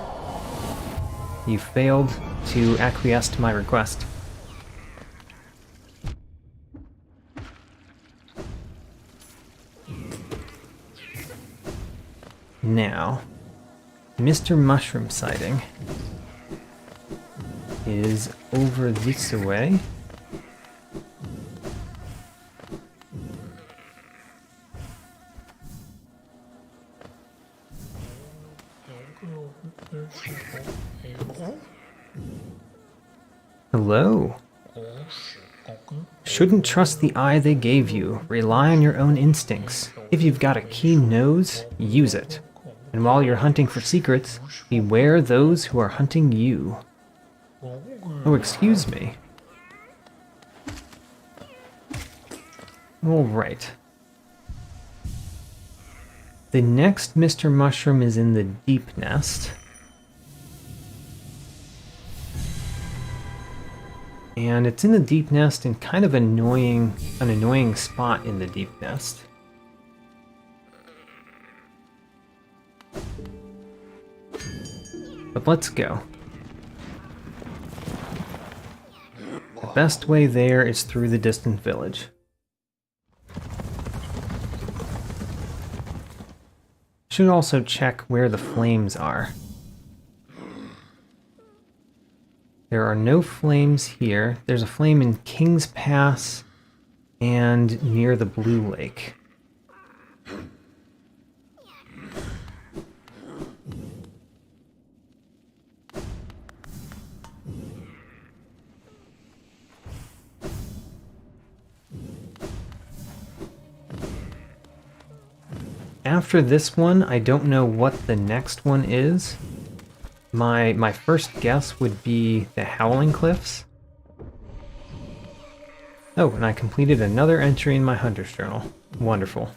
You failed to acquiesce to my request. Now, Mr. Mushroom sighting is over this way. Hello. Shouldn't trust the eye they gave you. Rely on your own instincts. If you've got a keen nose, use it. And while you're hunting for secrets, beware those who are hunting you. Oh, excuse me. Alright. The next Mr. Mushroom is in the Deep Nest. And it's in the Deep Nest in kind of an annoying spot in the Deep Nest. But let's go. The best way there is through the distant village. Should also check where the flames are. There are no flames here. There's a flame in King's Pass and near the Blue Lake. after this one, I don't know what the next one is. My first guess would be the Howling Cliffs. Oh, and I completed another entry in my Hunter's Journal. Wonderful.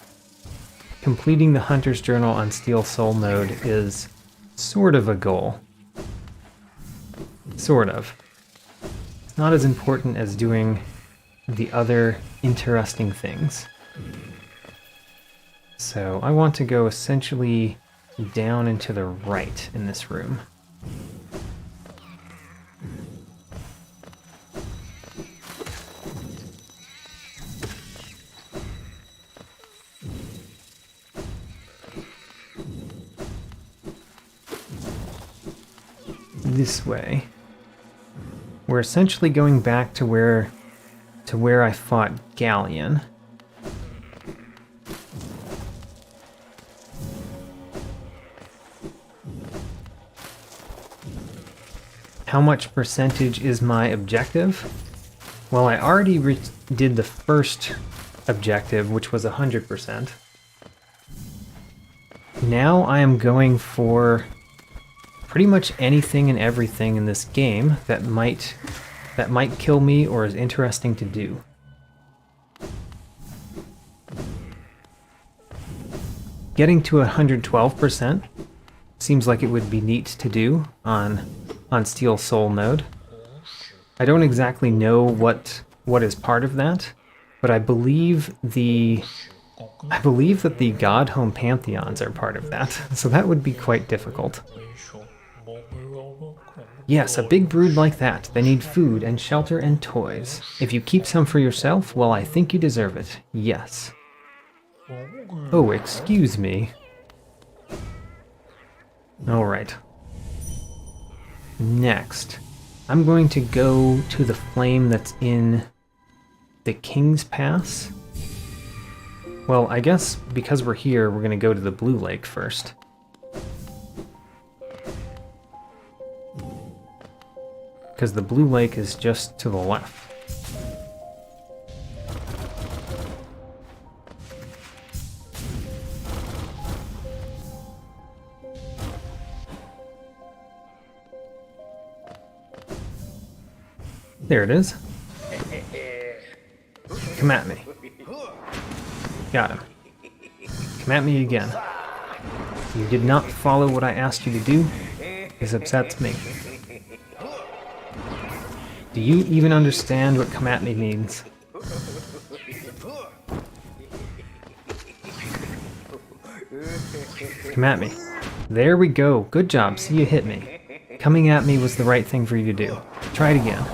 Completing the Hunter's Journal on Steel Soul node is sort of a goal. Sort of. It's not as important as doing the other interesting things. So I want to go essentially down and to the right in this room. This way. We're essentially going back to where I fought Galleon. How much percentage is my objective? Well, I already did the first objective, which was 100%. Now I am going for pretty much anything and everything in this game that might kill me or is interesting to do. Getting to 112% seems like it would be neat to do on Steel Soul node. I don't exactly know what is part of that, but I believe that the God Home Pantheons are part of that, so that would be quite difficult. Yes, a big brood like that. They need food and shelter and toys. If you keep some for yourself, well, I think you deserve it. Yes. Oh, excuse me. Alright. Next, I'm going to go to the flame that's in the King's Pass. Well, I guess because we're here, we're going to go to the Blue Lake first. Because the Blue Lake is just to the left. There it is. Come at me. Got him. Come at me again. You did not follow what I asked you to do. This upsets me. Do you even understand what come at me means? Come at me. There we go. Good job. See, you hit me. Coming at me was the right thing for you to do. Try it again.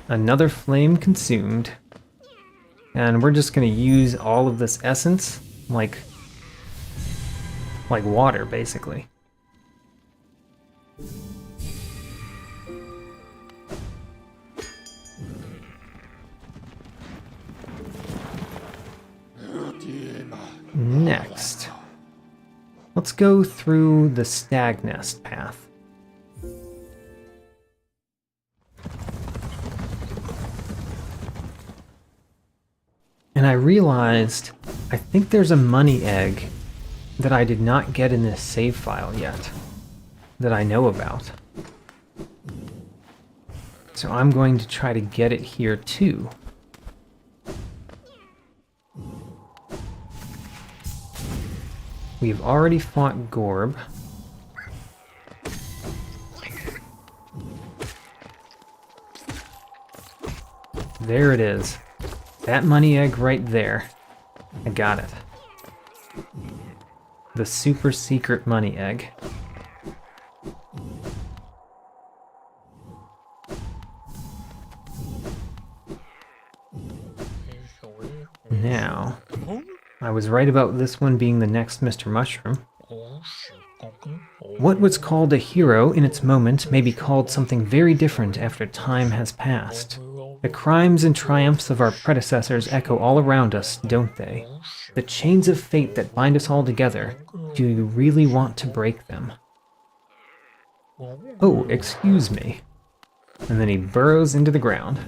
Another flame consumed. And we're just going to use all of this essence like water, basically. Next, let's go through the Stag Nest path. And I realized, I think there's a money egg that I did not get in this save file yet, that I know about. So I'm going to try to get it here too. We've already fought Gorb. There it is. That money egg right there. I got it. The super secret money egg. Now, I was right about this one being the next Mr. Mushroom. What was called a hero in its moment may be called something very different after time has passed. The crimes and triumphs of our predecessors echo all around us, don't they? The chains of fate that bind us all together, do you really want to break them? Oh, excuse me. And then he burrows into the ground.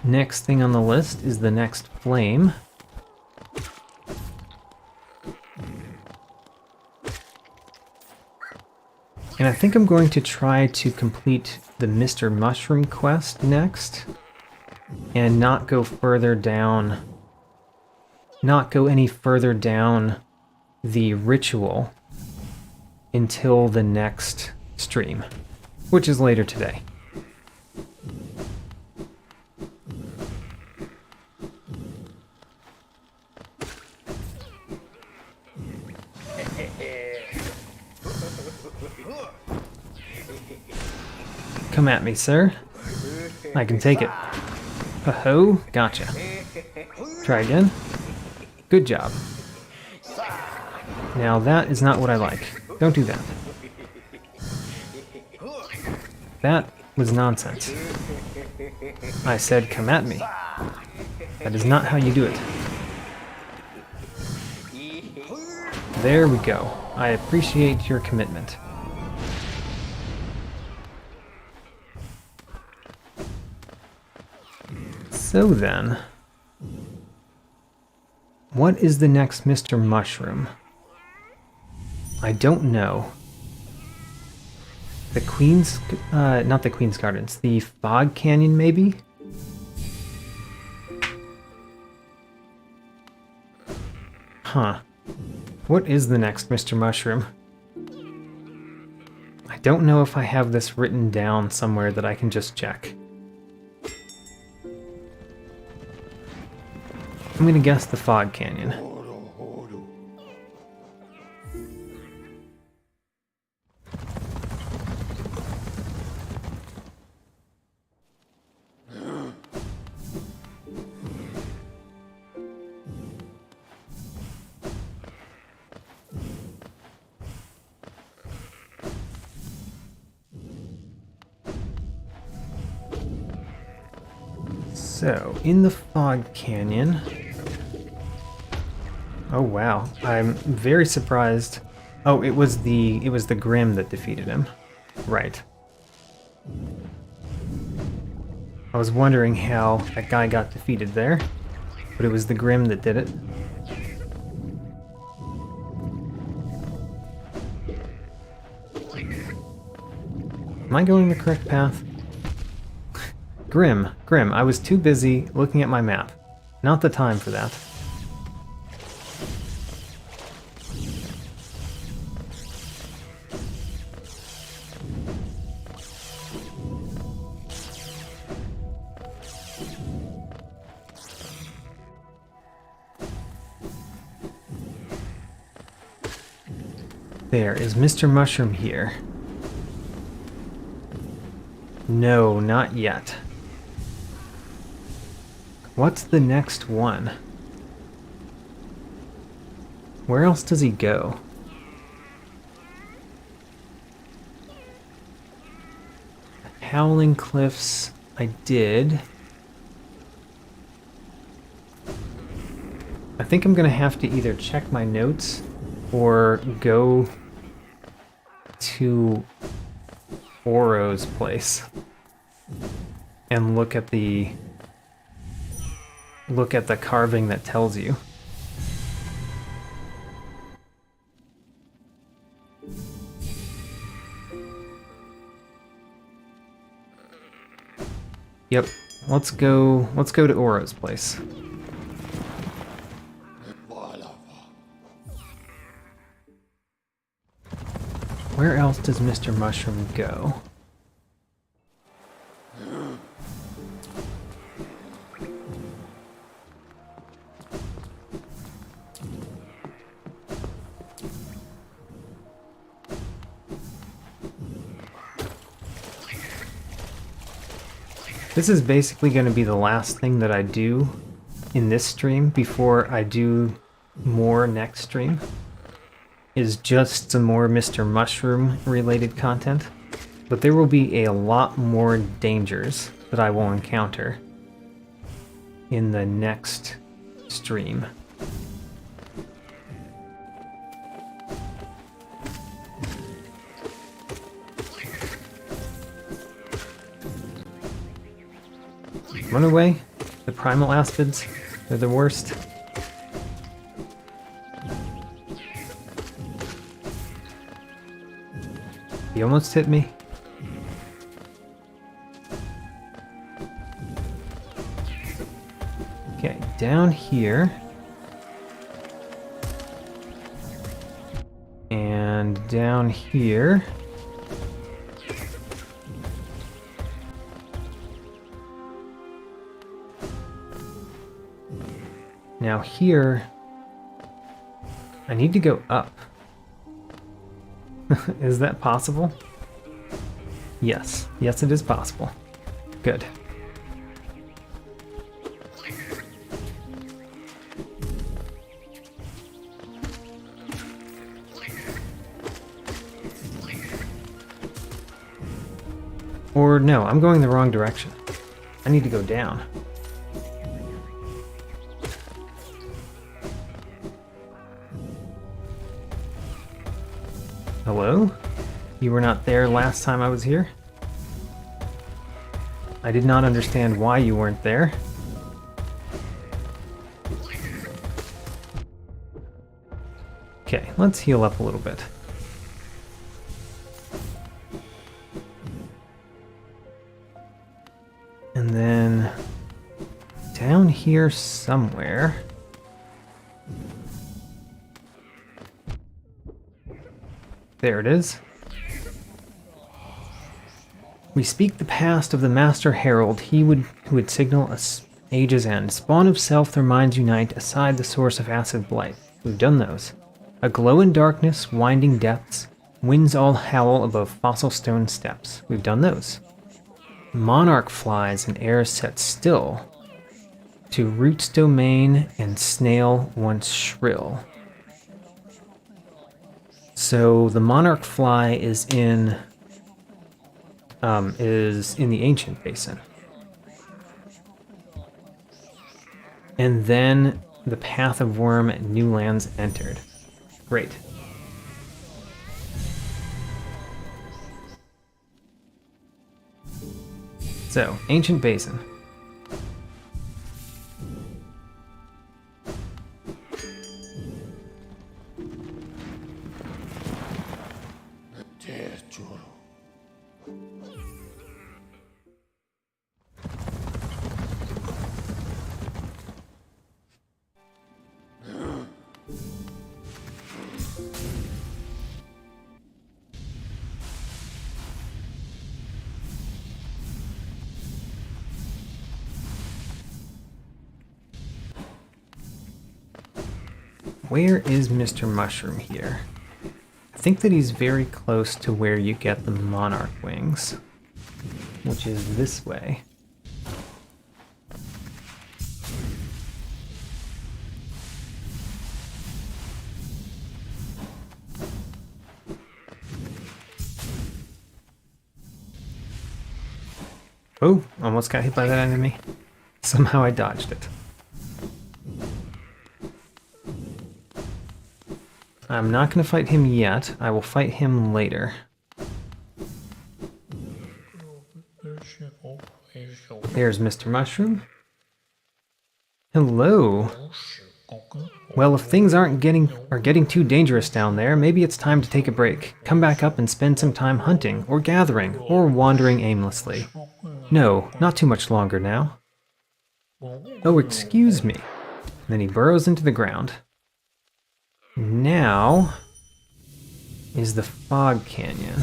Next thing on the list is the next flame. And I think I'm going to try to complete the Mr. Mushroom quest next. And not go further down. Not go any further down the ritual until the next stream, which is later today. Come at me, sir. I can take it. Ho-ho, gotcha. Try again. Good job. Now that is not what I like. Don't do that. That was nonsense. I said come at me. That is not how you do it. There we go. I appreciate your commitment. So then, what is the next Mr. Mushroom? I don't know. The Queen's, not the Queen's Gardens, the Fog Canyon maybe? Huh. What is the next Mr. Mushroom? I don't know if I have this written down somewhere that I can just check. I'm gonna guess the Fog Canyon. So, in the Fog Canyon... Oh wow, I'm very surprised. Oh, it was the Grimm that defeated him. Right. I was wondering how that guy got defeated there, but it was the Grimm that did it. Am I going the correct path? Grimm, I was too busy looking at my map. Not the time for that. There, is Mr. Mushroom here? No, not yet. What's the next one? Where else does he go? Howling Cliffs, I did. I think I'm gonna have to either check my notes or go to Oro's place and look at the carving that tells you. Yep, let's go to Oro's place. Where else does Mr. Mushroom go? This is basically going to be the last thing that I do in this stream before I do more next stream. Is just some more Mr. Mushroom related content. But there will be a lot more dangers that I will encounter in the next stream. Run away? The primal aspids, they're the worst. He almost hit me. Okay, down here. And down here. Now here, I need to go up. Is that possible? Yes. Yes, it is possible. Good. Or no, I'm going the wrong direction. I need to go down. Hello? You were not there last time I was here? I did not understand why you weren't there. Okay, let's heal up a little bit. And then down here somewhere. There it is. We speak the past of the Master Herald, who would signal a age's end. Spawn of self, their minds unite, aside the source of acid blight. We've done those. A glow in darkness, winding depths, winds all howl above fossil stone steps. We've done those. Monarch flies and air set still, to roots domain and snail once shrill. So the monarch fly is in the ancient basin. And then the path of worm at new lands entered. Great. So, ancient basin. Where is Mr. Mushroom here? I think that he's very close to where you get the monarch wings, which is this way. Oh, almost got hit by that enemy. Somehow I dodged it. I'm not going to fight him yet. I will fight him later. There's Mr. Mushroom. Hello. Well, if things are getting too dangerous down there, maybe it's time to take a break. Come back up and spend some time hunting, or gathering, or wandering aimlessly. No, not too much longer now. Oh, excuse me. Then he burrows into the ground. Now is the Fog Canyon.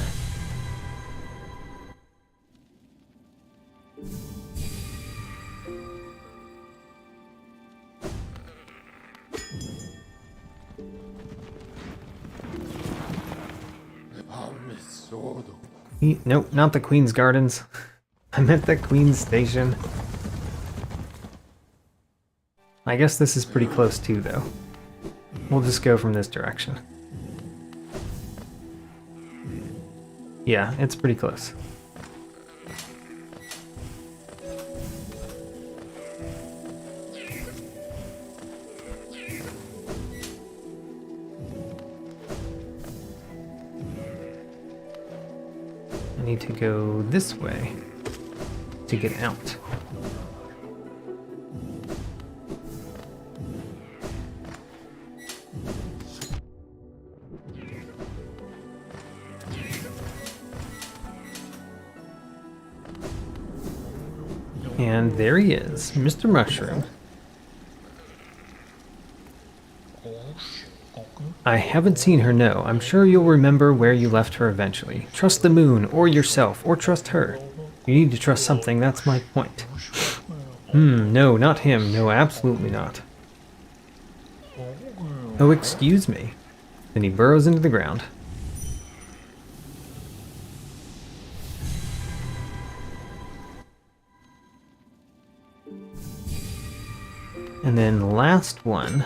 Nope, not the Queen's Gardens. I meant the Queen's Station. I guess this is pretty close too, though. We'll just go from this direction. Yeah, it's pretty close. I need to go this way to get out. And there he is, Mr. Mushroom. I haven't seen her, no. I'm sure you'll remember where you left her eventually. Trust the moon, or yourself, or trust her. You need to trust something, that's my point. No, not him. No, absolutely not. Oh, excuse me. Then he burrows into the ground. And then the last one.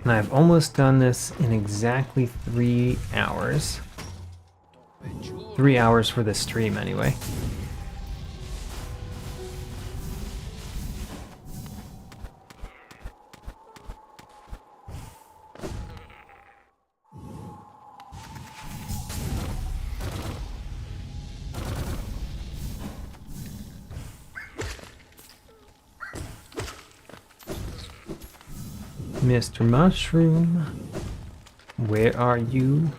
And I've almost done this in exactly 3 hours. 3 hours for this stream, anyway. Mr. Mushroom, where are you?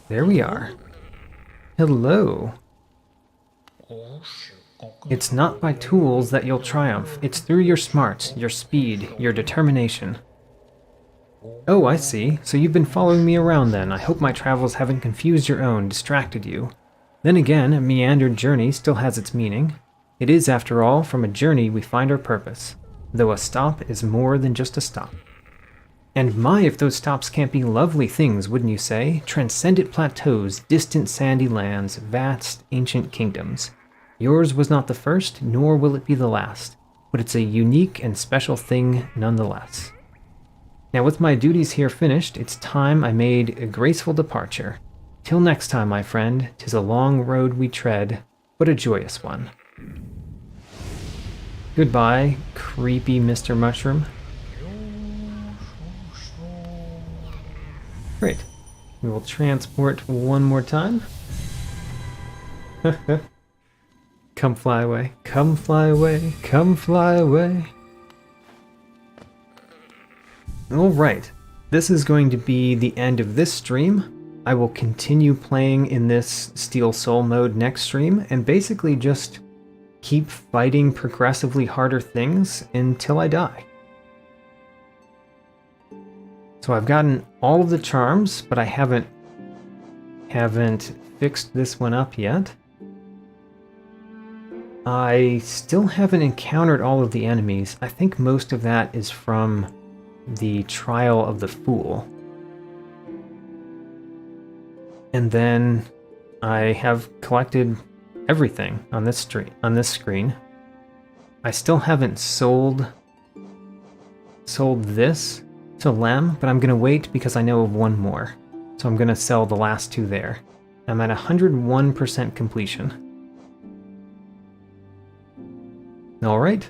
There we are. Hello. It's not by tools that you'll triumph. It's through your smarts, your speed, your determination. Oh, I see. So you've been following me around then. I hope my travels haven't confused your own, distracted you. Then again, a meandered journey still has its meaning. It is, after all, from a journey we find our purpose, though a stop is more than just a stop. And my, if those stops can't be lovely things, wouldn't you say? Transcendent plateaus, distant sandy lands, vast, ancient kingdoms. Yours was not the first, nor will it be the last, but it's a unique and special thing nonetheless. Now with my duties here finished, it's time I made a graceful departure. Till next time, my friend, 'tis a long road we tread, but a joyous one. Goodbye, creepy Mr. Mushroom. Great. We will transport one more time. Come fly away, come fly away, come fly away. Alright, this is going to be the end of this stream. I will continue playing in this Steel Soul mode next stream, and basically just keep fighting progressively harder things until I die. So I've gotten all of the charms, but I haven't fixed this one up yet. I still haven't encountered all of the enemies. I think most of that is from the Trial of the Fool. And then I have collected everything on this screen. I still haven't sold this to Lem, but I'm gonna wait because I know of one more. So I'm gonna sell the last two there. I'm at 101% completion. All right.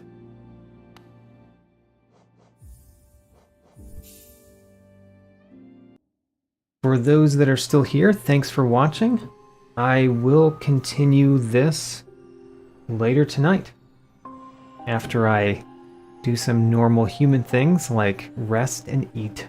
For those that are still here, thanks for watching. I will continue this later tonight, after I do some normal human things like rest and eat.